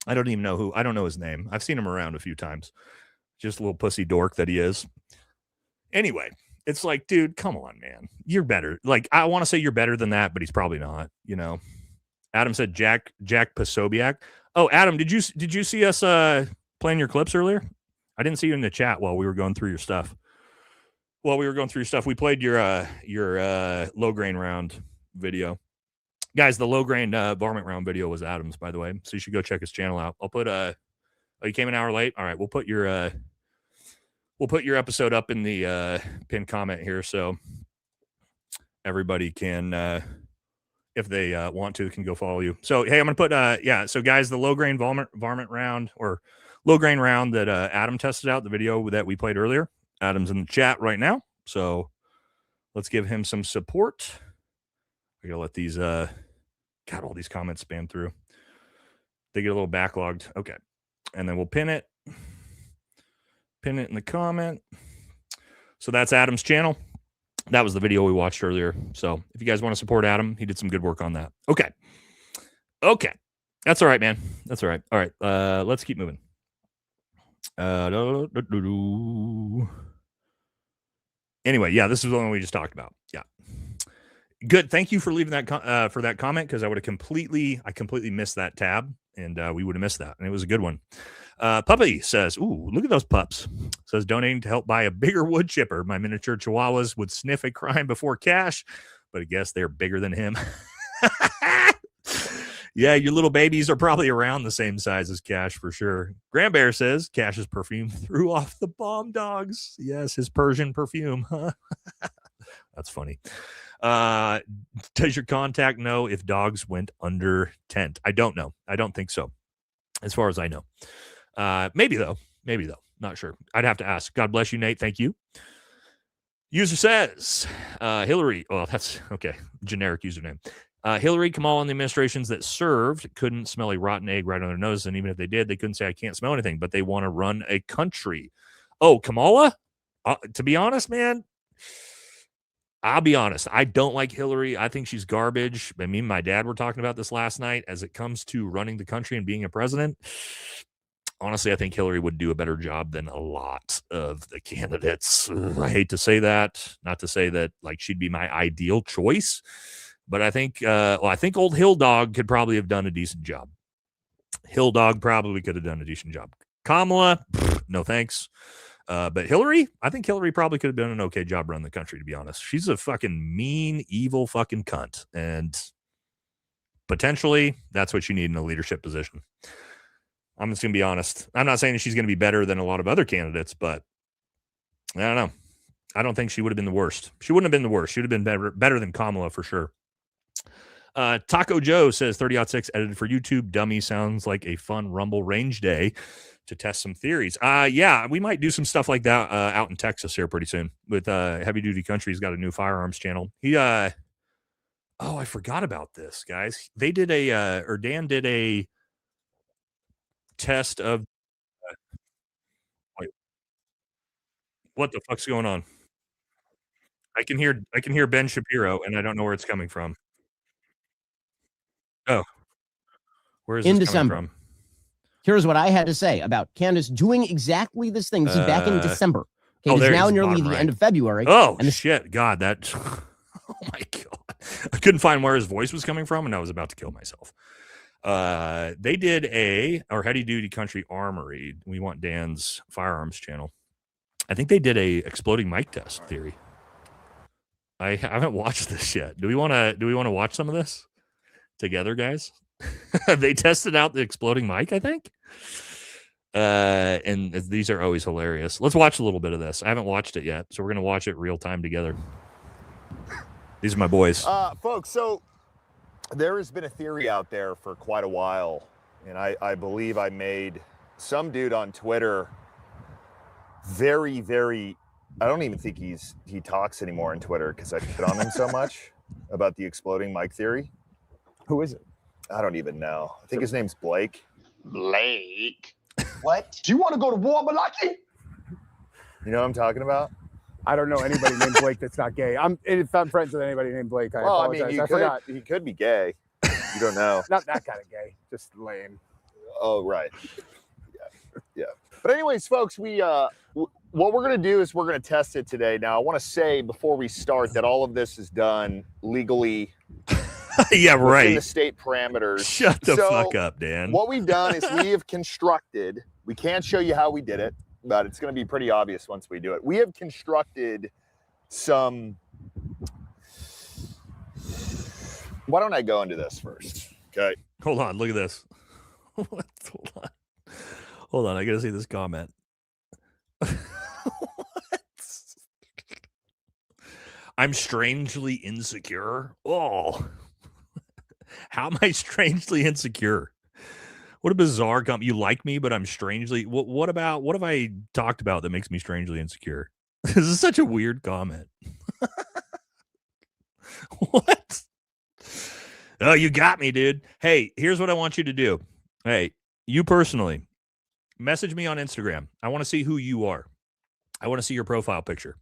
I don't even know I don't know his name. I've seen him around a few times. Just a little pussy dork that he is. Anyway, it's like, dude, come on, man. You're better. Like, I want to say you're better than that, but he's probably not, you know. Adam said Jack Posobiec. Oh, Adam, did you see us playing your clips earlier? I didn't see you in the chat while we were going through your stuff. We played your low grain round video. Guys, the low grain varmint round video was Adam's, by the way. So you should go check his channel out. I'll put oh, you came an hour late. All right, we'll put your episode up in the pinned comment here, so everybody can, if they want to, can go follow you. So hey, I'm gonna put yeah. So guys, the low grain varmint round or low grain round that Adam tested out, the video that we played earlier. Adam's in the chat right now, so let's give him some support. I gotta let these God, all these comments spam through. They get a little backlogged. Okay. And then we'll pin it in the comment. So that's Adam's channel. That was the video we watched earlier. So if you guys want to support Adam, he did some good work on that. Okay. That's all right, man. That's all right. All right. Let's keep moving. Anyway, yeah, this is the one we just talked about. Yeah. Good. Thank you for leaving that for that comment, because I completely missed that tab, and we would have missed that. And it was a good one. Puppy says, "Ooh, look at those pups." Says donating to help buy a bigger wood chipper. My miniature chihuahuas would sniff a crime before Cash, but I guess they're bigger than him. Yeah, your little babies are probably around the same size as Cash for sure. Grand Bear says Cash's perfume threw off the bomb dogs. Yes, his Persian perfume. Huh? That's funny. Does your contact know if dogs went under tent? I don't know. I don't think so, as far as I know. Maybe though. Not sure. I'd have to ask. God bless you, Nate. Thank you. User says, Hillary. Well, that's okay. Generic username. Hillary, Kamala, and the administrations that served couldn't smell a rotten egg right on their nose. And even if they did, they couldn't say, I can't smell anything, but they want to run a country. Oh, Kamala? To be honest, man, I'll be honest. I don't like Hillary. I think she's garbage. I mean, my dad were talking about this last night. As it comes to running the country and being a president, honestly, I think Hillary would do a better job than a lot of the candidates. I hate to say that. Not to say that like she'd be my ideal choice, but I think I think old Hill Dog could probably have done a decent job. Hill Dog probably could have done a decent job. Kamala, no thanks. But Hillary, I think Hillary probably could have done an okay job running the country, to be honest. She's a fucking mean, evil fucking cunt. And potentially that's what you need in a leadership position. I'm just going to be honest. I'm not saying that she's going to be better than a lot of other candidates, but I don't know. I don't think she would have been the worst. She wouldn't have been the worst. She would have been better than Kamala for sure. Taco Joe says 30-6 edited for YouTube. Dummy sounds like a fun Rumble range day to test some theories. Yeah, we might do some stuff like that out in Texas here pretty soon with Heavy Duty Country. He's got a new firearms channel. He I forgot about this, guys. They did Dan did a test of wait, what the fuck's going on? I can hear Ben Shapiro and I don't know where it's coming from. Oh. Where is in this December. coming from? Here's what I had to say about Candace doing exactly this thing. This is back in December. Okay, there it's now it is, nearly bottom the right. end of February. Oh, shit. God, that... Oh, my God. I couldn't find where his voice was coming from, and I was about to kill myself. They did our Heavy Duty Country Armory. We want Dan's firearms channel. I think they did a exploding mic test theory. I haven't watched this yet. Do we want to watch some of this together, guys? They tested out the exploding mic, I think. And these are always hilarious. Let's watch a little bit of this. I haven't watched it yet, so we're gonna watch it real time together. These are my boys. Folks, so there has been a theory out there for quite a while, and I believe I made some dude on Twitter very, very, I don't even think he talks anymore on Twitter because I put on him so much about the exploding mic theory. Who is it? I don't even know. I think his name's Blake. Blake. What? Do you want to go to war, Malaki? You know what I'm talking about? I don't know anybody named Blake that's not gay. If I'm friends with anybody named Blake, I Well, I apologize. mean, forgot. he could be gay. You don't know. Not that kind of gay, just lame. Oh, right. Yeah. But anyways, folks, what we're going to do is we're going to test it today. Now, I want to say before we start that all of this is done legally. Yeah, right. Within the state parameters. Shut the fuck up, Dan. What we've done is we have constructed, we can't show you how we did it, but it's going to be pretty obvious once we do it. We have constructed some Why don't I go into this first? Okay. Hold on. Look at this. What? Hold on. Hold on. I got to see this comment. What? I'm strangely insecure. Oh, how am I strangely insecure? What a bizarre comment. You like me, but I'm strangely. What have I talked about that makes me strangely insecure? This is such a weird comment. What? Oh, you got me, dude. Hey, here's what I want you to do. Hey, you personally, message me on Instagram. I want to see who you are. I want to see your profile picture.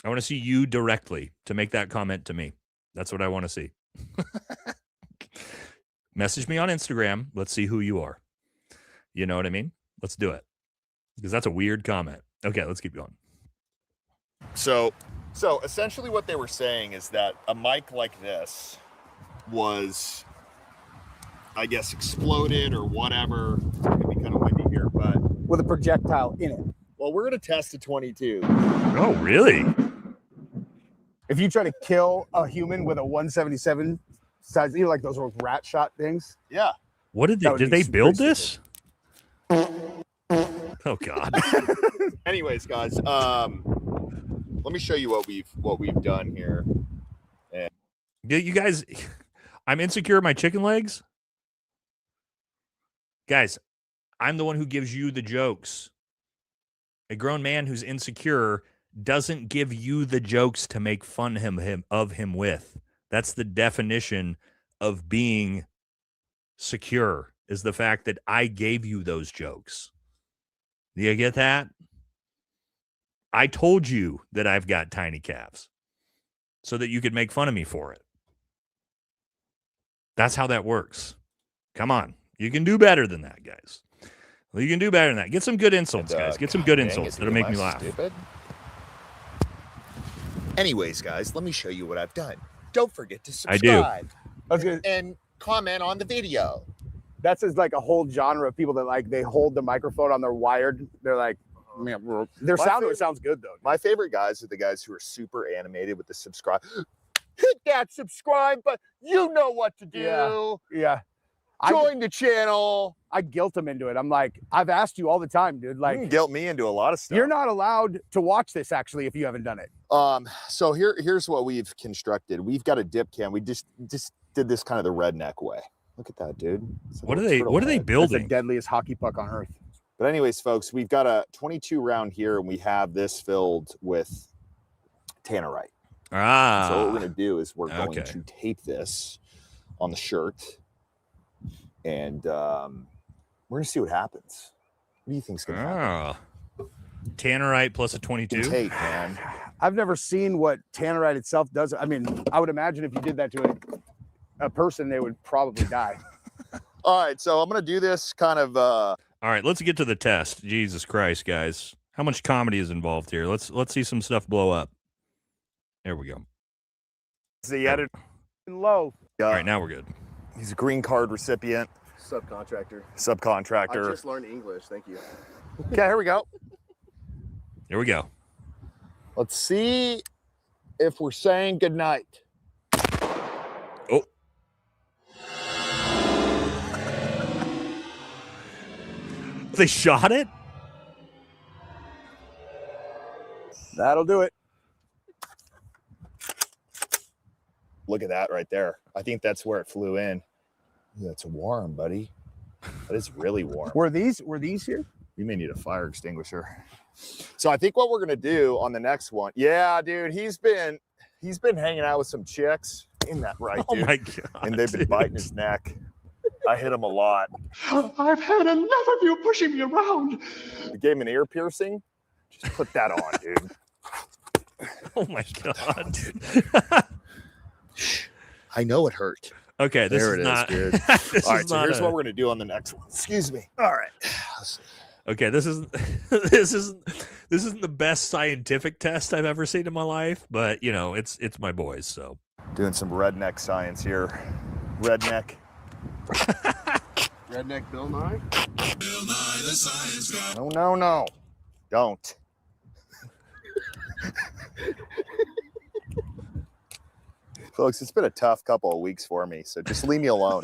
I want to see you directly to make that comment to me. That's what I want to see. Message me on Instagram. Let's see who you are. You know what I mean? Let's do it. Because that's a weird comment. Okay, let's keep going. So essentially what they were saying is that a mic like this was, I guess, exploded or whatever. It's going to be kind of windy here, but with a projectile in it. Well, we're going to test a 22. Oh, really? If you try to kill a human with a 177 size, you know, like those little rat shot things. Yeah. What did they build this? Oh God. Anyways, guys, let me show you what we've done here. And you guys, I'm insecure in my chicken legs. Guys, I'm the one who gives you the jokes. A grown man who's insecure doesn't give you the jokes to make fun of him with. That's the definition of being secure, is the fact that I gave you those jokes. Do you get that? I told you that I've got tiny calves so that you could make fun of me for it. That's how that works. Come on. You can do better than that, guys. Well, you can do better than that. Get some good insults, guys. Get some good insults that'll make me laugh. Stupid. Anyways, guys, let me show you what I've done. Don't forget to subscribe. I do. And comment on the video. That's just like a whole genre of people that like they hold the microphone on their wired. They're like, man, their sound sounds good though. My favorite guys are the guys who are super animated with the subscribe. Hit that subscribe, but you know what to do. Yeah. Join the channel. I guilt them into it. I'm like, I've asked you all the time, dude. Like, you can guilt me into a lot of stuff. You're not allowed to watch this actually if you haven't done it. So here's what we've constructed. We've got a dip cam. We just did this kind of the redneck way. Look at that, dude. What are they building? That's the deadliest hocky puck on earth. But anyways, folks, we've got a 22 round here, and we have this filled with tannerite. So what we're going to do is we're going to tape this on the shirt, and we're going to see what happens. What do you think's going to happen? Tannerite plus a 22? Tape, man. I've never seen what tannerite itself does. I mean, I would imagine if you did that to a person, they would probably die. All right, so I'm going to do this kind of... All right, let's get to the test. Jesus Christ, guys. How much comedy is involved here? Let's see some stuff blow up. There we go. The editor low. All right, now we're good. He's a green card recipient. Subcontractor. Subcontractor. I just learned English. Thank you. Okay, here we go. Here we go. Let's see if we're saying goodnight. Oh. They shot it? That'll do it. Look at that right there. I think that's where it flew in. That's warm, buddy. That is really warm. Were these here? You may need a fire extinguisher. So I think what we're gonna do on the next one. Yeah, dude, he's been hanging out with some chicks. Ain't that right, dude? Oh my God. And they've been biting his neck. I hit him a lot. I've had enough of you pushing me around. We gave him an ear piercing. Just put that on, dude. Oh my God. I know it hurt. Okay, this there is it not is, dude. this All right, is so not here's a- what we're gonna do on the next one. Excuse me. All right. Okay, this isn't this isn't the best scientific test I've ever seen in my life, but you know, it's my boys, so Doing some redneck science here. Redneck. Redneck Bill Nye. Bill Nye the Science Guy. No, no, no. Don't. Folks, it's been a tough couple of weeks for me, so just leave me alone.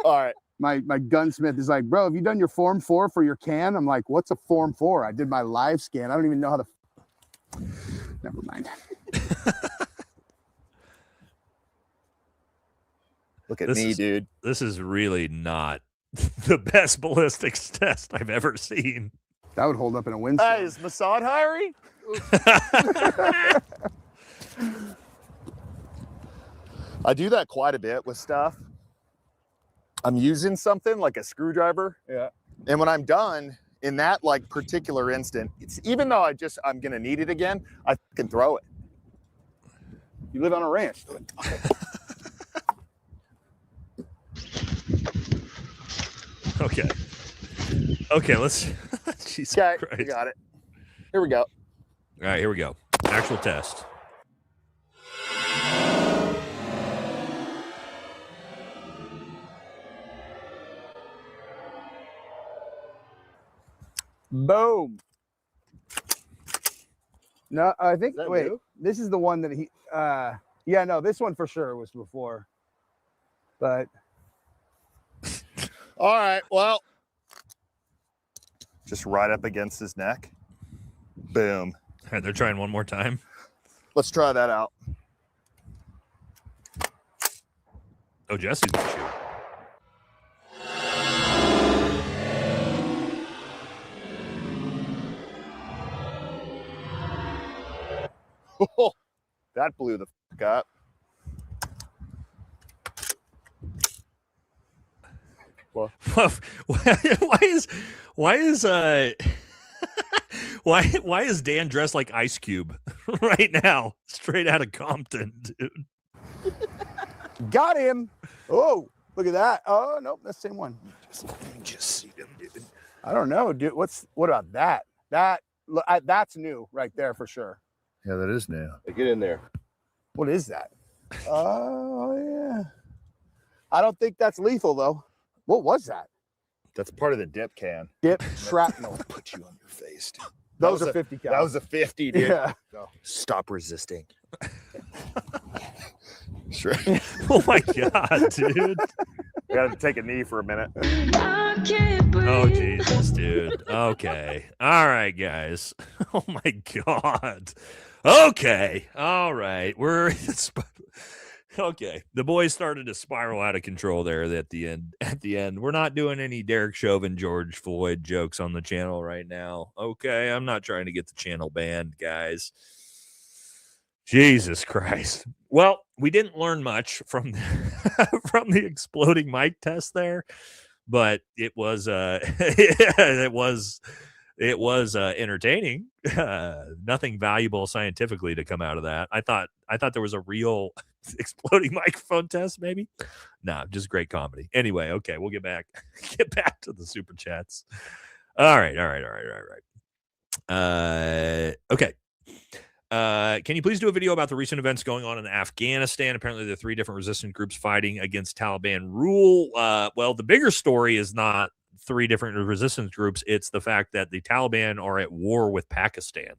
All right. My gunsmith is like, bro, have you done your Form 4 for your can? I'm like, what's a Form 4? I did my live scan. I don't even know how to. Never mind. Look at me, dude. This is really not the best ballistics test I've ever seen. That would hold up in a windstorm. Hey, is Mossad hiring? I do that quite a bit with stuff. I'm using something like a screwdriver. Yeah. And when I'm done, in that like particular instant, it's even though I'm gonna need it again, I can throw it. You live on a ranch. Okay. Okay, let's. Jesus Okay, Christ. you got it. Here we go. All right, here we go. Actual test. Boom. No, I think, that wait, new? this is the one that he, yeah, no, this one for sure was before. But. All right, well. Just right up against his neck. Boom. All right, they're trying one more time. Let's try that out. Oh, Jesse's gonna shoot. Oh, that blew the fuck up. Well, why is Dan dressed like Ice Cube right now? Straight out of Compton, dude. Got him. Oh, look at that. Oh, nope, that's the same one. just see him, dude. I don't know, dude. What about that? That's new right there for sure. Yeah, that is new. Get in there. What is that? Oh, yeah. I don't think that's lethal, though. What was that? That's part of the dip can. Dip shrapnel. Put you on your face, dude. Those are 50 cal. That was a 50, dude. Yeah. Stop resisting. Sure. Oh my god, dude. I gotta take a knee for a minute. Oh Jesus, dude. Okay. All right, guys. Oh my god. Okay. All right. We're okay. The boys started to spiral out of control there at the end. We're not doing any Derek Chauvin, George Floyd jokes on the channel right now. Okay. I'm not trying to get the channel banned, guys. Jesus Christ. Well, we didn't learn much from from the exploding mic test there, but it was it was entertaining. Nothing valuable scientifically to come out of that. I thought there was a real exploding microphone test, maybe. No, just great comedy. Anyway, okay, we'll get back to the super chats. All right. Okay. Can you please do a video about the recent events going on in Afghanistan? Apparently, there are 3 different resistance groups fighting against Taliban rule. Well, the bigger story is not 3 different resistance groups. It's the fact that the Taliban are at war with Pakistan,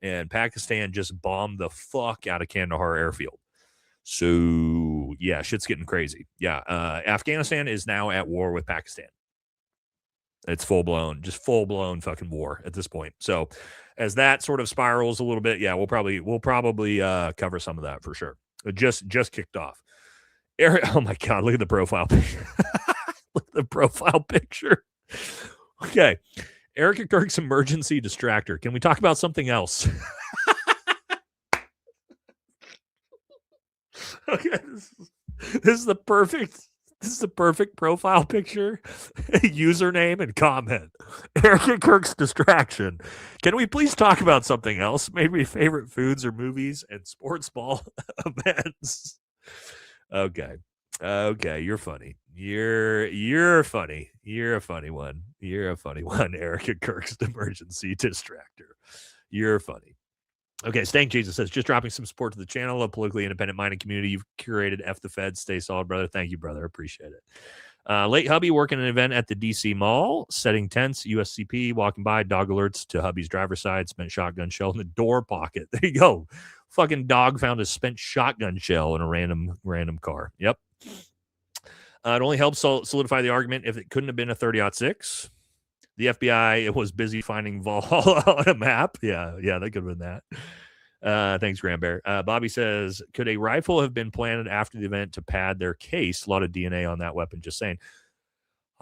and Pakistan just bombed the fuck out of Kandahar airfield. So yeah, shit's getting crazy. Yeah, Afghanistan is now at war with Pakistan. It's full blown fucking war at this point. So as that sort of spirals a little bit, yeah, we'll probably cover some of that for sure. It just kicked off. Oh my god, look at the profile picture. Look at the profile picture. Okay. Erika Kirk's emergency distractor. Can we talk about something else? Okay, this is the perfect profile picture, username, and comment. Erika Kirk's distraction. Can we please talk about something else? Maybe favorite foods or movies and sports ball events. Okay, you're funny. You're funny. You're a funny one. You're a funny one. Erika Kirk's emergency distractor. You're funny. Okay, Stank Jesus says, just dropping some support to the channel, a politically independent minded community you've curated. F the Fed. Stay solid, brother. Thank you, brother. Appreciate it. Late hubby working an event at the DC Mall, setting tents, USCP, walking by, dog alerts to hubby's driver's side, spent shotgun shell in the door pocket. There you go. Fucking dog found a spent shotgun shell in a random car. Yep. It only helps solidify the argument if it couldn't have been a 30-06. The FBI was busy finding Valhalla on a map. Yeah, that could have been that. Thanks, Graham Bear. Bobby says, could a rifle have been planted after the event to pad their case? A lot of DNA on that weapon, just saying.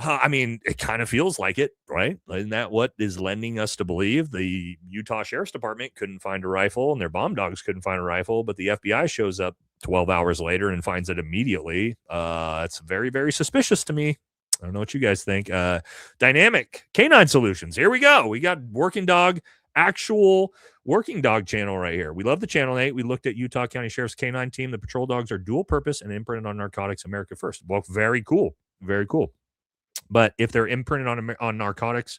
I mean, it kind of feels like it, right? Isn't that what is lending us to believe? The Utah Sheriff's Department couldn't find a rifle and their bomb dogs couldn't find a rifle, but the FBI shows up 12 hours later and finds it immediately. It's very, very suspicious to me. I don't know what you guys think. Dynamic Canine Solutions. Here we go. We got Working Dog, actual Working Dog channel right here. We love the channel, Nate. We looked at Utah County Sheriff's Canine Team. The patrol dogs are dual purpose and imprinted on narcotics, America first. Well, very cool. Very cool. But if they're imprinted on narcotics,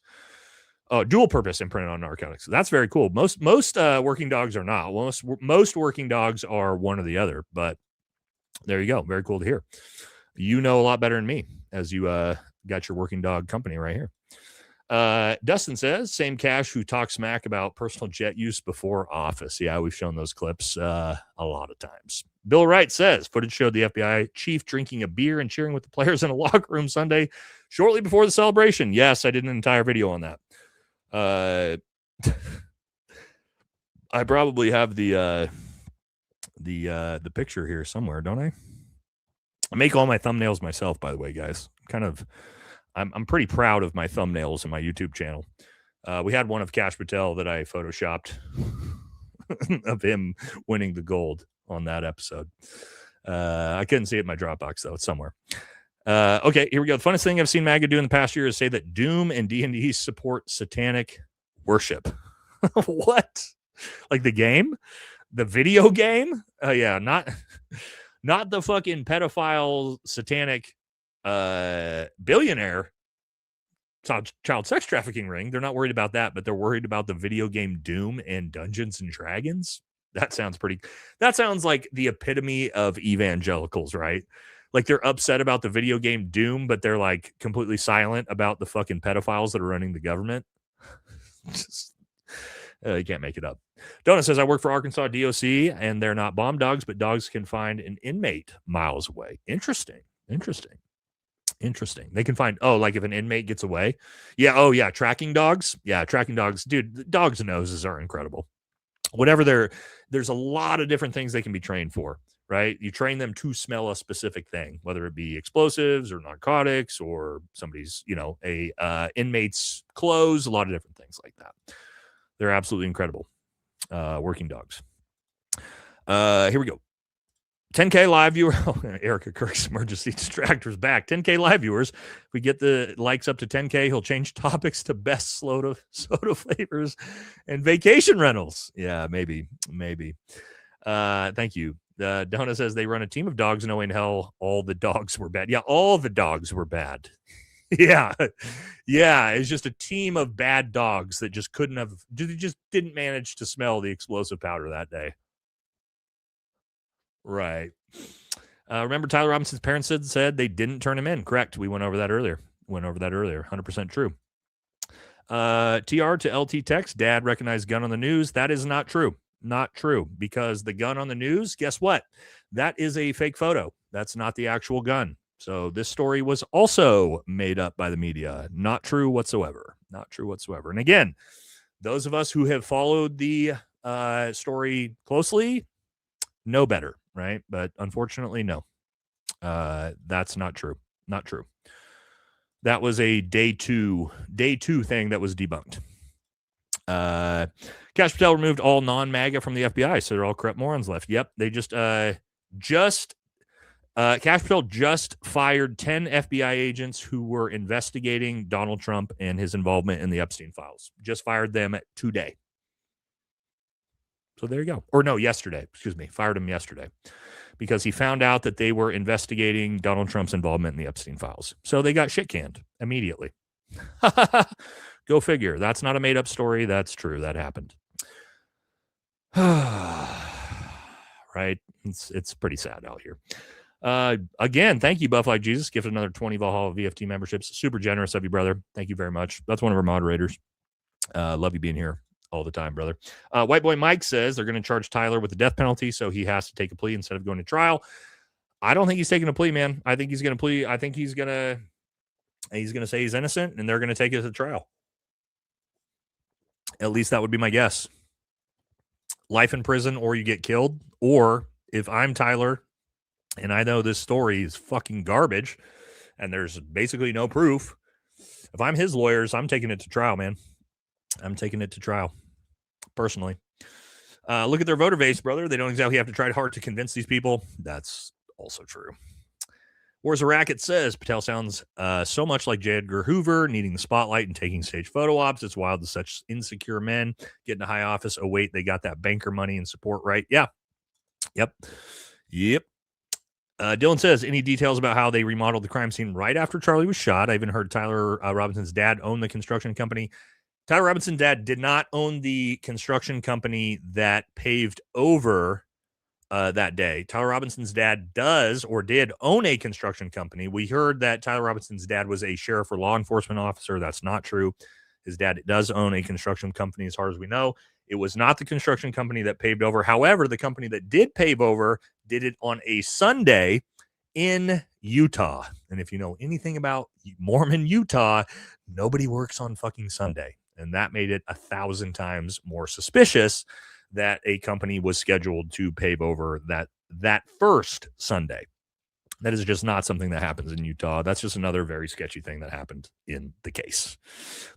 dual purpose imprinted on narcotics, that's very cool. Most working dogs are not. Most working dogs are one or the other. But there you go. Very cool to hear. You know a lot better than me, as you got your working dog company right here. Dustin says, same Cash who talks smack about personal jet use before office. Yeah, we've shown those clips a lot of times. Bill Wright says, footage showed the FBI chief drinking a beer and cheering with the players in a locker room Sunday shortly before the celebration. Yes, I did an entire video on that. I probably have the picture here somewhere, don't I? I make all my thumbnails myself, by the way, guys. I'm pretty proud of my thumbnails in my YouTube channel. We had one of Cash Patel that I photoshopped of him winning the gold on that episode. I couldn't see it in my Dropbox, though. It's somewhere. Okay, here we go. The funnest thing I've seen MAGA do in the past year is say that Doom and D&D support satanic worship. What? Like the game? The video game? Yeah, not the fucking pedophile satanic billionaire child sex trafficking ring. They're not worried about that, but they're worried about the video game Doom and Dungeons and Dragons. That sounds like the epitome of evangelicals, right? Like they're upset about the video game Doom, but they're like completely silent about the fucking pedophiles that are running the government. You can't make it up. Donna says, I work for Arkansas DOC and they're not bomb dogs, but dogs can find an inmate miles away. Interesting. They can find, like if an inmate gets away. Yeah. Tracking dogs. Yeah. Tracking dogs. Dude, the dogs' noses are incredible. Whatever there's a lot of different things they can be trained for, right? You train them to smell a specific thing, whether it be explosives or narcotics or somebody's, inmate's clothes, a lot of different things like that. They're absolutely incredible. Working dogs. Here we go. 10K live viewer. Erika Kirk's emergency distractors back. 10K live viewers. If we get the likes up to 10K, he'll change topics to best soda flavors and vacation rentals. Yeah, maybe. Thank you. Donna says they run a team of dogs knowing hell all the dogs were bad. Yeah, all the dogs were bad. Yeah. It's just a team of bad dogs that just didn't manage to smell the explosive powder that day. Right. Remember Tyler Robinson's parents said they didn't turn him in. Correct. We went over that earlier. 100% true. TR to LT text, dad recognized gun on the news. That is not true. Not true, because the gun on the news, guess what? That is a fake photo. That's not the actual gun. So this story was also made up by the media. Not true whatsoever. And again, those of us who have followed the story closely know better, right? But unfortunately, no. That's not true. That was a day two thing that was debunked. Cash Patel removed all non-MAGA from the FBI, so they're all corrupt morons left. Yep, they Cash Patel just fired 10 FBI agents who were investigating Donald Trump and his involvement in the Epstein files. Just fired them today. So there you go. Or no, yesterday. Excuse me. Fired him yesterday because he found out that they were investigating Donald Trump's involvement in the Epstein files. So they got shit canned immediately. Go figure. That's not a made up story. That's true. That happened. Right. It's pretty sad out here. Again, thank you, Buff Like Jesus. Gifted another 20 Valhalla VFT memberships. Super generous of you, brother. Thank you very much. That's one of our moderators. Love you being here. all the time, brother. White Boy Mike says they're going to charge Tyler with the death penalty, so he has to take a plea instead of going to trial. I don't think he's taking a plea, man. I think he's going to plea. I think he's going to say he's innocent, and they're going to take it to trial. At least that would be my guess. Life in prison, or you get killed. Or if I'm Tyler and I know this story is fucking garbage and there's basically no proof, if I'm his lawyers, I'm taking it to trial, man. I'm taking it to trial, personally. Look at their voter base, brother. They don't exactly have to try hard to convince these people. That's also true. Where's a Racket says, Patel sounds so much like J. Edgar Hoover, needing the spotlight and taking stage photo ops. It's wild that such insecure men get into high office. Oh, wait, they got that banker money and support, right? Yeah. Yep. Dylan says, any details about how they remodeled the crime scene right after Charlie was shot? I even heard Tyler Robinson's dad owned the construction company. Tyler Robinson's dad did not own the construction company that paved over that day. Tyler Robinson's dad does or did own a construction company. We heard that Tyler Robinson's dad was a sheriff or law enforcement officer. That's not true. His dad does own a construction company as far as we know. It was not the construction company that paved over. However, the company that did pave over did it on a Sunday in Utah. And if you know anything about Mormon Utah, nobody works on fucking Sunday. And that made it 1,000 times more suspicious that a company was scheduled to pave over that first Sunday. That is just not something that happens in Utah. That's just another very sketchy thing that happened in the case.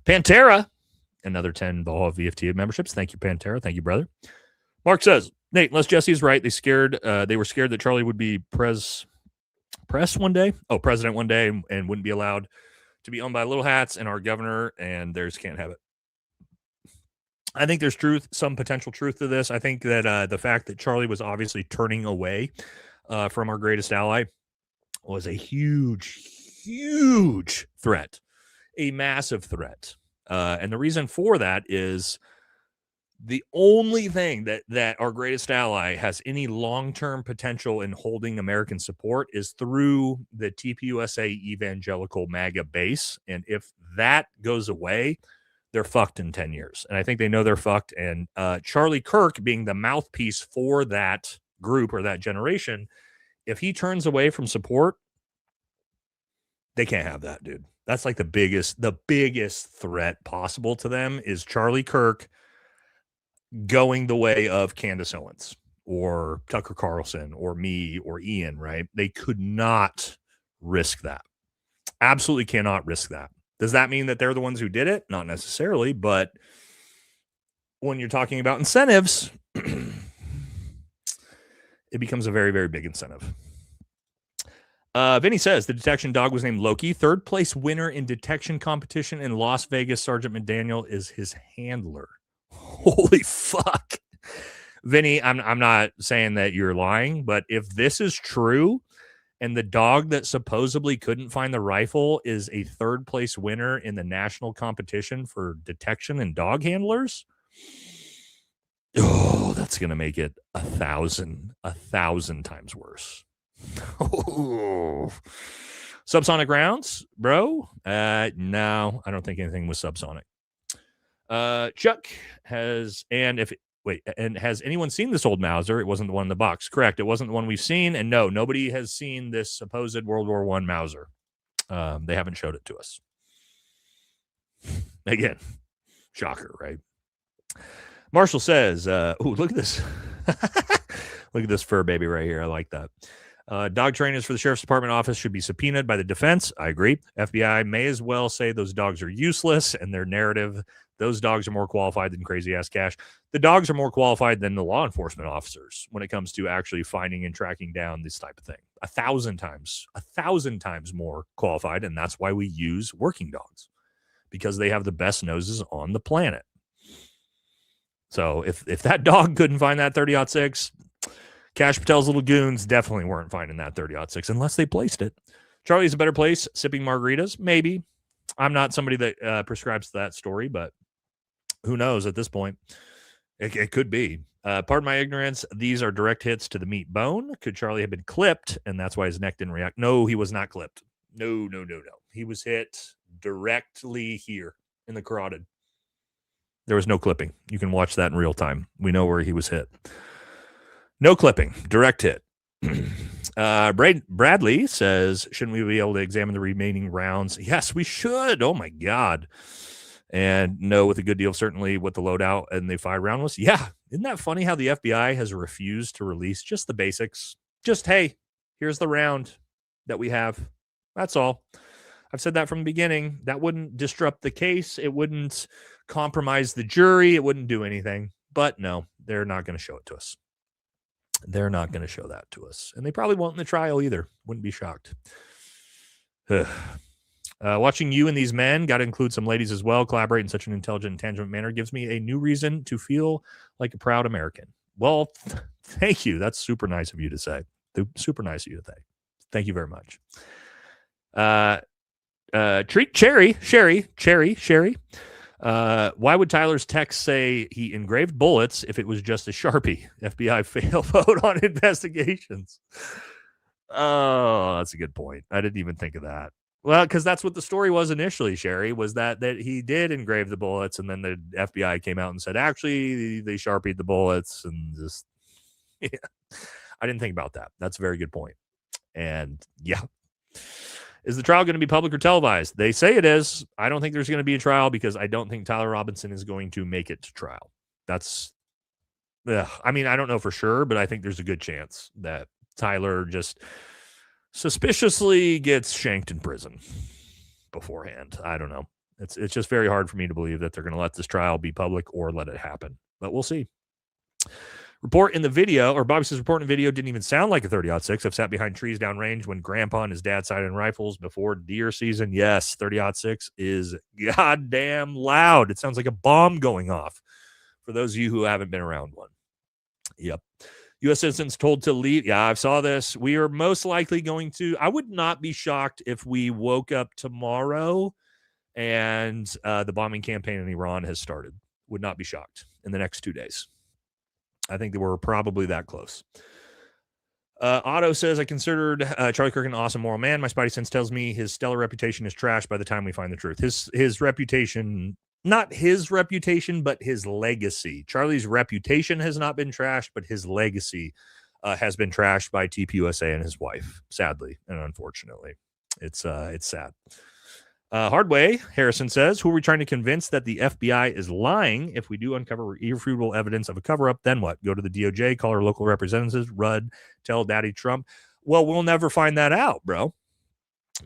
Pantera, another 10 Valhalla VFT memberships. Thank you, Pantera. Thank you, brother. Mark says, Nate, unless Jesse is right, they were scared that Charlie would be president one day and wouldn't be allowed to be owned by little hats and our governor, and theirs can't have it. I think there's some potential truth to this. I think that the fact that Charlie was obviously turning away from our greatest ally was a huge, huge threat, a massive threat. And the reason for that is the only thing that our greatest ally has any long-term potential in holding American support is through the TPUSA evangelical MAGA base. And if that goes away, they're fucked in 10 years. And I think they know they're fucked. And Charlie Kirk being the mouthpiece for that group or that generation, if he turns away from support, they can't have that, dude. That's like the biggest threat possible to them is Charlie Kirk going the way of Candace Owens or Tucker Carlson or me or Ian, right? They could not risk that. Absolutely cannot risk that. Does that mean that they're the ones who did it? Not necessarily, but when you're talking about incentives, it becomes a very, very big incentive. Vinny says the detection dog was named Loki. Third place winner in detection competition in Las Vegas. Sergeant McDaniel is his handler. Holy fuck. Vinny, I'm not saying that you're lying, but if this is true and the dog that supposedly couldn't find the rifle is a third place winner in the national competition for detection and dog handlers, oh, that's going to make it 1,000 times worse. Oh. Subsonic rounds, bro? No, I don't think anything was subsonic. Chuck has, has anyone seen this old Mauser? It wasn't the one in the box. Correct. It wasn't the one we've seen. And no, nobody has seen this supposed World War I Mauser. They haven't showed it to us. Again, shocker, right? Marshall says, look at this. Look at this fur baby right here. I like that. Dog trainers for the Sheriff's Department office should be subpoenaed by the defense. I agree. FBI may as well say those dogs are useless and their narrative. Those dogs are more qualified than Crazy Ass Cash. The dogs are more qualified than the law enforcement officers when it comes to actually finding and tracking down this type of thing. 1,000 times more qualified. And that's why we use working dogs, because they have the best noses on the planet. So if that dog couldn't find that 30-06, Cash Patel's little goons definitely weren't finding that 30-06 unless they placed it. Charlie's a better place sipping margaritas. Maybe. I'm not somebody that prescribes to that story, but who knows at this point? It could be. Pardon my ignorance. These are direct hits to the meat bone. Could Charlie have been clipped, and that's why his neck didn't react? No, he was not clipped. No. He was hit directly here in the carotid. There was no clipping. You can watch that in real time. We know where he was hit. No clipping, direct hit. Bradley says, shouldn't we be able to examine the remaining rounds? Yes, we should. Oh my God. And know with a good deal, certainly what the loadout and the fired round was. Yeah. Isn't that funny how the FBI has refused to release just the basics? Just, hey, here's the round that we have. That's all. I've said that from the beginning. That wouldn't disrupt the case. It wouldn't compromise the jury. It wouldn't do anything. But no, they're not going to show it to us. They're not going to show that to us. And they probably won't in the trial either. Wouldn't be shocked. Watching you and these men, got to include some ladies as well, collaborate in such an intelligent and tangible manner gives me a new reason to feel like a proud American. Well, thank you. That's super nice of you to say. Super nice of you to say. Thank you very much. Sherry. Why would Tyler's text say he engraved bullets if it was just a Sharpie? FBI fail vote on investigations. Oh, that's a good point. I didn't even think of that. Well, because that's what the story was initially, Sherry, was that he did engrave the bullets, and then the FBI came out and said, actually, they Sharpied the bullets, and just, yeah. I didn't think about that. That's a very good point. And, yeah. Is the trial going to be public or televised? They say it is. I don't think there's going to be a trial because I don't think Tyler Robinson is going to make it to trial. That's, I mean, I don't know for sure, but I think there's a good chance that Tyler just suspiciously gets shanked in prison beforehand. I don't know. It's just very hard for me to believe that they're going to let this trial be public or let it happen, but we'll see. Report in the video, or Bobby says report in the video didn't even sound like a 30-06. I've sat behind trees downrange when grandpa and his dad sighted rifles before deer season. Yes, 30-06 is goddamn loud. It sounds like a bomb going off for those of you who haven't been around one. Yep. U.S. citizens told to leave. Yeah, I saw this. We are most likely going to, I would not be shocked if we woke up tomorrow and the bombing campaign in Iran has started. Would not be shocked in the next 2 days. I think that we're probably that close. Otto says, I considered Charlie Kirk an awesome moral man. My spidey sense tells me his stellar reputation is trashed by the time we find the truth. His reputation, not his reputation, but his legacy. Charlie's reputation has not been trashed, but his legacy has been trashed by TPUSA and his wife, sadly and unfortunately. It's sad. Hardway, Harrison says, who are we trying to convince that the FBI is lying? If we do uncover irrefutable evidence of a cover-up, then what? Go to the DOJ, call our local representatives, Rudd, tell Daddy Trump. Well, we'll never find that out, bro,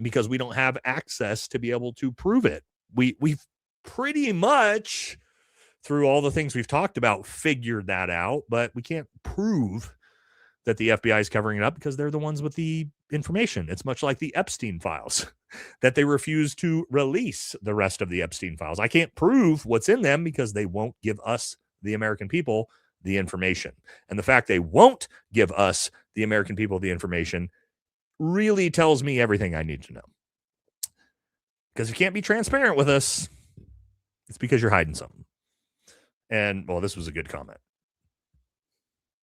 because we don't have access to be able to prove it. We've pretty much, through all the things we've talked about, figured that out, but we can't prove that the FBI is covering it up because they're the ones with the information. It's much like the Epstein files, that they refuse to release the rest of the Epstein files. I can't prove what's in them because they won't give us, the American people, the information. And the fact they won't give us, the American people, the information really tells me everything I need to know. Because you can't be transparent with us. It's because you're hiding something. And, well, this was a good comment.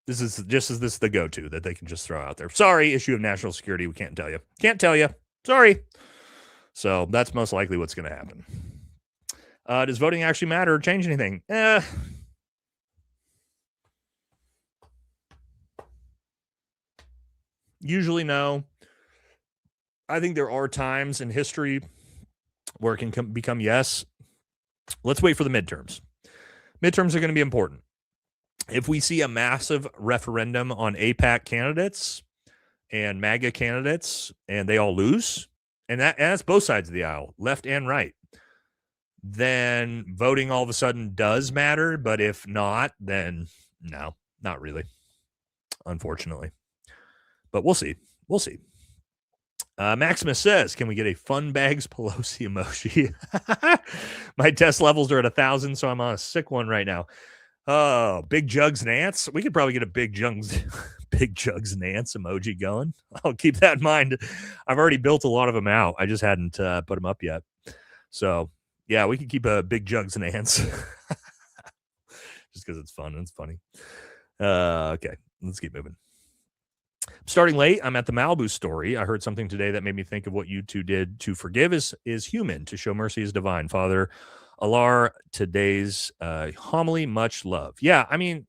This is the go-to that they can just throw out there. Sorry, issue of national security. We can't tell you. Can't tell you. Sorry. So that's most likely what's going to happen. Does voting actually matter or change anything? Usually no. I think there are times in history where it can become yes. Let's wait for the midterms. Midterms are going to be important. If we see a massive referendum on AIPAC candidates and MAGA candidates and they all lose, and that's both sides of the aisle, left and right, then voting all of a sudden does matter. But if not, then no, not really, unfortunately. But we'll see. We'll see. Maximus says, can we get a Fun Bags Pelosi emoji? My test levels are at 1,000, so I'm on a sick one right now. Oh, Big Jugs Nance. We could probably get a Big Jugs Nance emoji going. I'll keep that in mind. I've already built a lot of them out. I just hadn't put them up yet. So, yeah, we could keep a Big Jugs Nance. Just because it's fun and it's funny. Okay, let's keep moving. Starting late, I'm at the Malibu story. I heard something today that made me think of what you two did. To forgive is human. To show mercy is divine. Father, Alar, today's homily, much love. Yeah, I mean,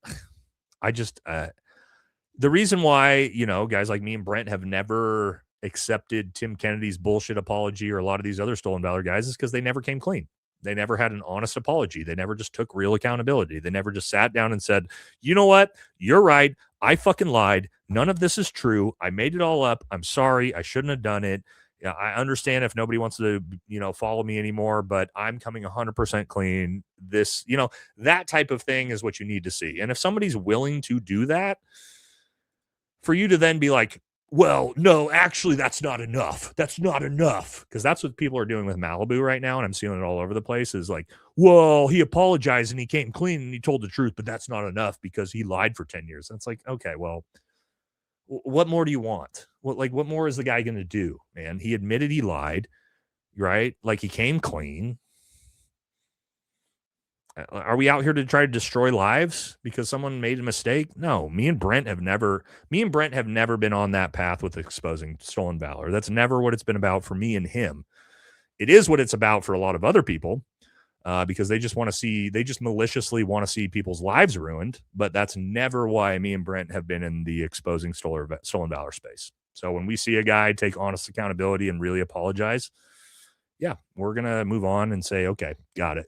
I just the reason why, you know, guys like me and Brent have never accepted Tim Kennedy's bullshit apology or a lot of these other stolen valor guys is because they never came clean. They never had an honest apology. They never just took real accountability. They never just sat down and said, you know what? You're right. I fucking lied. None of this is true. I made it all up. I'm sorry. I shouldn't have done it. Yeah, I understand if nobody wants to, you know, follow me anymore, but I'm coming 100% clean. This, you know, that type of thing is what you need to see. And if somebody's willing to do that, for you to then be like, well, no, actually, that's not enough. That's not enough. Because that's what people are doing with Malibu right now. And I'm seeing it all over the place is like, well, he apologized and he came clean and he told the truth, but that's not enough because he lied for 10 years. And it's like, okay, well, what more do you want? What more is the guy going to do, man? He admitted he lied, right? Like he came clean. Are we out here to try to destroy lives because someone made a mistake? No, me and Brent have never been on that path with exposing stolen valor. That's never what it's been about for me and him. It is what it's about for a lot of other people because they just maliciously want to see people's lives ruined. But that's never why me and Brent have been in the exposing stolen valor space. So when we see a guy take honest accountability and really apologize, yeah, we're going to move on and say, okay, got it.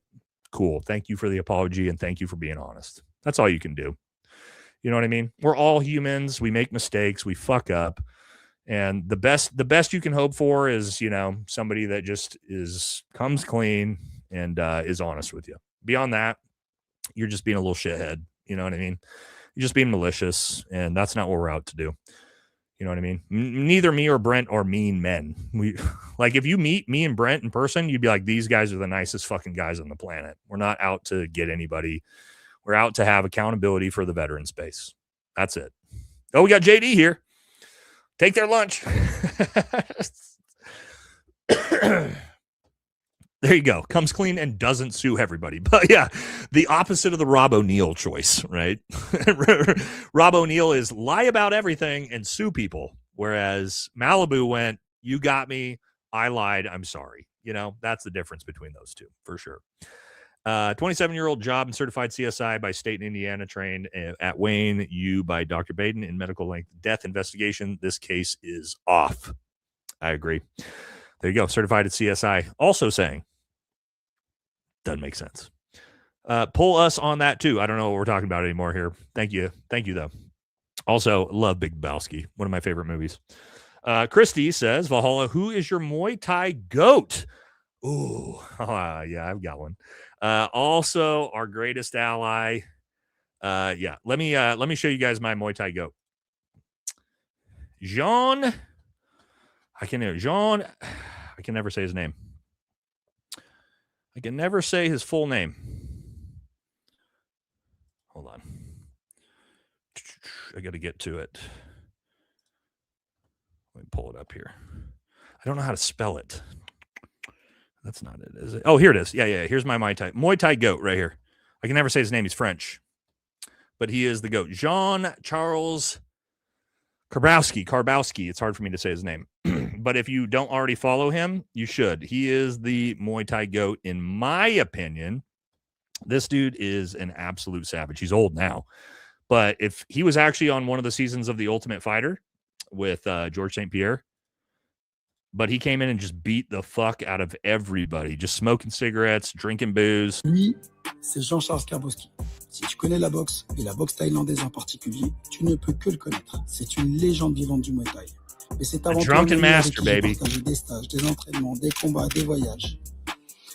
Cool. Thank you for the apology and thank you for being honest. That's all you can do. You know what I mean? We're all humans. We make mistakes. We fuck up. And the best you can hope for is, you know, somebody that just comes clean and is honest with you. Beyond that, you're just being a little shithead. You know what I mean? You're just being malicious, and that's not what we're out to do. You know what I mean? Neither me or Brent are mean men. We like if you meet me and Brent in person, you'd be like, these guys are the nicest fucking guys on the planet. We're not out to get anybody. We're out to have accountability for the veteran space. That's it. Oh, we got JD here. Take their lunch. There you go. Comes clean and doesn't sue everybody. But yeah, the opposite of the Rob O'Neill choice, right? Rob O'Neill is lie about everything and sue people. Whereas Malibu went, you got me. I lied. I'm sorry. You know, that's the difference between those two for sure. 27-year-old job and certified CSI by state in Indiana, trained at Wayne U by Dr. Baden in medical length death investigation. This case is off. I agree. There you go. Certified at CSI. Also saying, doesn't make sense. Pull us on that too. I don't know what we're talking about anymore here. Thank you. Thank you, though. Also, love Big Lebowski. One of my favorite movies. Christy says, Valhalla, who is your Muay Thai goat? Ooh, yeah, I've got one. Also, our greatest ally. Yeah, let me show you guys my Muay Thai goat. Jean. I can never say his name. I can never say his full name. Hold on. I got to get to it. Let me pull it up here. I don't know how to spell it. That's not it, is it? Oh, here it is. Yeah. Here's my Muay Thai goat right here. I can never say his name. He's French. But he is the goat. Jean-Charles Karbowski. It's hard for me to say his name. But if you don't already follow him, you should. He is the Muay Thai goat, in my opinion. This dude is an absolute savage. He's old now. But if he was actually on one of the seasons of The Ultimate Fighter with George St. Pierre, but he came in and just beat the fuck out of everybody, just smoking cigarettes, drinking booze. Lui, c'est Jean-Charles Karbowski. Si tu connais la boxe, et la boxe thaïlandaise en particulier, tu ne peux que le connaître. C'est une légende vivante du Muay Thai. Mais c'est avant tout un ami avec qui j'ai partagé des stages, des entraînements, des combats, des voyages.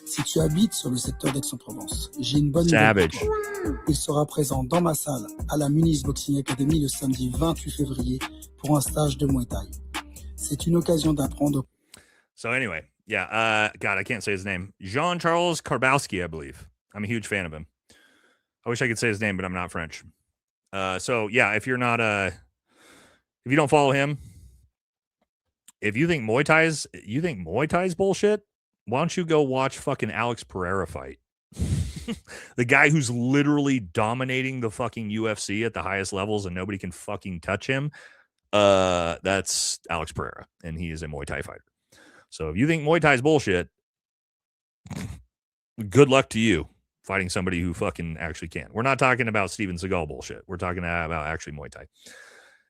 Si tu habites sur le secteur d'Aix-en-Provence, j'ai une bonne nouvelle pour toi. Il sera présent dans ma salle à la Muniz Boxing Academy le samedi 28 février pour un stage de Muay Thai. C'est une occasion d'apprendre. So anyway, yeah, God, I can't say his name. Jean-Charles Karbowski, I believe. I'm a huge fan of him. I wish I could say his name, but I'm not French. So yeah, if you don't follow him, if you think Muay Thai's bullshit, why don't you go watch fucking Alex Pereira fight? The guy who's literally dominating the fucking UFC at the highest levels and nobody can fucking touch him. That's Alex Pereira, and he is a Muay Thai fighter. So if you think Muay Thai is bullshit, good luck to you fighting somebody who fucking actually can. We're not talking about Steven Seagal bullshit. We're talking about actually Muay Thai.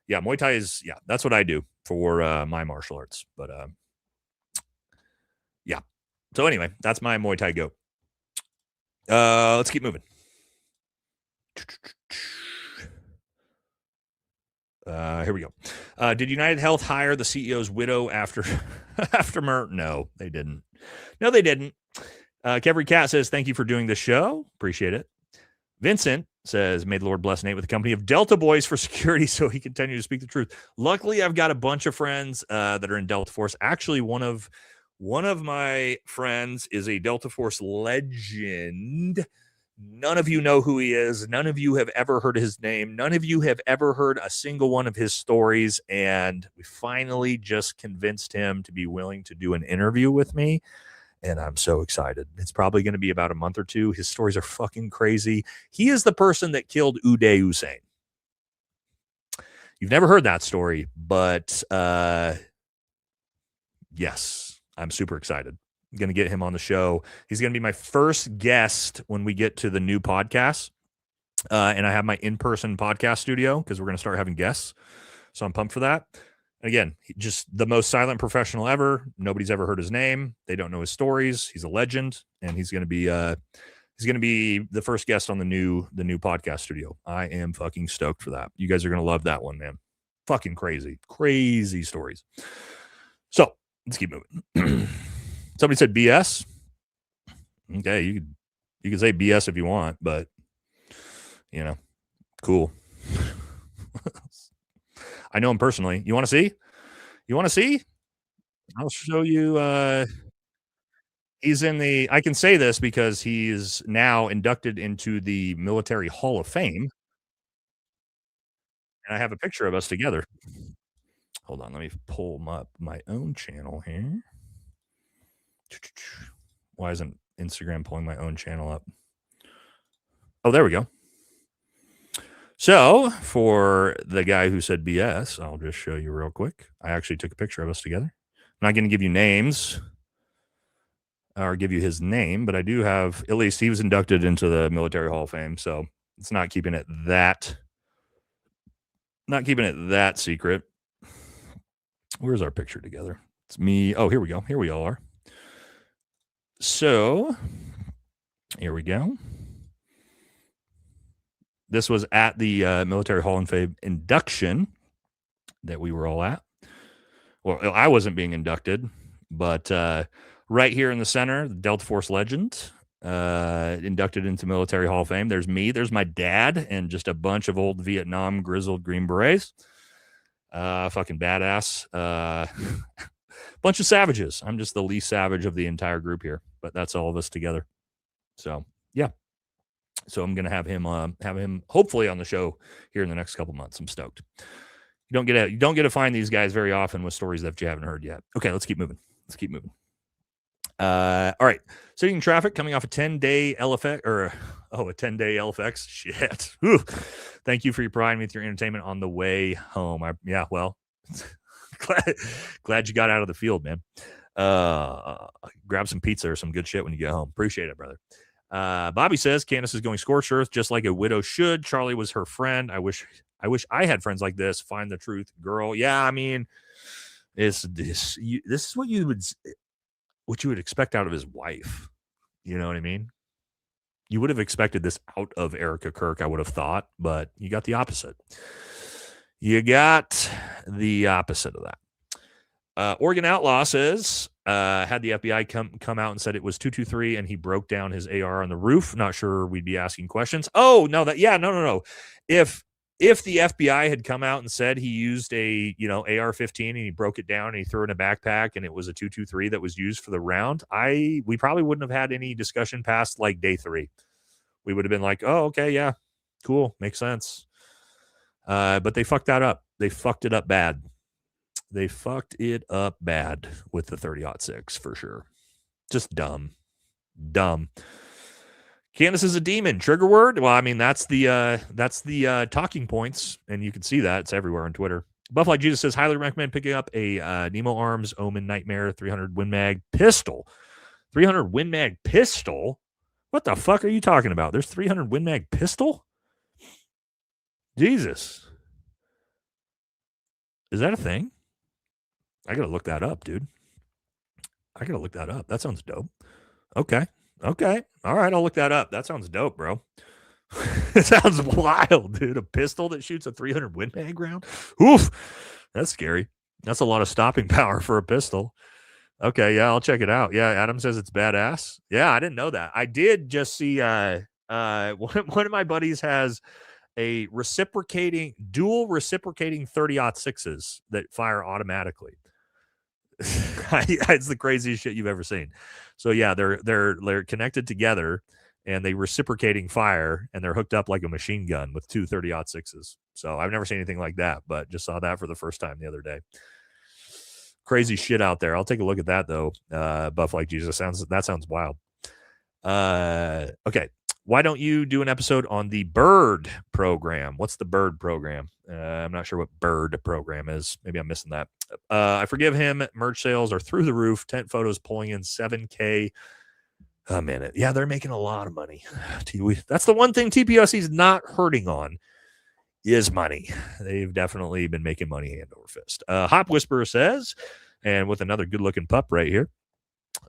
Yeah, Muay Thai is, that's what I do for my martial arts. But yeah. So anyway, that's my Muay Thai go. Let's keep moving. Here we go. Did United Health hire the CEO's widow after murder? No, they didn't. Kevry Cat says, thank you for doing the show. Appreciate it. Vincent says, may the Lord bless Nate with a company of Delta Boys for security so he continue to speak the truth. Luckily, I've got a bunch of friends that are in Delta Force. Actually, one of my friends is a Delta Force legend. None of you know who he is. None of you have ever heard his name. None of you have ever heard a single one of his stories. And we finally just convinced him to be willing to do an interview with me. And I'm so excited. It's probably going to be about a month or two. His stories are fucking crazy. He is the person that killed Uday Hussein. You've never heard that story, but yes, I'm super excited. I'm going to get him on the show. He's going to be my first guest when we get to the new podcast. And I have my in-person podcast studio because we're going to start having guests. So I'm pumped for that. Again, just the most silent professional ever. Nobody's ever heard his name. They don't know his stories. He's a legend, and he's going to be the first guest on the new podcast studio. I am fucking stoked for that. You guys are going to love that one, man. Fucking crazy stories. So let's keep moving. Somebody said BS. Okay, you can say BS if you want, but cool. I know him personally. You want to see? I'll show you. He's in the. I can say this because he's now inducted into the Military Hall of Fame. And I have a picture of us together. Hold on, let me pull up my own channel here. Why isn't Instagram pulling my own channel up? Oh, there we go. So, for the guy who said BS, I'll just show you real quick. I actually took a picture of us together. I'm not going to give you names or give you his name, but I do have, at least he was inducted into the Military Hall of Fame, so it's not keeping it that secret. Where's our picture together? It's me. Oh, here we go. Here we all are. So, here we go. This was at the Military Hall of Fame induction that we were all at. Well, I wasn't being inducted, but right here in the center, the Delta Force legend, inducted into Military Hall of Fame. There's me. There's my dad and just a bunch of old Vietnam grizzled Green Berets. Fucking badass. Bunch of savages. I'm just the least savage of the entire group here, but that's all of us together. So, yeah. So I'm going to have him hopefully on the show here in the next couple months. I'm stoked. You don't get to find these guys very often with stories that you haven't heard yet. Okay, let's keep moving. All right. Sitting in traffic coming off a 10-day LFX a 10-day LFX. Shit. Whew. Thank you for providing me with your entertainment on the way home. Glad you got out of the field, man. Grab some pizza or some good shit when you get home. Appreciate it, brother. Bobby says Candace is going scorched earth just like a widow should. Charlie was her friend. I wish I had friends like this. Find the truth, girl. Yeah, I mean, this is what you would expect out of his wife. You know what I mean? You would have expected this out of Erika Kirk, I would have thought, but you got the opposite. You got the opposite of that. Oregon Outlaw says, had the FBI come out and said it was 223 and he broke down his AR on the roof. Not sure we'd be asking questions. Oh, no, no. If the FBI had come out and said he used a, AR-15 and he broke it down and he threw it in a backpack and it was a 223 that was used for the round, we probably wouldn't have had any discussion past like day 3. We would have been like, oh, okay, yeah, cool, makes sense. But they fucked that up. They fucked it up bad. They fucked it up bad with the 30-06 for sure. Just dumb. Candace is a demon. Trigger word? Well, I mean, that's the talking points, and you can see that. It's everywhere on Twitter. Buffalo Jesus says, highly recommend picking up a Nemo Arms Omen Nightmare 300 Win Mag pistol. 300 Win Mag pistol? What the fuck are you talking about? There's 300 Win Mag pistol? Jesus. Is that a thing? I got to look that up, dude. I got to look that up. That sounds dope. Okay. All right, I'll look that up. That sounds dope, bro. It sounds wild, dude. A pistol that shoots a 300 Win Mag round? Oof. That's scary. That's a lot of stopping power for a pistol. Okay, yeah, I'll check it out. Yeah, Adam says it's badass. Yeah, I didn't know that. I did just see one of my buddies has a dual reciprocating 30-06s that fire automatically. It's the craziest shit you've ever seen. So yeah, they're connected together and they reciprocating fire, and they're hooked up like a machine gun with two 30-06s. So I've never seen anything like that, but just saw that for the first time the other day. Crazy shit out there. I'll take a look at that though. Buff Like Jesus that sounds wild. Okay. Why don't you do an episode on the bird program? What's the bird program? I'm not sure what bird program is. Maybe I'm missing that. I forgive him. Merch sales are through the roof. Tent photos pulling in $7,000 a minute. Yeah, they're making a lot of money. That's the one thing TPOC is not hurting on is money. They've definitely been making money hand over fist. Hop Whisperer says, and with another good-looking pup right here,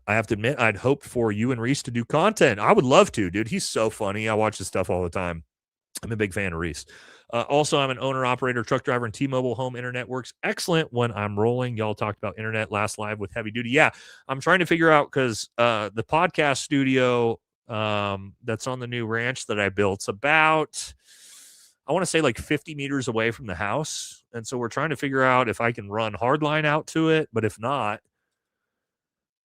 I have to admit, I'd hoped for you and Reese to do content. I would love to, dude. He's so funny. I watch his stuff all the time. I'm a big fan of Reese. Also, I'm an owner, operator, truck driver, and T-Mobile home internet works excellent when I'm rolling. Y'all talked about internet last live with heavy duty. Yeah, I'm trying to figure out because the podcast studio that's on the new ranch that I built's about, I want to say like 50 meters away from the house. And so we're trying to figure out if I can run hardline out to it. But if not,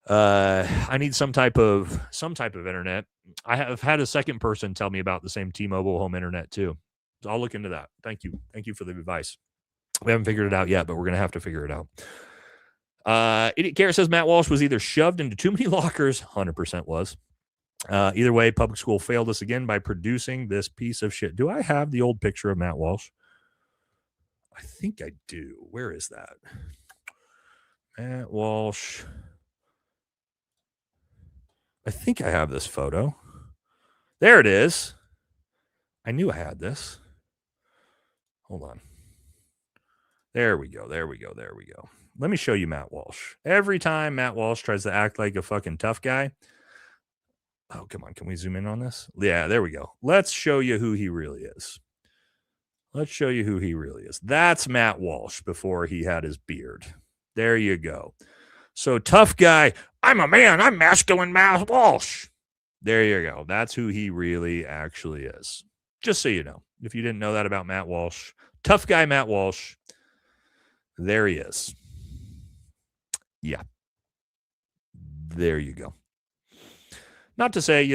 I need some type of internet. I have had a second person tell me about the same T-Mobile home internet too. So I'll look into that. Thank you for the advice. We haven't figured it out yet, but we're gonna have to figure it out. Idiot Carrot says Matt Walsh was either shoved into too many lockers. 100% was. Either way, public school failed us again by producing this piece of shit. Do I have the old picture of Matt Walsh? I think I do. Where is that? Matt Walsh. I think I have this photo. There it is. I knew I had this. Hold on. There we go. Let me show you Matt Walsh. Every time Matt Walsh tries to act like a fucking tough guy. Oh, come on. Can we zoom in on this? Yeah, there we go. Let's show you who he really is. That's Matt Walsh before he had his beard. There you go. So tough guy. I'm a man. I'm masculine Matt Walsh. There you go. That's who he really actually is. Just so you know, if you didn't know that about Matt Walsh, tough guy Matt Walsh, there he is. Yeah. There you go. Not to say,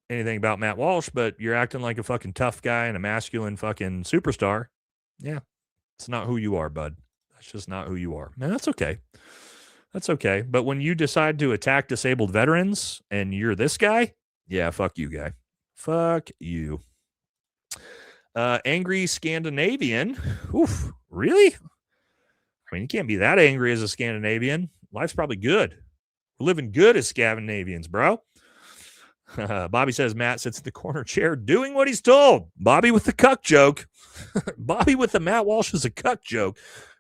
anything about Matt Walsh, but you're acting like a fucking tough guy and a masculine fucking superstar. Yeah. It's not who you are, bud. That's just not who you are. And that's okay. But when you decide to attack disabled veterans and you're this guy, yeah, fuck you, guy. Fuck you. Angry Scandinavian. Oof, really? I mean, you can't be that angry as a Scandinavian. Life's probably good. We're living good as Scandinavians, bro. Bobby says Matt sits in the corner chair doing what he's told. Bobby with the cuck joke. Bobby with the Matt Walsh is a cuck joke.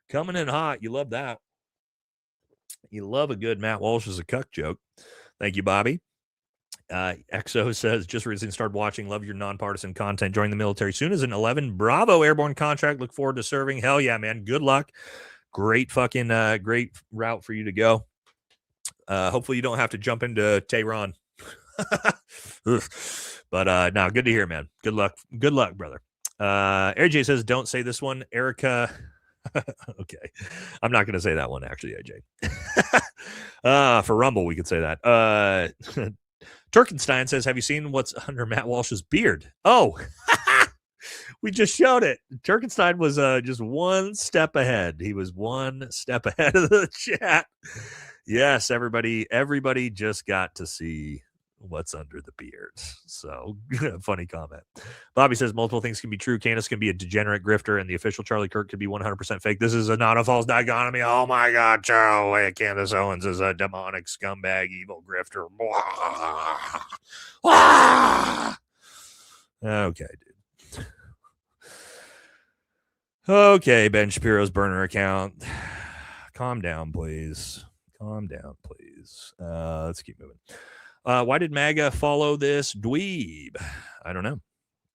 Coming in hot. You love that. You love a good Matt Walsh is a cuck joke. Thank you, Bobby. Exo says, just recently started watching. Love your nonpartisan content. Join the military soon as an 11 Bravo airborne contract. Look forward to serving. Hell yeah, man. Good luck. Great fucking great route for you to go. Hopefully you don't have to jump into Tehran. But no, good to hear, man. Good luck, brother. AJ says, don't say this one. Erika. Okay. I'm not going to say that one, actually, AJ. For Rumble, we could say that. Turkenstein says, have you seen what's under Matt Walsh's beard? Oh, we just showed it. Turkenstein was just one step ahead. He was one step ahead of the chat. Yes, everybody just got to see what's under the beards. So funny comment. Bobby says multiple things can be true. Candace can be a degenerate grifter, and the official Charlie Kirk could be 100% fake. This is not a false dichotomy. Oh my God, Charlie. Candace Owens is a demonic scumbag, evil grifter. Okay, dude. Okay, Ben Shapiro's burner account. Calm down, please. Calm down, please. Let's keep moving. Why did MAGA follow this dweeb? I don't know.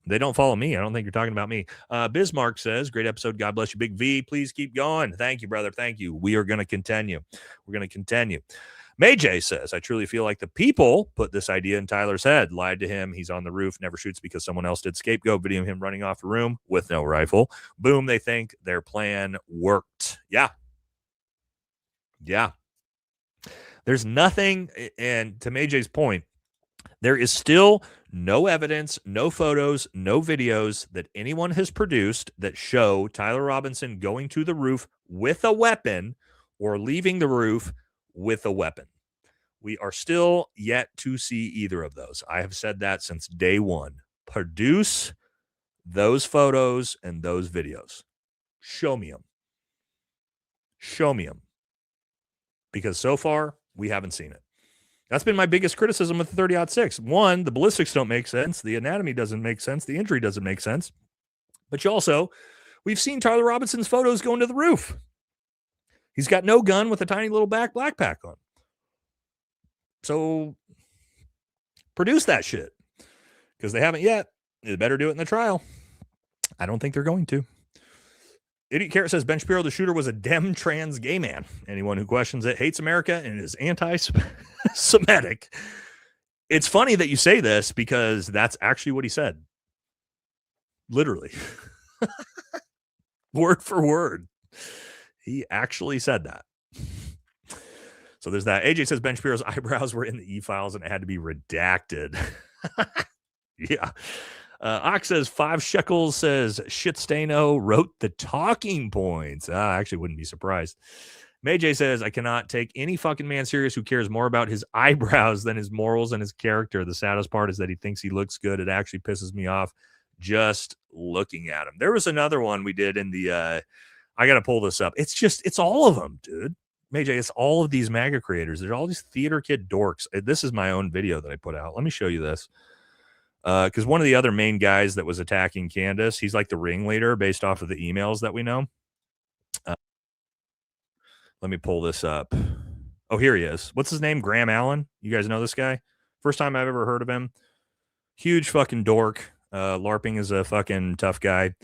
They don't follow me. I don't think you're talking about me. Bismarck says, great episode. God bless you, Big V. Please keep going. Thank you, brother. Thank you. We are going to continue. We're going to continue. Mayjay says, I truly feel like the people put this idea in Tyler's head. Lied to him. He's on the roof, never shoots because someone else did. Scapegoat video of him running off the room with no rifle. Boom, they think their plan worked. Yeah. Yeah. There's nothing, and to Mayjay's point, there is still no evidence, no photos, no videos that anyone has produced that show Tyler Robinson going to the roof with a weapon or leaving the roof with a weapon. We are still yet to see either of those. I have said that since day one. Produce those photos and those videos. Show me them. Show me them. Because so far, we haven't seen it. That's been my biggest criticism with the 30-06. One, the ballistics don't make sense. The anatomy doesn't make sense. The injury doesn't make sense. But we've seen Tyler Robinson's photos going to the roof. He's got no gun with a tiny little black pack on. So produce that shit. Because they haven't yet. They better do it in the trial. I don't think they're going to. Idiot Carrot says Ben Shapiro, the shooter, was a dem trans gay man. Anyone who questions it hates America and is anti-Semitic. It's funny that you say this because that's actually what he said. Literally. Word for word. He actually said that. So there's that. AJ says Ben Shapiro's eyebrows were in the e-files and it had to be redacted. Yeah. Ox says 5 shekels says Shitstaino wrote the talking points. I actually wouldn't be surprised. Mayjay says I cannot take any fucking man serious who cares more about his eyebrows than his morals and his character. The saddest part is that he thinks he looks good. It actually pisses me off just looking at him. There was another one we did in the I got to pull this up. It's all of them, dude. Mayjay, it's all of these MAGA creators. They're all these theater kid dorks. This is my own video that I put out. Let me show you this. Because one of the other main guys that was attacking Candace, he's like the ringleader based off of the emails that we know. Let me pull this up. Oh, here he is. What's his name? Graham Allen. You guys know this guy? First time I've ever heard of him. Huge fucking dork. LARPing is a fucking tough guy.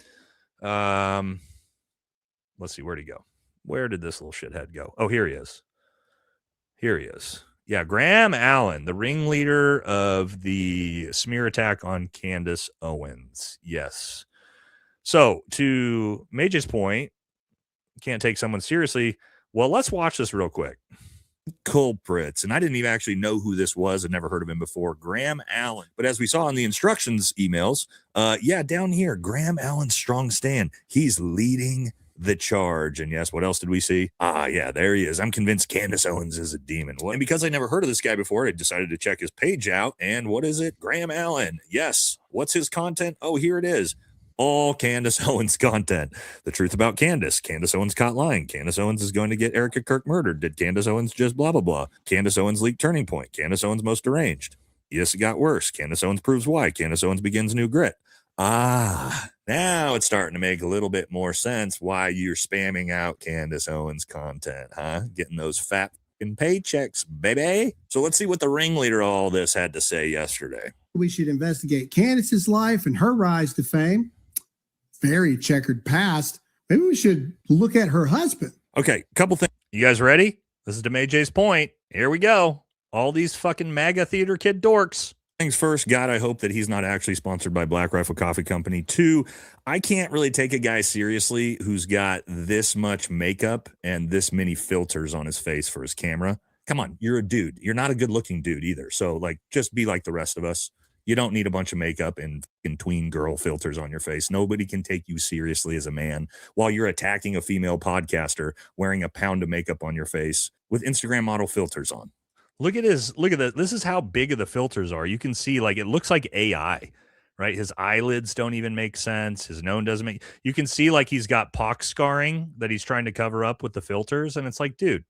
Let's see, where'd he go? Where did this little shithead go? Oh, here he is. Here he is. Yeah, Graham Allen, the ringleader of the smear attack on Candace Owens. Yes. So, to Major's point, can't take someone seriously. Well, let's watch this real quick. Culprits, and I didn't even actually know who this was. I'd never heard of him before. Graham Allen. But as we saw in the instructions emails, down here, Graham Allen's strong stand. He's leading the charge. And yes, what else did we see? There he is. I'm convinced Candace Owens is a demon. Well, and because I never heard of this guy before, I decided to check his page out. And what is it? Graham Allen. Yes. What's his content? Oh, here it is. All Candace Owens content. The truth about Candace. Candace Owens caught lying. Candace Owens is going to get Erika Kirk murdered. Did Candace Owens just blah, blah, blah? Candace Owens leaked turning point. Candace Owens most deranged. Yes, it got worse. Candace Owens proves why. Candace Owens begins new grit. Now it's starting to make a little bit more sense why you're spamming out Candace Owens content, huh? Getting those fat paychecks, baby. So let's see what the ringleader of all this had to say yesterday. We should investigate Candace's life and her rise to fame. Very checkered past. Maybe we should look at her husband. Okay, couple things. You guys ready? This is to Mayjay's point. Here we go. All these fucking MAGA theater kid dorks. Things first, God, I hope that he's not actually sponsored by Black Rifle Coffee Company. 2, I can't really take a guy seriously who's got this much makeup and this many filters on his face for his camera. Come on, you're a dude. You're not a good-looking dude either. So, just be like the rest of us. You don't need a bunch of makeup and tween girl filters on your face. Nobody can take you seriously as a man while you're attacking a female podcaster wearing a pound of makeup on your face with Instagram model filters on. Look at that. This is how big of the filters are. You can see, like, it looks like AI, right? His eyelids don't even make sense. His nose doesn't make. You can see like he's got pox scarring that he's trying to cover up with the filters, and it's like, dude,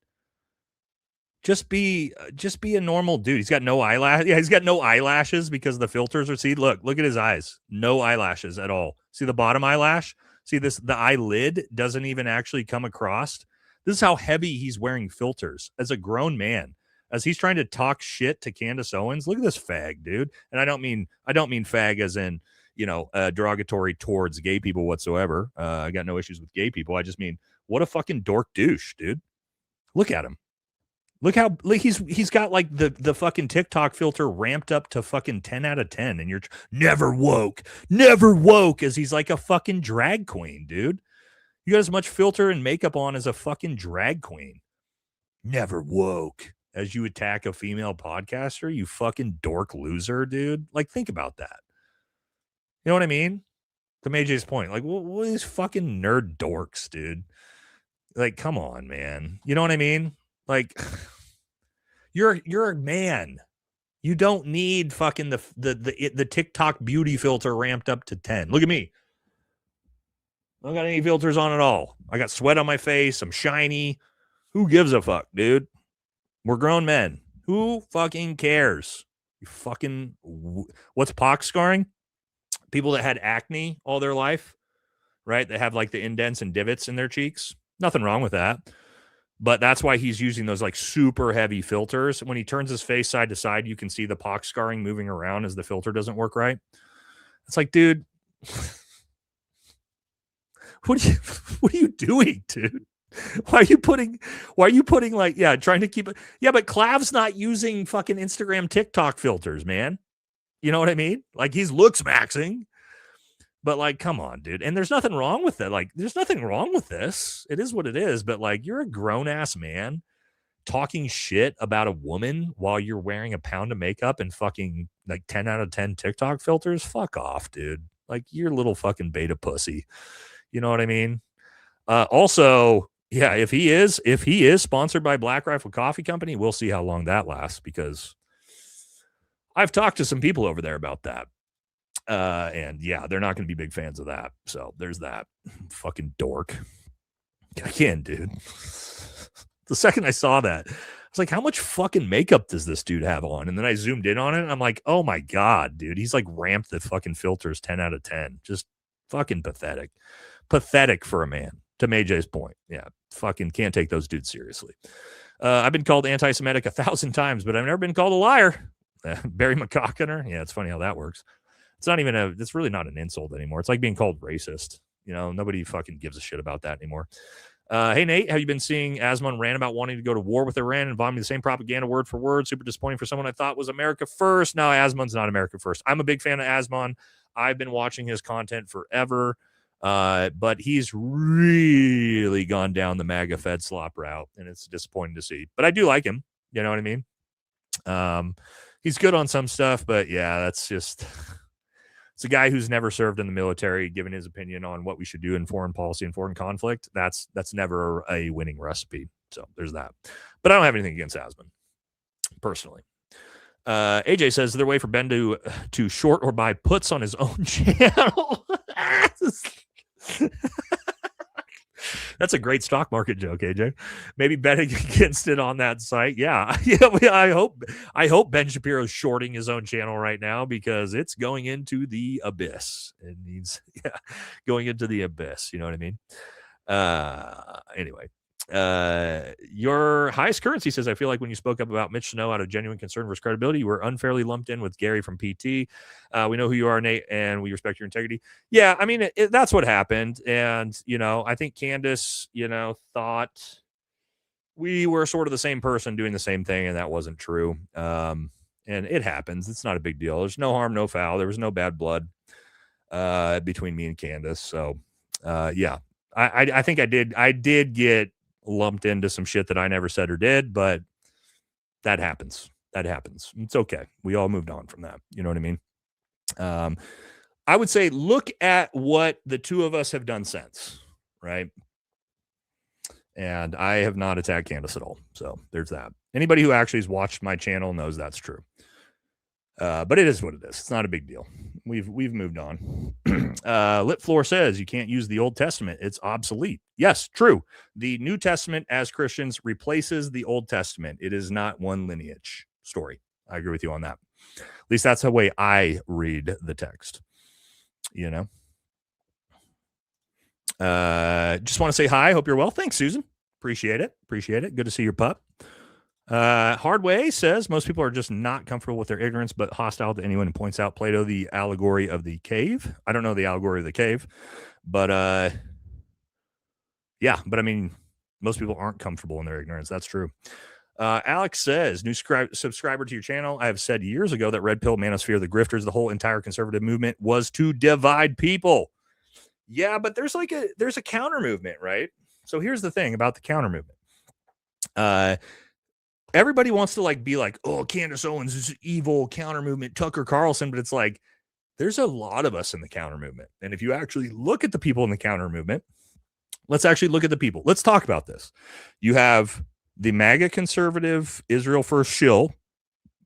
just be a normal dude. He's got no eyelash. Yeah, he's got no eyelashes because the filters are. See, look at his eyes. No eyelashes at all. See the bottom eyelash? See this? The eyelid doesn't even actually come across. This is how heavy he's wearing filters as a grown man. As he's trying to talk shit to Candace Owens. Look at this fag, dude. And I don't mean fag as in, derogatory towards gay people whatsoever. I got no issues with gay people. I just mean, what a fucking dork douche, dude. Look at him. Look how he's got like the fucking TikTok filter ramped up to fucking 10 out of 10. And you're never woke as he's like a fucking drag queen, dude. You got as much filter and makeup on as a fucking drag queen. Never woke. As you attack a female podcaster, you fucking dork loser, dude. Like, think about that. You know what I mean? To AJ's point, like, what are these fucking nerd dorks, dude? Like, come on, man. You know what I mean? Like, you're a man. You don't need fucking the TikTok beauty filter ramped up to 10. Look at me. I don't got any filters on at all. I got sweat on my face. I'm shiny. Who gives a fuck, dude? We're grown men. Who fucking cares? You fucking... What's pox scarring? People that had acne all their life, right? They have like the indents and divots in their cheeks. Nothing wrong with that. But that's why he's using those like super heavy filters. When he turns his face side to side, you can see the pox scarring moving around as the filter doesn't work right. It's like, dude, what are you doing, dude? Why are you putting like, trying to keep it? Yeah, but Clav's not using fucking Instagram TikTok filters, man. You know what I mean? Like, he's looks maxing, but like, come on, dude. And there's nothing wrong with it. Like, there's nothing wrong with this. It is what it is. But like, you're a grown ass man talking shit about a woman while you're wearing a pound of makeup and fucking like 10 out of 10 TikTok filters. Fuck off, dude. Like, you're a little fucking beta pussy. You know what I mean? Also, yeah, if he is sponsored by Black Rifle Coffee Company, we'll see how long that lasts, because I've talked to some people over there about that. And yeah, they're not going to be big fans of that. So there's that. Fucking dork. Again, dude. The second I saw that, I was like, how much fucking makeup does this dude have on? And then I zoomed in on it and I'm like, oh my God, dude. He's like ramped the fucking filters 10 out of 10. Just fucking pathetic. Pathetic for a man. To AJ's point. Yeah. Fucking can't take those dudes seriously. I've been called anti-Semitic 1,000 times, but I've never been called a liar. Barry McCockiner. Yeah, it's funny how that works. It's really not an insult anymore. It's like being called racist. You know, nobody fucking gives a shit about that anymore. Hey, Nate, have you been seeing Asmon rant about wanting to go to war with Iran and vomiting the same propaganda word for word? Super disappointing for someone I thought was America first. No, Asmon's not America first. I'm a big fan of Asmon. I've been watching his content forever. But he's really gone down the MAGA Fed slop route, and it's disappointing to see. But I do like him. You know what I mean? He's good on some stuff, but yeah, that's just... It's a guy who's never served in the military, giving his opinion on what we should do in foreign policy and foreign conflict. That's never a winning recipe. So there's that. But I don't have anything against Asmon, personally. AJ says, is there a way for Ben to short or buy puts on his own channel? That's a great stock market joke, AJ. Maybe betting against it on that site. Yeah. I hope Ben Shapiro's shorting his own channel right now, because it's going into the abyss. It needs going into the abyss. You know what I mean? Anyway. Your highest currency says, I feel like when you spoke up about Mitch Snow out of genuine concern for his credibility, you were unfairly lumped in with Gary from PT. We know who you are, Nate, and we respect your integrity. Yeah, I mean, that's what happened. And, I think Candace, thought we were sort of the same person doing the same thing, and that wasn't true. And it happens. It's not a big deal. There's no harm, no foul. There was no bad blood between me and Candace. So, yeah, I think I did get lumped into some shit that I never said or did, but that happens. It's okay. We all moved on from that. You know what I mean? I would say, look at what the two of us have done since, right? And I have not attacked Candace at all. So there's that. Anybody who actually has watched my channel knows that's true. But it is what it is. It's not a big deal. We've moved on. Lit Floor says you can't use the Old Testament. It's obsolete. Yes, true. The New Testament as Christians replaces the Old Testament. It is not one lineage story. I agree with you on that. At least that's the way I read the text. You know. Just want to say hi. Hope you're well. Thanks, Susan. Appreciate it. Good to see your pup. Hardway says most people are just not comfortable with their ignorance, but hostile to anyone who points out Plato, the allegory of the cave. I don't know the allegory of the cave, but yeah, but I mean, most people aren't comfortable in their ignorance. That's true. Alex says, new subscriber to your channel. I have said years ago that Red Pill, Manosphere, the grifters, the whole entire conservative movement was to divide people. Yeah, but there's a counter movement, right? So here's the thing about the counter movement. Everybody wants to be like, oh, Candace Owens is evil, counter movement, Tucker Carlson, but it's like there's a lot of us in the counter movement. And if you actually look at the people in the counter movement, let's actually look at the people. Let's talk about this. You have the MAGA conservative Israel First shill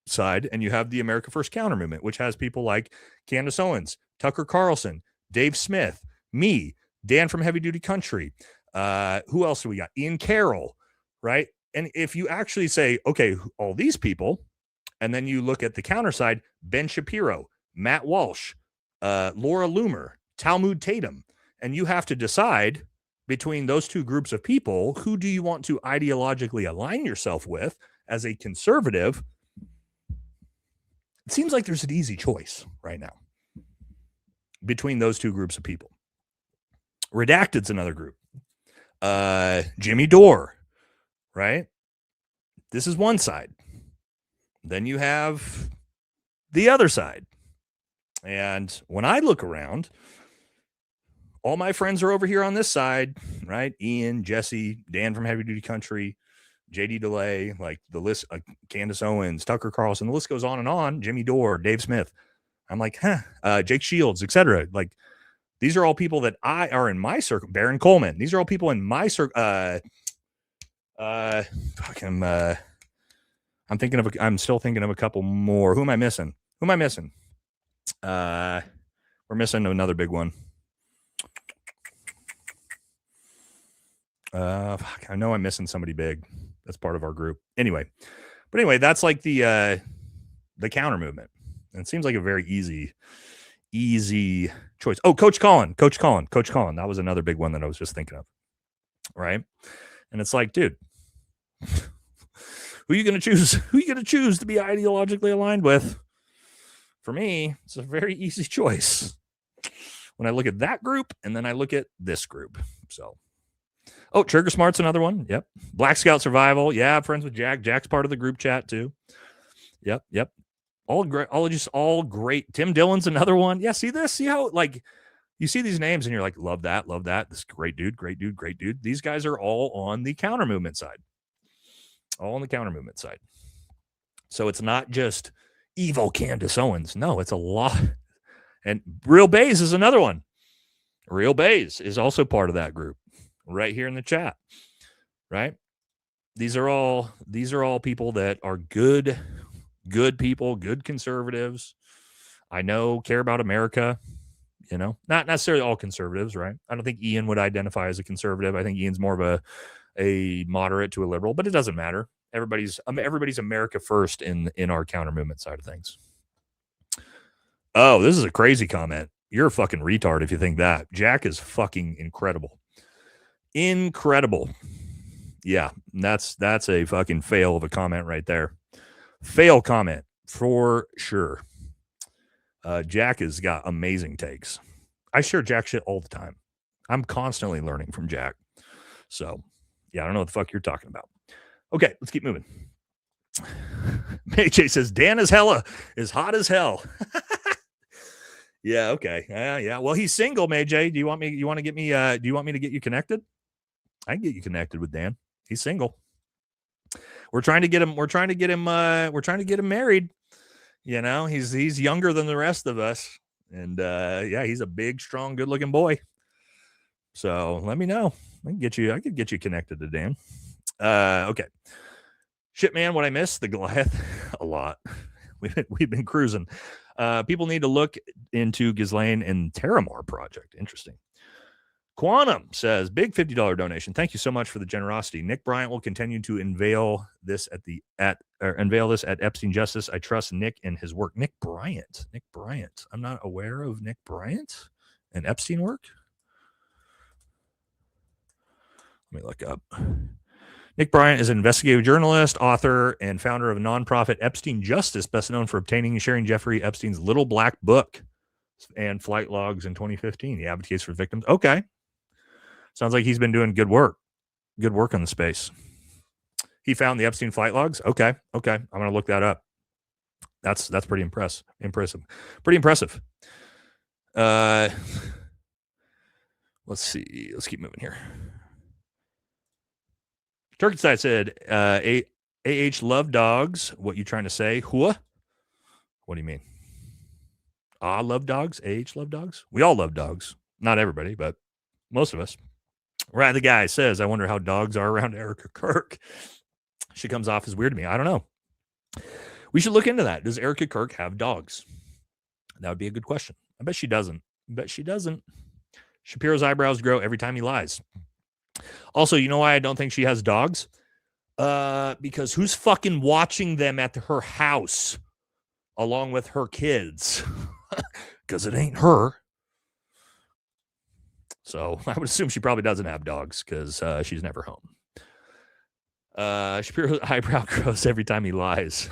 side, and you have the America First counter movement, which has people like Candace Owens, Tucker Carlson, Dave Smith, me, Dan from Heavy Duty Country. Who else do we got? Ian Carroll, right? And if you actually say, okay, all these people, and then you look at the counter side, Ben Shapiro, Matt Walsh, Laura Loomer, Talmud Tatum, and you have to decide between those two groups of people, who do you want to ideologically align yourself with as a conservative? It seems like there's an easy choice right now between those two groups of people. Redacted's another group. Jimmy Dore, right? This is one side. Then you have the other side. And when I look around, all my friends are over here on this side, right? Ian, Jesse, Dan from Heavy Duty Country, JD DeLay, like the list, Candace Owens, Tucker Carlson, the list goes on, Jimmy Dore, Dave Smith. I'm like, Jake Shields, etc. Like, these are all people that are in my circle. Baron Coleman. These are all people in my circle. I'm still thinking of a couple more. Who am I missing? We're missing another big one. I know I'm missing somebody big. That's part of our group. Anyway, that's like the counter movement. And it seems like a very easy choice. Oh, Coach Colin. That was another big one that I was just thinking of. Right. And it's like, dude, who are you going to choose? Who are you going to choose to be ideologically aligned with? For me, it's a very easy choice. When I look at that group and then I look at this group. So, oh, Trigger Smart's another one. Yep. Black Scout Survival. Yeah, I'm friends with Jack. Jack's part of the group chat too. Yep. All great. All great. Tim Dillon's another one. Yeah, see this? See how, like, you see these names and you're like, love that. This is great dude. These guys are all on the counter movement side. So it's not just evil Candace Owens. No, it's a lot. And Real Bays is another one. Real Bays is also part of that group right here in the chat. Right? These are all people that are good people, good conservatives. I know, care about America, not necessarily all conservatives, right? I don't think Ian would identify as a conservative. I think Ian's more of a moderate to a liberal, but it doesn't matter. Everybody's America first in our counter movement side of things. Oh, this is a crazy comment. You're a fucking retard if you think that. Jack is fucking incredible. Yeah, that's a fucking fail of a comment right there. Fail comment for sure. Jack has got amazing takes. I share Jack shit all the time. I'm constantly learning from Jack. So, yeah, I don't know what the fuck you're talking about. Okay, let's keep moving. AJ says Dan is hot as hell. Yeah, okay. Yeah. Well, he's single, AJ. Do you want me to get you connected? I can get you connected with Dan. He's single. We're trying to get him married. He's younger than the rest of us. And yeah, he's a big, strong, good-looking boy. So let me know. I could get you connected to Dan. Okay. Shit, man, what I missed? The Goliath? A lot. We've been cruising. People need to look into Ghislaine and Terramar project. Interesting. Quantum says, big $50 donation. Thank you so much for the generosity. Nick Bryant will continue to unveil this at Epstein Justice. I trust Nick and his work. Nick Bryant. I'm not aware of Nick Bryant and Epstein work. Let me look up. Nick Bryant is an investigative journalist, author, and founder of a nonprofit Epstein Justice, best known for obtaining and sharing Jeffrey Epstein's Little Black Book and flight logs in 2015. He advocates for victims. Okay. Sounds like he's been doing good work. Good work on the space. He found the Epstein flight logs. Okay. I'm going to look that up. That's pretty impressive. Pretty impressive. Let's see. Let's keep moving here. Turkenside said, AH love dogs. What you trying to say? Hua? What do you mean? Love dogs? AH love dogs? We all love dogs. Not everybody, but most of us. Right, the guy says, I wonder how dogs are around Erika Kirk. She comes off as weird to me. I don't know. We should look into that. Does Erika Kirk have dogs? That would be a good question. I bet she doesn't. Shapiro's eyebrows grow every time he lies. Also, you know why I don't think she has dogs? Because who's fucking watching them at her house along with her kids? Because it ain't her. So I would assume she probably doesn't have dogs because she's never home. Shapiro's eyebrow grows every time he lies.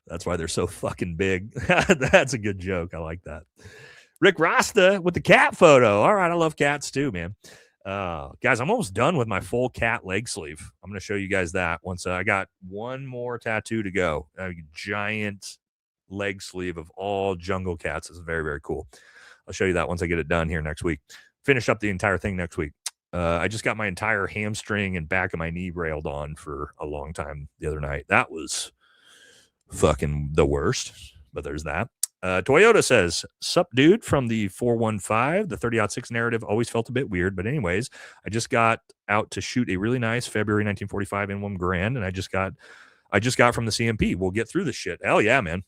That's why they're so fucking big. That's a good joke. I like that. Rick Rasta with the cat photo. All right, I love cats too, man. Guys, I'm almost done with my full cat leg sleeve. I'm going to show you guys that once I got one more tattoo to go. A giant leg sleeve of all jungle cats. It's very, very cool. I'll show you that once I get it done here next week. Finish up the entire thing next week. I just got my entire hamstring and back of my knee railed on for a long time the other night. That was fucking the worst, but there's that. Toyota says, sup dude from the 415. The 30-06 narrative always felt a bit weird, but anyways, I just got out to shoot a really nice February 1945 M1 Grand, and I just got from the CMP. We'll get through this shit. Hell yeah, man.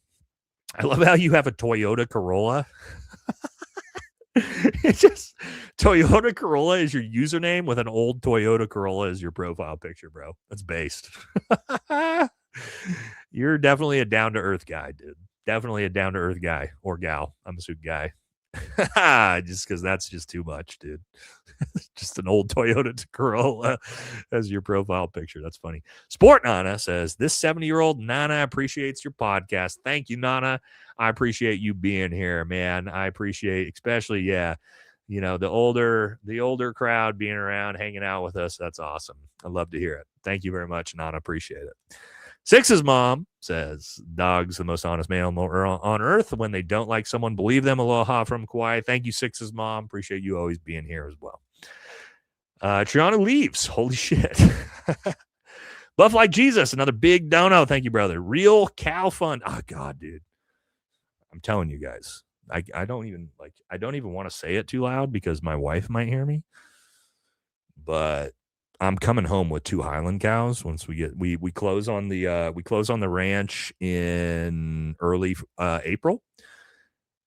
I love how you have a Toyota Corolla. It's just Toyota Corolla is your username with an old Toyota Corolla as your profile picture, bro. That's based. You're definitely a down-to-earth guy, dude. Definitely a down-to-earth guy or gal. I'm a suit guy. Just because that's just too much, dude. Just an old Toyota Corolla as your profile picture. That's funny. Sport Nana says, this 70-year-old Nana appreciates your podcast. Thank you, Nana. I appreciate you being here, man. I appreciate, especially, the older crowd being around, hanging out with us. That's awesome. I love to hear it. Thank you very much, Nana. Appreciate it. Six's mom says, dogs, the most honest man on earth. When they don't like someone, believe them. Aloha from Kauai. Thank you, Six's mom. Appreciate you always being here as well. Triana leaves. Holy shit. Buff like Jesus. Another big dono. Thank you, brother. Real cow fun. Oh, God, dude. I'm telling you guys. I don't even want to say it too loud because my wife might hear me. But I'm coming home with 2 Highland cows once we close on the ranch in early April,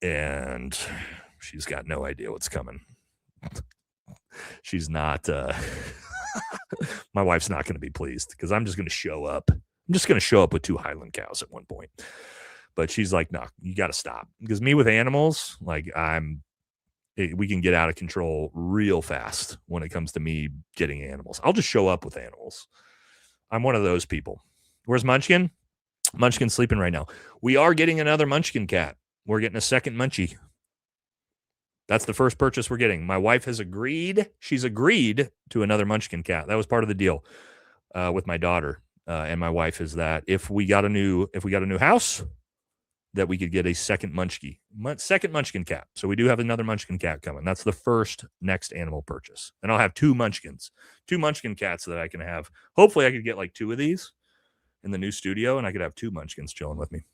and she's got no idea what's coming. She's not. My wife's not going to be pleased because I'm just going to show up. I'm just going to show up with 2 Highland cows at one point, but she's like, "No, you got to stop." Because me with animals, like we can get out of control real fast when it comes to me getting animals. I'll just show up with animals. I'm one of those people. Where's Munchkin? Munchkin's sleeping right now. We are getting another Munchkin cat. We're getting a second Munchie. That's the first purchase we're getting. My wife has agreed. She's agreed to another Munchkin cat. That was part of the deal with my daughter and my wife, is that if we got a new house, that we could get a second Munchkin cat. So we do have another Munchkin cat coming. That's the first next animal purchase. And I'll have 2 Munchkin cats that I can have. Hopefully I could get like 2 of these in the new studio and I could have 2 Munchkins chilling with me.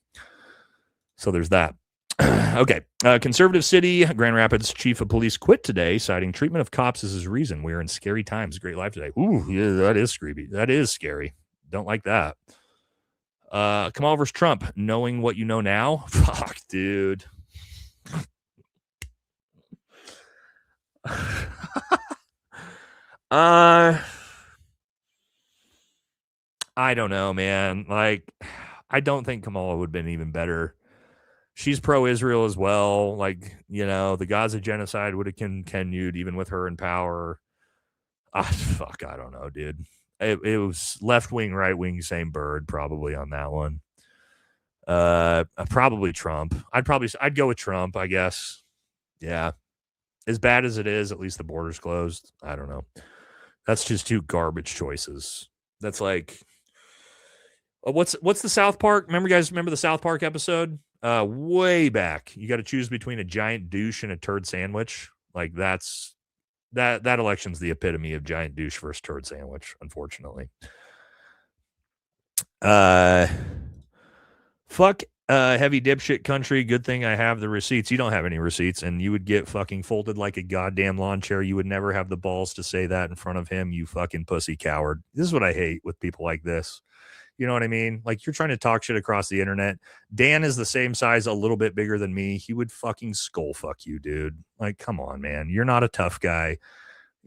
So there's that. Okay. Conservative City, Grand Rapids chief of police quit today, citing treatment of cops as his reason. We are in scary times. Great life today. Ooh, yeah, that is creepy. That is scary. Don't like that. Kamala versus Trump, knowing what you know now. Fuck, dude. I don't know, man. Like, I don't think Kamala would have been even better. She's pro-Israel as well. Like, you know, the Gaza genocide would have continued even with her in power. Fuck, I don't know, dude. It was left wing, right wing, same bird, probably on that one. Probably Trump. I'd go with Trump, I guess. Yeah. As bad as it is, at least the border's closed. I don't know. That's just two garbage choices. That's like, what's the South Park? Remember the South Park episode? Way back. You got to choose between a giant douche and a turd sandwich. Like that election's the epitome of giant douche versus turd sandwich, unfortunately. Fuck heavy dipshit country. Good thing I have the receipts. You don't have any receipts, and you would get fucking folded like a goddamn lawn chair. You would never have the balls to say that in front of him, you fucking pussy coward. This is what I hate with people like this. You know what I mean? Like, you're trying to talk shit across the internet. Dan is the same size, a little bit bigger than me. He would fucking skull fuck you, dude. Like, come on, man. You're not a tough guy.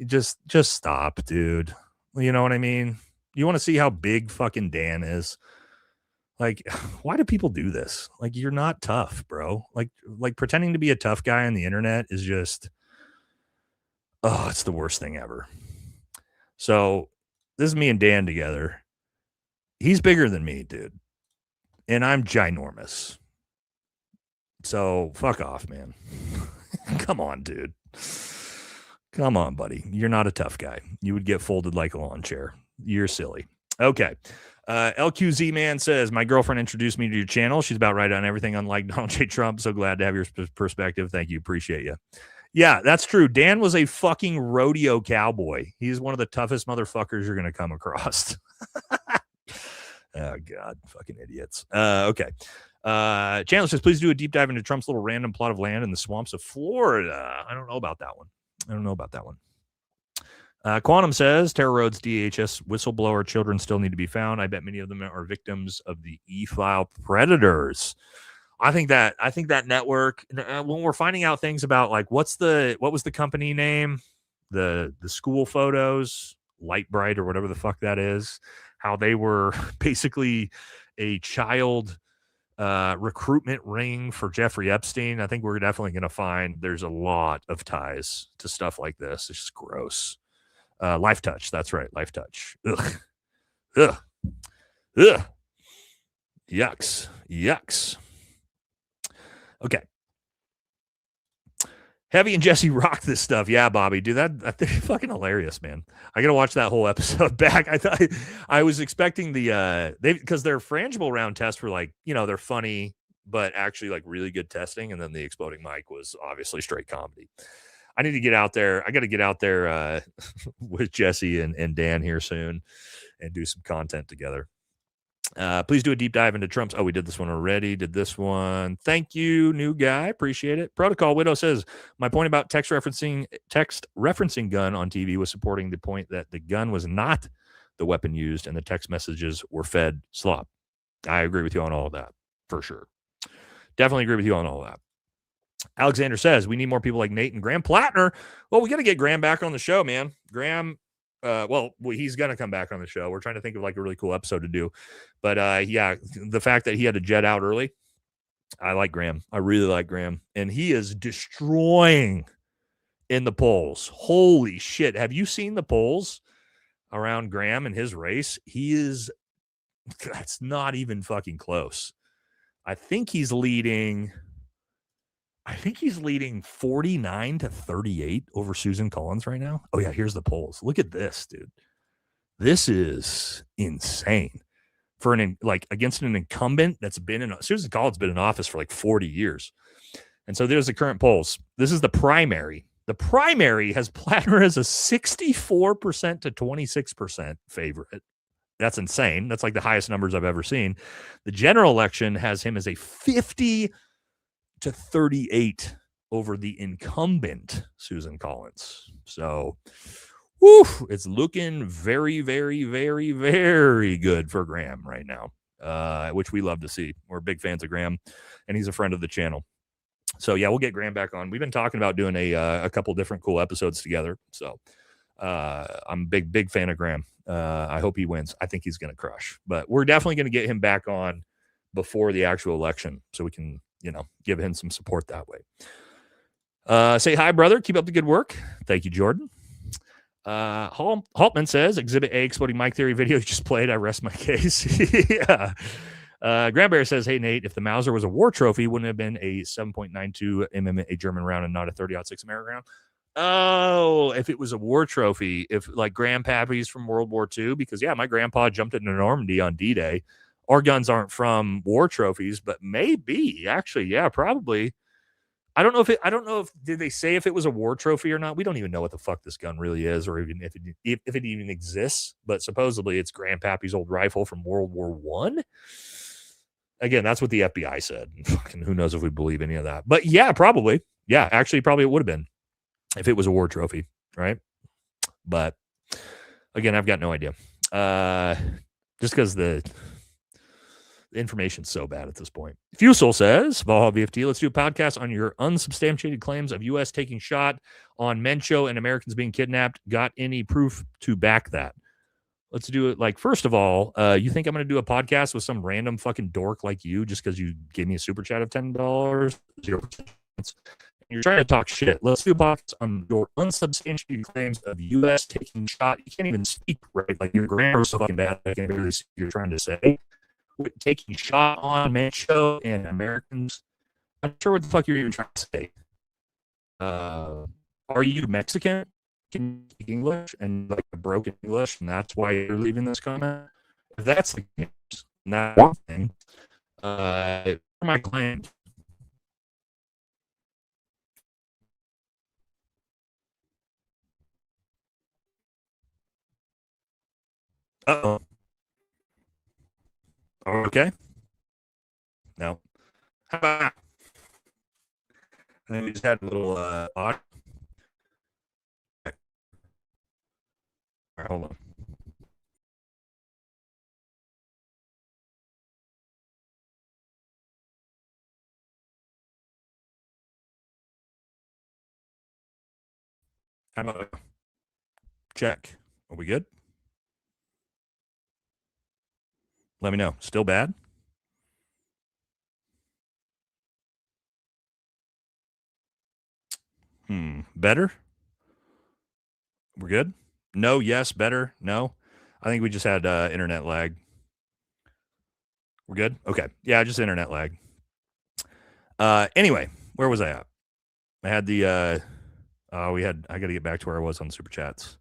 Just stop, dude. You know what I mean? You want to see how big fucking Dan is? Like, why do people do this? Like, you're not tough, bro. Like pretending to be a tough guy on the internet is just, it's the worst thing ever. So this is me and Dan together. He's bigger than me, dude. And I'm ginormous. So fuck off, man. Come on, dude. Come on, buddy. You're not a tough guy. You would get folded like a lawn chair. You're silly. Okay. LQZ man says, my girlfriend introduced me to your channel. She's about right on everything, unlike Donald J. Trump. So glad to have your perspective. Thank you. Appreciate you. Yeah, that's true. Dan was a fucking rodeo cowboy. He's one of the toughest motherfuckers you're going to come across. Oh, God. Fucking idiots. Okay. Chandler says, please do a deep dive into Trump's little random plot of land in the swamps of Florida. I don't know about that one. Quantum says, Terror Road's DHS whistleblower children still need to be found. I bet many of them are victims of the E-file predators. I think that network, when we're finding out things about, like, what was the company name? The school photos, Light Bright or whatever the fuck that is, how they were basically a child recruitment ring for Jeffrey Epstein. I think we're definitely going to find there's a lot of ties to stuff like this. It's just gross. Life Touch. That's right. Life Touch. Ugh. Ugh. Ugh. Yucks. Okay. Heavy and Jesse rock this stuff. Yeah, Bobby, dude, that's fucking hilarious, man. I gotta watch that whole episode back. I was expecting because their frangible round tests were like, you know, they're funny, but actually like really good testing. And then the exploding mic was obviously straight comedy. I need to get out there. I got to get out there with Jesse and Dan here soon and do some content together. Please do a deep dive into Trump's. Oh, we did this one already. Did this one. Thank you, new guy. Appreciate it. Protocol Widow says, my point about text referencing gun on TV was supporting the point that the gun was not the weapon used and the text messages were fed slop. I agree with you on all of that, for sure. Definitely agree with you on all of that. Alexander says, we need more people like Nate and Graham Plattner. Well, we got to get Graham back on the show, man. Graham, he's going to come back on the show. We're trying to think of like a really cool episode to do. But yeah, the fact that he had to jet out early, I like Graham. I really like Graham. And he is destroying in the polls. Holy shit. Have you seen the polls around Graham and his race? That's not even fucking close. I think he's leading 49-38 over Susan Collins right now. Oh yeah, here's the polls. Look at this, dude. This is insane for against an incumbent that's been Susan Collins been in office for like 40 years. And so there's the current polls. This is the primary. The primary has Plattner as a 64% to 26% favorite. That's insane. That's like the highest numbers I've ever seen. The general election has him as a 50 38 over the incumbent Susan Collins. So, whew, it's looking very, very, very, very good for Graham right now, which we love to see. We're big fans of Graham, and he's a friend of the channel. So, yeah, we'll get Graham back on. We've been talking about doing a couple different cool episodes together. So, I'm a big fan of Graham. I hope he wins. I think he's going to crush. But we're definitely going to get him back on before the actual election so we can, give him some support that way. Say hi, brother. Keep up the good work. Thank you, Jordan. Haltman says, Exhibit A exploding mic theory video you just played. I rest my case. Yeah. Grandbear says, hey, Nate, if the Mauser was a war trophy, wouldn't it have been a 7.92 MMA German round and not a 30-06 American round? Oh, if it was a war trophy, if like grandpappy's from World War II, because, yeah, my grandpa jumped into Normandy on D-Day. Our guns aren't from war trophies, but maybe, actually, yeah, probably. I don't know if did they say if it was a war trophy or not? We don't even know what the fuck this gun really is, or even if it even exists. But supposedly it's Grandpappy's old rifle from World War I. Again, that's what the FBI said. Fucking who knows if we believe any of that? But yeah, probably. Yeah, actually, probably it would have been if it was a war trophy, right? But again, I've got no idea. Just because the information's so bad at this point. Fusel says, Valhalla VFT, let's do a podcast on your unsubstantiated claims of U.S. taking shot on Mencho and Americans being kidnapped. Got any proof to back that? Let's do it. Like, first of all, you think I'm going to do a podcast with some random fucking dork like you just because you gave me a super chat of $10? 0%. You're trying to talk shit. Let's do a podcast on your unsubstantiated claims of U.S. taking shot. You can't even speak right. Like, your grammar's so fucking bad. I can't really see what you're trying to say. Taking shot on Mencho and Americans. I'm not sure what the fuck you're even trying to say. Are you Mexican? Can you speak English and like a broken English, and that's why you're leaving this comment? If that's the case, not one thing. For my client. Uh-oh. Okay. No. How about and then we just had a little odd. All right, hold on. How about check? Are we good? Let me know. Still bad? Better? We're good? No, yes, better? No? I think we just had internet lag. We're good? Okay. Yeah, just internet lag. Anyway, where was I at? I had the I got to get back to where I was on super chats.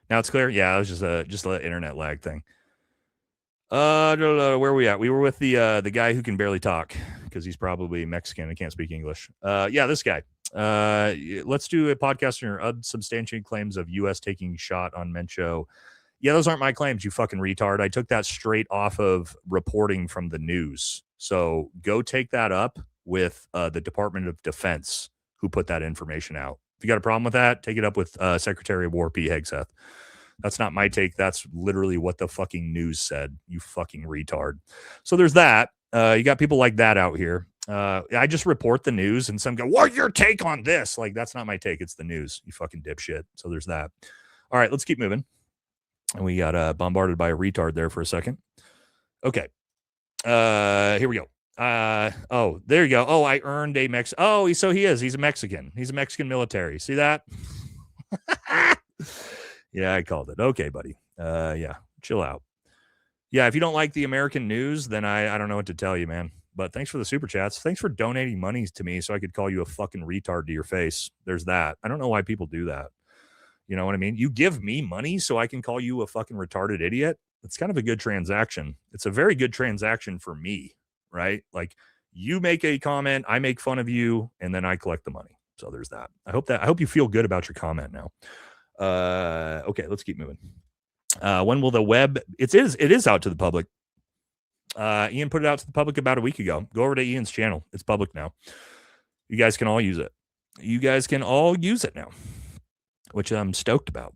Now it's clear? Yeah, it was just a internet lag thing. Where were we at? We were with the guy who can barely talk because he's probably Mexican and can't speak English. Yeah, this guy. Let's do a podcast on your unsubstantiated claims of U.S. taking shot on Mencho. Yeah, those aren't my claims, you fucking retard. I took that straight off of reporting from the news. So go take that up with the Department of Defense, who put that information out. If you got a problem with that, take it up with Secretary of War Pete Hegseth. That's not my take. That's literally what the fucking news said, you fucking retard. So there's that. You got people like that out here. I just report the news and some go, what's your take on this? Like, that's not my take. It's the news, you fucking dipshit. So there's that. All right, let's keep moving. And we got bombarded by a retard there for a second. Okay. Here we go. Oh, there you go. Oh, I earned a Oh, so he is. He's a Mexican. He's a Mexican military. See that? Yeah, I called it. Okay, buddy. Yeah, chill out. Yeah, if you don't like the American news, then I don't know what to tell you, man. But thanks for the super chats. Thanks for donating money to me so I could call you a fucking retard to your face. There's that. I don't know why people do that. You know what I mean? You give me money so I can call you a fucking retarded idiot. It's kind of a good transaction. It's a very good transaction for me, right? Like, you make a comment, I make fun of you, and then I collect the money. So there's that. I hope you feel good about your comment now. Okay, let's keep moving. When will the web? It is out to the public. Ian put it out to the public about a week ago. Go over to Ian's channel. It's public now. You guys can all use it. You guys can all use it now, which I'm stoked about.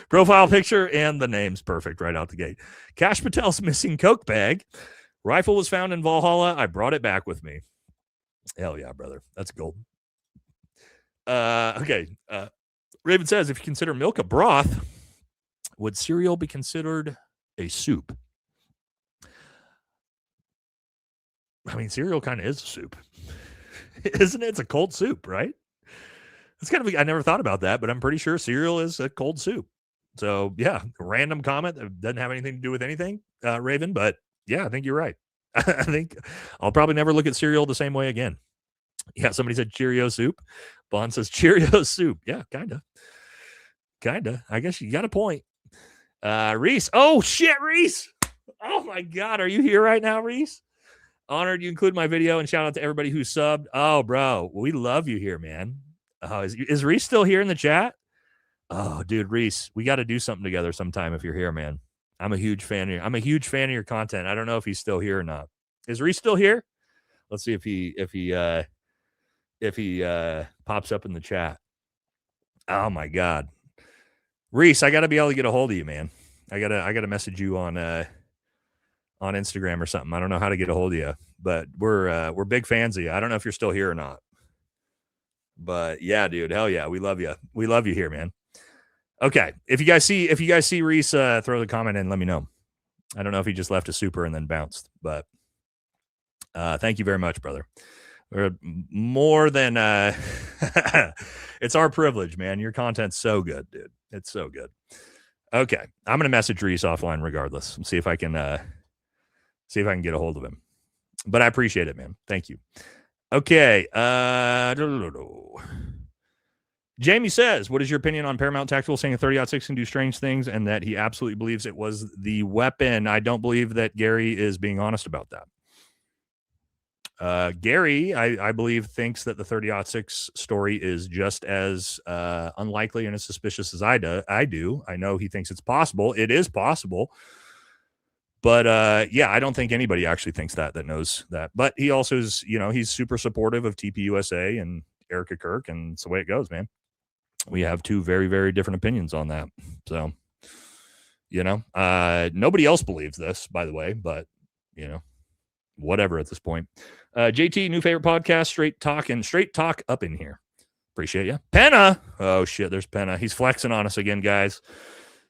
Profile picture and the name's perfect right out the gate. Cash Patel's missing Coke bag. Rifle was found in Valhalla. I brought it back with me. Hell yeah, brother. That's gold. Okay. Raven says, if you consider milk a broth, would cereal be considered a soup? I mean, cereal kind of is a soup. Isn't it? It's a cold soup, right? It's kind of, I never thought about that, but I'm pretty sure cereal is a cold soup. So yeah, random comment that doesn't have anything to do with anything, Raven, but yeah, I think you're right. I think I'll probably never look at cereal the same way again. Yeah, somebody said Cheerio soup. Bond says Cheerio soup. Yeah, kind of. I guess you got a point. Reese. Oh, shit, Reese. Oh, my God. Are you here right now, Reese? Honored you include my video, and shout out to everybody who subbed. Oh, bro, we love you here, man. Oh, is Reese still here in the chat? Oh, dude, Reese, we got to do something together sometime if you're here, man. I'm a huge fan of your content. I don't know if he's still here or not. Is Reese still here? Let's see if he pops up in the chat. Oh my God. Reese, I got to be able to get a hold of you, man. I got to message you on Instagram or something. I don't know how to get a hold of you, but we're big fans of you. I don't know if you're still here or not. But yeah, dude, hell yeah, we love you. We love you here, man. Okay, if you guys see Reese, throw the comment in. Let me know. I don't know if he just left a super and then bounced, but thank you very much, brother. We're more than it's our privilege, man. Your content's so good, dude. It's so good. Okay, I'm gonna message Reese offline regardless and see if I can get a hold of him. But I appreciate it, man. Thank you. Okay. Jamie says, what is your opinion on Paramount Tactical saying a 30-06 can do strange things and that he absolutely believes it was the weapon? I don't believe that Gary is being honest about that. Gary, I believe, thinks that the 30-06 story is just as unlikely and as suspicious as I do. I know he thinks it's possible. It is possible. But yeah, I don't think anybody actually thinks that knows that. But he also is, he's super supportive of TPUSA and Erika Kirk, and it's the way it goes, man. We have two very, very different opinions on that. So, nobody else believes this, by the way, but, whatever at this point. JT, new favorite podcast, Straight Talk up in here. Appreciate you. Penna. Oh, shit, there's Penna. He's flexing on us again, guys.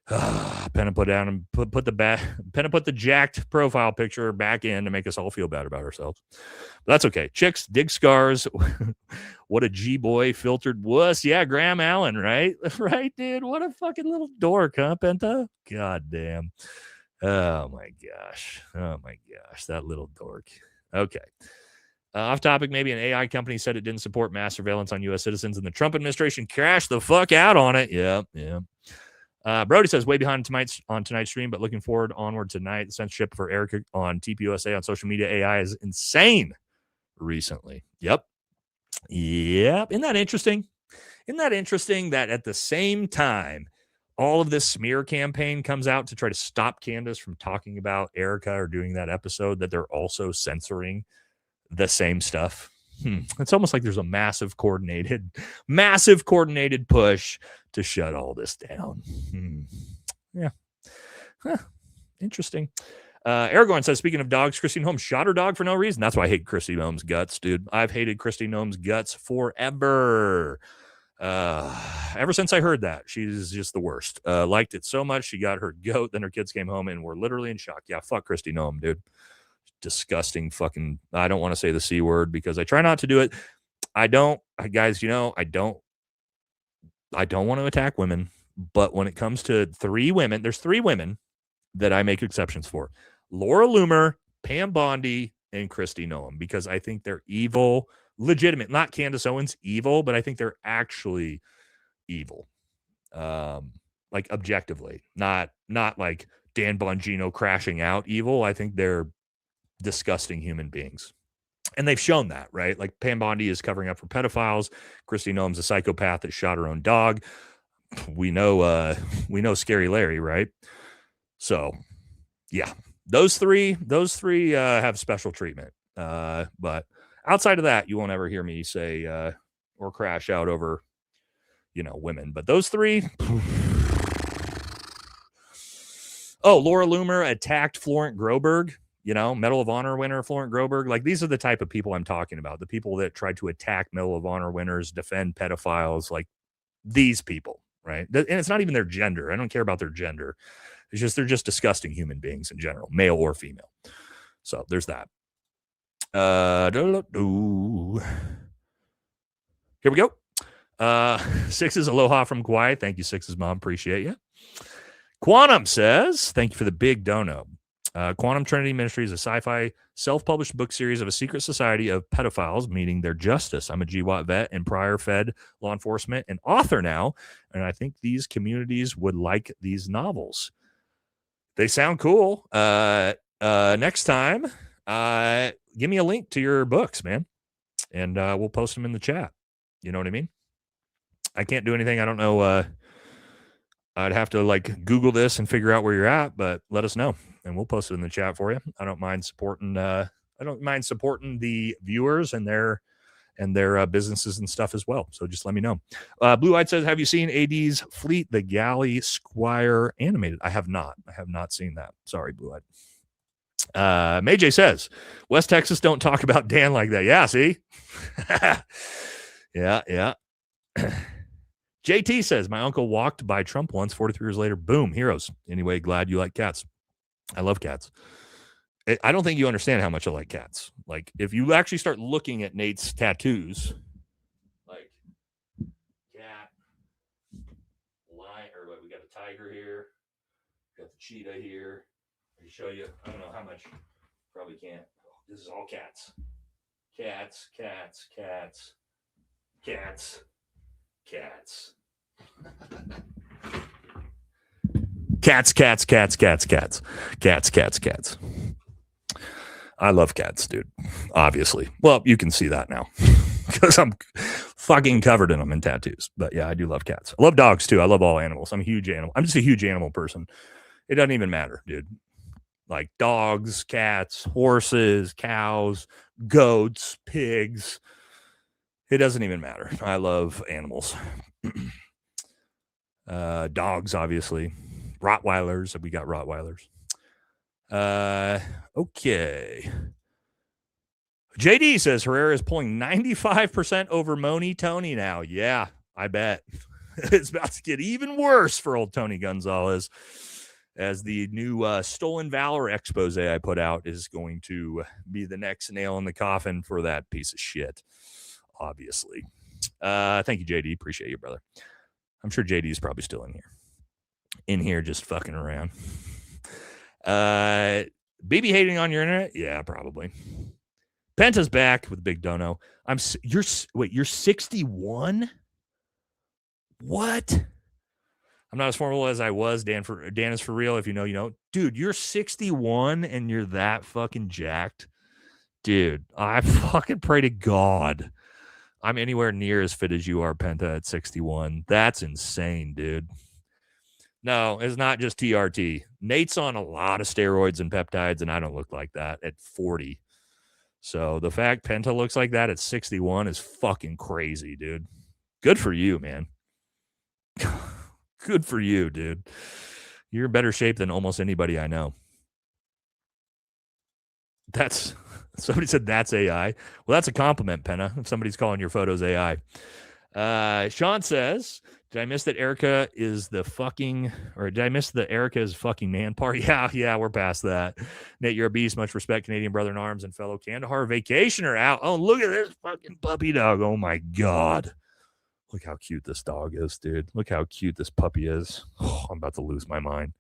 Penna put the jacked profile picture back in to make us all feel bad about ourselves. But that's okay. Chicks dig scars. What a G-boy filtered wuss. Yeah, Graham Allen, right? Right, dude? What a fucking little dork, huh, Penta? God damn. Oh my gosh. That little dork. Okay. Off topic, maybe an AI company said it didn't support mass surveillance on U.S. citizens, and the Trump administration crashed the fuck out on it. Yeah. Brody says, way behind tonight's stream, but looking forward onward tonight. The censorship for Erika on TPUSA on social media AI is insane recently. Yep. Isn't that interesting? That at the same time, all of this smear campaign comes out to try to stop Candace from talking about Erika or doing that episode, that they're also censoring the same stuff. It's almost like there's a massive coordinated push to shut all this down. Yeah. Huh. Interesting. Aragorn says, speaking of dogs, Christine Holmes shot her dog for no reason. That's why I hate Christine Holmes' guts, dude. I've hated Christine Holmes' guts forever. Ever since I heard that, she's just the worst. Liked it so much, she got her goat, then her kids came home and were literally in shock. Yeah, fuck Christine Holmes, dude. Disgusting fucking, I don't want to say the C word because I try not to do it. I don't want to attack women, but when it comes to there's three women that I make exceptions for: Laura Loomer, Pam Bondi, and Kristi Noem, because I think they're evil, legitimate, not Candace Owens evil, but I think they're actually evil. Like objectively, not like Dan Bongino crashing out evil. I think they're disgusting human beings. And they've shown that, right? Like Pam Bondi is covering up for pedophiles. Kristi Noem's a psychopath that shot her own dog. We know Scary Larry, right? So, yeah, those three have special treatment. But outside of that, you won't ever hear me say or crash out over, women. But those three. Oh, Laura Loomer attacked Florent Groberg, Medal of Honor winner Florent Groberg. Like, these are the type of people I'm talking about. The people that try to attack Medal of Honor winners, defend pedophiles, like these people, right? And it's not even their gender. I don't care about their gender. It's just, they're just disgusting human beings in general, male or female. So there's that. Here we go. Six's aloha from Kauai. Thank you, Six's mom. Appreciate you. Quantum says, thank you for the big dono. Quantum Trinity Ministry is a sci-fi self-published book series of a secret society of pedophiles meeting their justice. I'm a GWAT vet and prior fed law enforcement and author now, and I think these communities would like these novels. They sound cool. Next time, give me a link to your books, man, and we'll post them in the chat. You know what I mean? I can't do anything. I don't know. I'd have to Google this and figure out where you're at, but let us know and we'll post it in the chat for you. I don't mind supporting the viewers and their businesses and stuff as well. So just let me know. Blue Eyed says, have you seen AD's Fleet, the Galley Squire animated? I have not. I have not seen that. Sorry, Blue Eyed. May says, West Texas don't talk about Dan like that. Yeah, see? Yeah. JT says, my uncle walked by Trump once, 43 years later. Boom, heroes. Anyway, glad you like cats. I love cats. I don't think you understand how much I like cats. Like, if you actually start looking at Nate's tattoos, like cat, lion, or we got a tiger here, got the cheetah here. I can show you. I don't know how much. Probably can't. Oh, this is all cats. Cats. Cats. I love cats, dude. Obviously. Well, you can see that now because I'm fucking covered in them in tattoos. But yeah, I do love cats. I love dogs too. I love all animals. I'm just a huge animal person. It doesn't even matter, dude. Like dogs, cats, horses, cows, goats, pigs. It doesn't even matter. I love animals. Dogs, obviously. Rottweilers. We got Rottweilers. Okay. JD says Herrera is pulling 95% over Moni Tony now. Yeah, I bet. It's about to get even worse for old Tony Gonzalez, as the new Stolen Valor expose I put out is going to be the next nail in the coffin for that piece of shit, obviously. Thank you, JD. Appreciate you, brother. I'm sure JD is probably still in here just fucking around. BB hating on your internet? Yeah, probably. Penta's back with big dono. You're 61? What? I'm not as formal as I was. Dan is for real. If you know, you know. Dude, you're 61 and you're that fucking jacked. Dude, I fucking pray to God I'm anywhere near as fit as you are, Penta, at 61. That's insane, dude. No, it's not just TRT. Nate's on a lot of steroids and peptides, and I don't look like that at 40. So the fact Penta looks like that at 61 is fucking crazy, dude. Good for you, man. Good for you, dude. You're in better shape than almost anybody I know. Somebody said that's AI. Well, that's a compliment, Penta, if somebody's calling your photos AI. Sean says, did I miss that Erika is the fucking, or did I miss the Erika is fucking man part? Yeah, we're past that. Nate, you're a beast. Much respect, Canadian brother in arms and fellow Kandahar vacationer out. Oh, look at this fucking puppy dog. Oh my God. Look how cute this dog is, dude. Look how cute this puppy is. Oh, I'm about to lose my mind.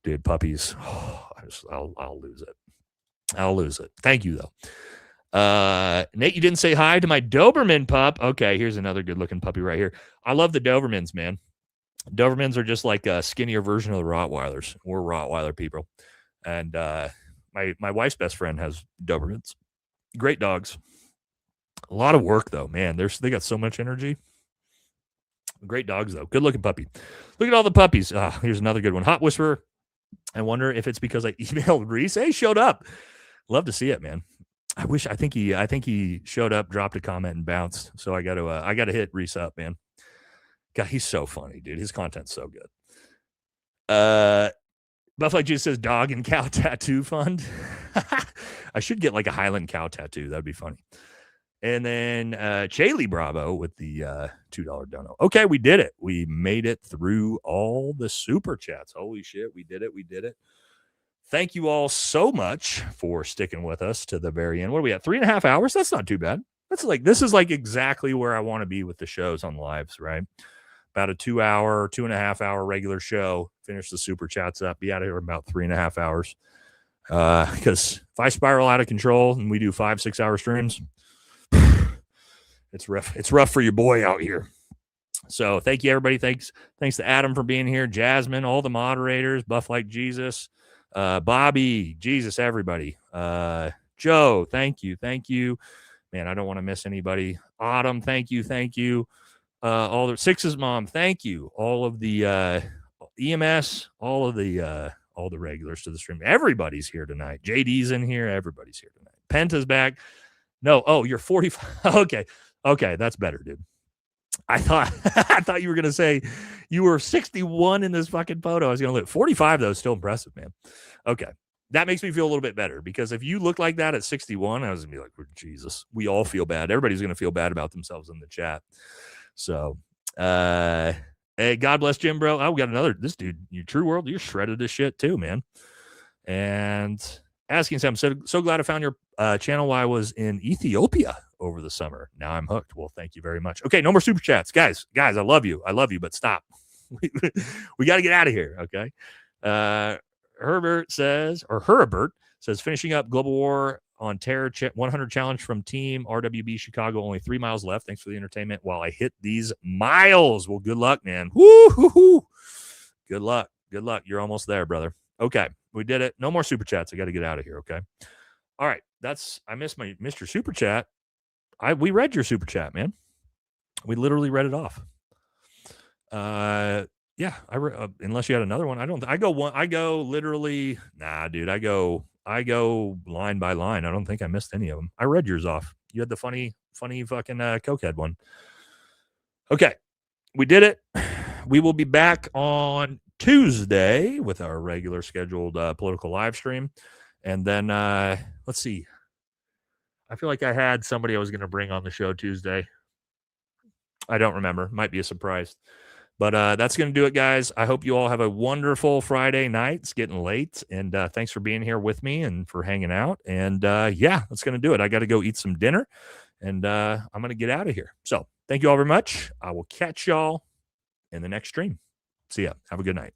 Dude, puppies. Oh, I'll lose it. I'll lose it. Thank you, though. Nate, you didn't say hi to my Doberman pup. Okay, here's another good-looking puppy right here. I love the Dobermans, man. Dobermans are just like a skinnier version of the Rottweilers. We're Rottweiler people. And my wife's best friend has Dobermans. Great dogs. A lot of work, though, man. They got so much energy. Great dogs, though. Good-looking puppy. Look at all the puppies. Here's another good one. Hot Whisperer. I wonder if it's because I emailed Reese. Hey, showed up. Love to see it, man. I think he showed up, dropped a comment, and bounced. So I got to hit Reese up, man. God, he's so funny, dude. His content's so good. Buffalo just says dog and cow tattoo fund. I should get like a Highland cow tattoo. That'd be funny. And then Chaley Bravo with the $2 dono. Okay, we did it. We made it through all the super chats. Holy shit, we did it. We did it. Thank you all so much for sticking with us to the very end. What are we at? 3.5 hours? That's not too bad. This is like exactly where I want to be with the shows on lives, right? About a 2.5 hour regular show. Finish the super chats up. Be out of here in about 3.5 hours. Because if I spiral out of control and we do 5-6 hour streams, it's rough. It's rough for your boy out here. So thank you, everybody. Thanks to Adam for being here. Jasmine, all the moderators, Buff Like Jesus, Bobby, Jesus, everybody. Joe, thank you. Man, I don't want to miss anybody. Autumn, thank you. All the Six's mom, thank you. All of the EMS, all the regulars to the stream. Everybody's here tonight. JD's in here. Everybody's here tonight. Penta's back. No, you're 45. Okay, that's better, dude. I thought you were gonna say you were 61 in this fucking photo. I was gonna look 45 though. Still impressive, man. Okay, that makes me feel a little bit better because if you look like that at 61, I was gonna be like, Jesus, we all feel bad. Everybody's gonna feel bad about themselves in the chat. So, hey, God bless Jim, bro. Oh, we got another. This dude, you True World, you're shredded as shit too, man. And asking Sam, so glad I found your channel while I was in Ethiopia over the summer. Now I'm hooked. Well, thank you very much. Okay, no more super chats, guys. I love you, but stop. We got to get out of here. Okay. Herbert says, finishing up Global War on Terror 100 challenge from Team RWB Chicago. Only 3 miles left. Thanks for the entertainment while I hit these miles. Well, good luck, man. Woo-hoo-hoo. Good luck. You're almost there, brother. Okay, we did it. No more super chats. I got to get out of here. Okay. All right. I missed my Mr. Super Chat. We read your super chat, man. We literally read it off. Yeah. Unless you had another one. I go literally. Nah, dude. I go line by line. I don't think I missed any of them. I read yours off. You had the funny fucking cokehead one. Okay. We did it. We will be back on Tuesday with our regular scheduled political live stream. And then let's see. I feel like I had somebody I was going to bring on the show Tuesday. I don't remember. Might be a surprise. But that's going to do it, guys. I hope you all have a wonderful Friday night. It's getting late. And thanks for being here with me and for hanging out. And yeah, that's going to do it. I got to go eat some dinner. And I'm going to get out of here. So thank you all very much. I will catch y'all in the next stream. See ya. Have a good night.